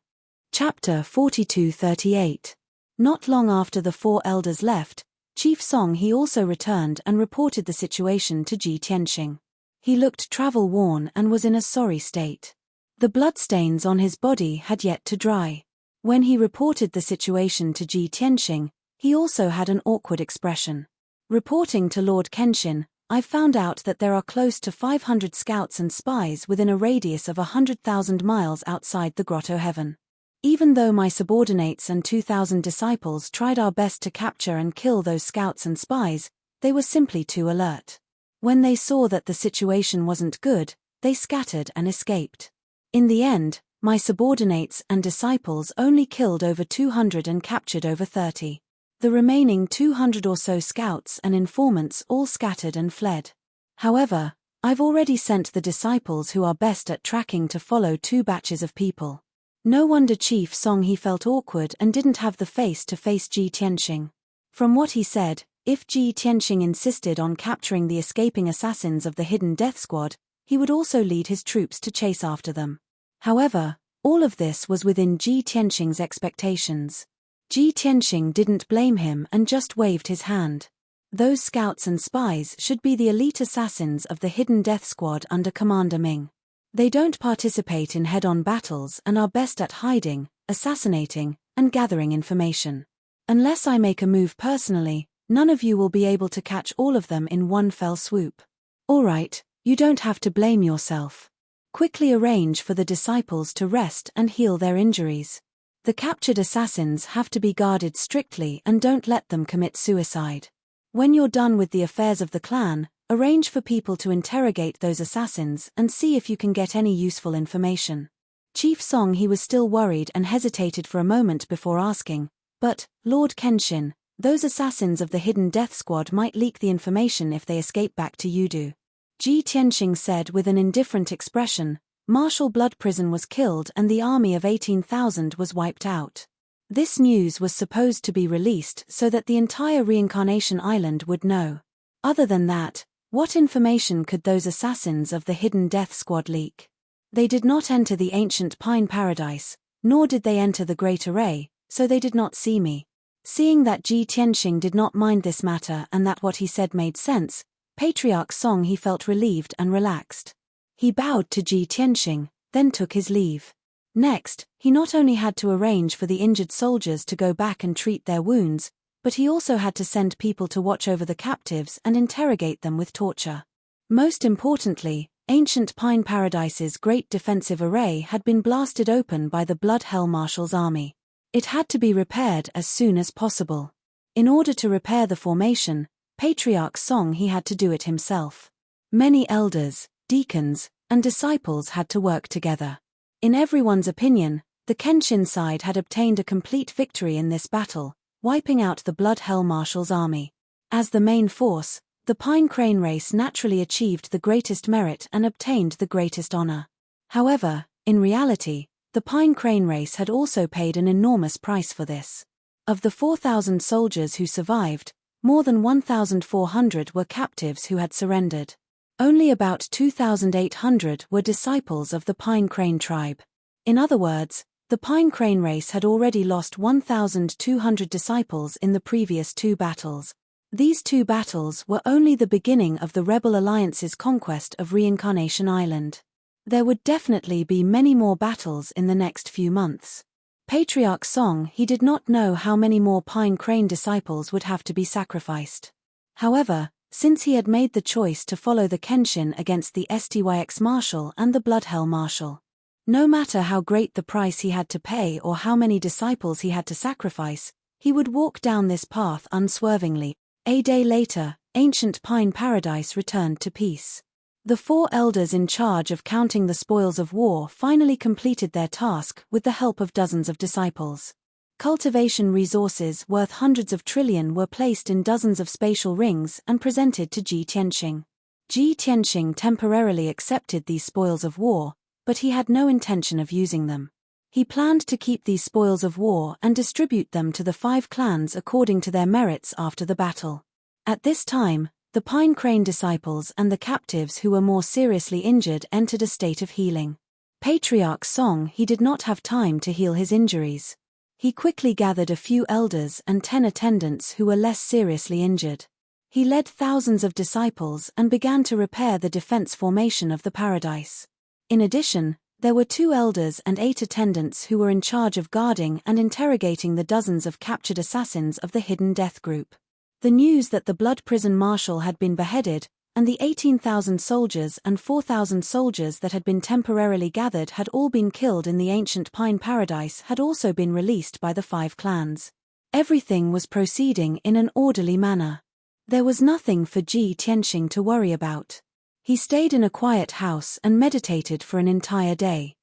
Chapter 42-38. Not long after the 4 elders left, Chief Song he also returned and reported the situation to Ji Tianxing. He looked travel-worn and was in a sorry state. The bloodstains on his body had yet to dry. When he reported the situation to Ji Tianxing, he also had an awkward expression. Reporting to Lord Kenshin, "I've found out that there are close to 500 scouts and spies within a radius of 100,000 miles outside the Grotto Heaven. Even though my subordinates and 2,000 disciples tried our best to capture and kill those scouts and spies, they were simply too alert. When they saw that the situation wasn't good, they scattered and escaped. In the end, my subordinates and disciples only killed over 200 and captured over 30. The remaining 200 or so scouts and informants all scattered and fled. However, I've already sent the disciples who are best at tracking to follow 2 batches of people." No wonder Chief Song he felt awkward and didn't have the face to face Ji Tianxing. From what he said, if Ji Tianxing insisted on capturing the escaping assassins of the Hidden Death Squad, he would also lead his troops to chase after them. However, all of this was within Ji Tianxing's expectations. Ji Tianxing didn't blame him and just waved his hand. Those scouts and spies should be the elite assassins of the Hidden Death Squad under Commander Ming. They don't participate in head-on battles and are best at hiding, assassinating, and gathering information. Unless I make a move personally, none of you will be able to catch all of them in one fell swoop. Alright, you don't have to blame yourself. Quickly arrange for the disciples to rest and heal their injuries. The captured assassins have to be guarded strictly and don't let them commit suicide. When you're done with the affairs of the clan, arrange for people to interrogate those assassins and see if you can get any useful information." Chief Song he was still worried and hesitated for a moment before asking, "But, Lord Kenshin, those assassins of the Hidden Death Squad might leak the information if they escape back to Yudu." Ji Tianxing said with an indifferent expression, "Marshal Blood Prison was killed and the army of 18,000 was wiped out. This news was supposed to be released so that the entire Reincarnation Island would know. Other than that, what information could those assassins of the Hidden Death Squad leak? They did not enter the ancient Pine Paradise, nor did they enter the Great Array, so they did not see me." Seeing that Ji Tianxing did not mind this matter and that what he said made sense, Patriarch Song he felt relieved and relaxed. He bowed to Ji Tianxing, then took his leave. Next, he not only had to arrange for the injured soldiers to go back and treat their wounds, but he also had to send people to watch over the captives and interrogate them with torture. Most importantly, ancient Pine Paradise's great defensive array had been blasted open by the Blood Hell Marshal's army. It had to be repaired as soon as possible. In order to repair the formation, Patriarch Song he had to do it himself. Many elders, deacons, and disciples had to work together. In everyone's opinion, the Kenshin side had obtained a complete victory in this battle, wiping out the Blood Hell Marshal's army. As the main force, the Pine Crane race naturally achieved the greatest merit and obtained the greatest honor. However, in reality, the Pine Crane race had also paid an enormous price for this. Of the 4,000 soldiers who survived, more than 1,400 were captives who had surrendered. Only about 2,800 were disciples of the Pine Crane tribe. In other words, the Pine Crane race had already lost 1,200 disciples in the previous 2 battles. These 2 battles were only the beginning of the Rebel Alliance's conquest of Reincarnation Island. There would definitely be many more battles in the next few months. Patriarch Song he did not know how many more Pine Crane disciples would have to be sacrificed. However, since he had made the choice to follow the Kenshin against the STYX Marshal and the Blood Hell Marshal, no matter how great the price he had to pay or how many disciples he had to sacrifice, He would walk down this path unswervingly. A day later, ancient Pine Paradise returned to peace. The 4 elders in charge of counting the spoils of war finally completed their task with the help of dozens of disciples. Cultivation resources worth hundreds of trillion were placed in dozens of spatial rings and presented to Ji Tianxing. Ji Tianxing temporarily accepted these spoils of war, but he had no intention of using them. He planned to keep these spoils of war and distribute them to the 5 clans according to their merits after the battle. At this time, the Pine Crane disciples and the captives who were more seriously injured entered a state of healing. Patriarch Song he did not have time to heal his injuries. He quickly gathered a few elders and 10 attendants who were less seriously injured. He led thousands of disciples and began to repair the defense formation of the paradise. In addition, there were 2 elders and 8 attendants who were in charge of guarding and interrogating the dozens of captured assassins of the Hidden Death Group. The news that the Blood Prison Marshal had been beheaded, and the 18,000 soldiers and 4,000 soldiers that had been temporarily gathered had all been killed in the ancient Pine Paradise had also been released by the 5 clans. Everything was proceeding in an orderly manner. There was nothing for Ji Tianxing to worry about. He stayed in a quiet house and meditated for an entire day.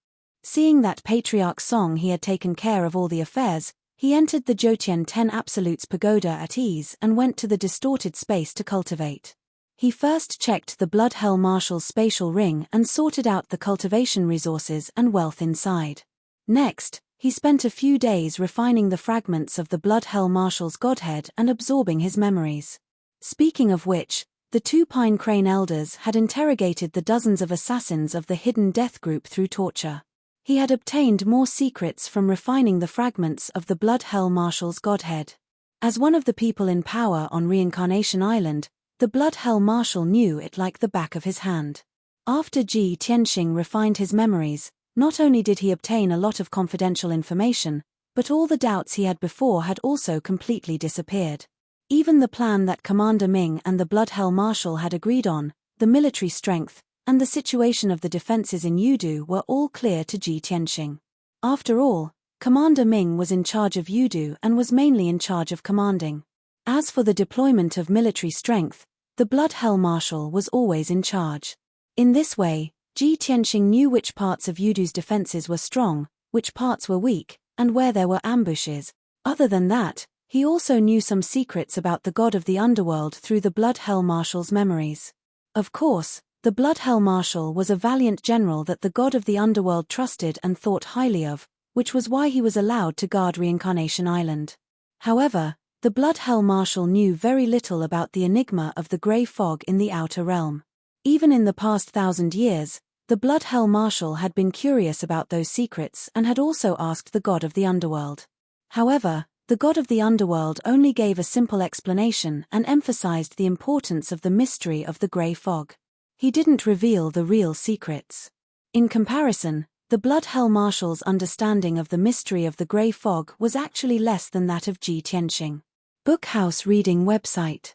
Seeing that Patriarch Song he had taken care of all the affairs, he entered the Jotian 10 Absolutes Pagoda at ease and went to the distorted space to cultivate. He first checked the Blood Hell Marshal's spatial ring and sorted out the cultivation resources and wealth inside. Next, he spent a few days refining the fragments of the Blood Hell Marshal's godhead and absorbing his memories. Speaking of which, the 2 Pine Crane elders had interrogated the dozens of assassins of the Hidden Death Group through torture. He had obtained more secrets from refining the fragments of the Blood Hell Marshal's godhead. As one of the people in power on Reincarnation Island, the Blood Hell Marshal knew it like the back of his hand. After Ji Tianxing refined his memories, not only did he obtain a lot of confidential information, but all the doubts he had before had also completely disappeared. Even the plan that Commander Ming and the Blood Hell Marshal had agreed on, the military strength, and the situation of the defenses in Yudu were all clear to Ji Tianxing. After all, Commander Ming was in charge of Yudu and was mainly in charge of commanding. As for the deployment of military strength, the Blood Hell Marshal was always in charge. In this way, Ji Tianxing knew which parts of Yudu's defenses were strong, which parts were weak, and where there were ambushes. Other than that, he also knew some secrets about the god of the underworld through the Blood Hell Marshal's memories. Of course, the Blood Hell Marshal was a valiant general that the god of the underworld trusted and thought highly of, which was why he was allowed to guard Reincarnation Island. However, the Blood Hell Marshal knew very little about the enigma of the grey fog in the outer realm. Even in the past 1,000 years, the Blood Hell Marshal had been curious about those secrets and had also asked the god of the underworld. However, the god of the underworld only gave a simple explanation and emphasized the importance of the mystery of the grey fog. He didn't reveal the real secrets. In comparison, the Blood Hell Marshal's understanding of the mystery of the grey fog was actually less than that of Ji Tianxing. Bookhouse Reading Website.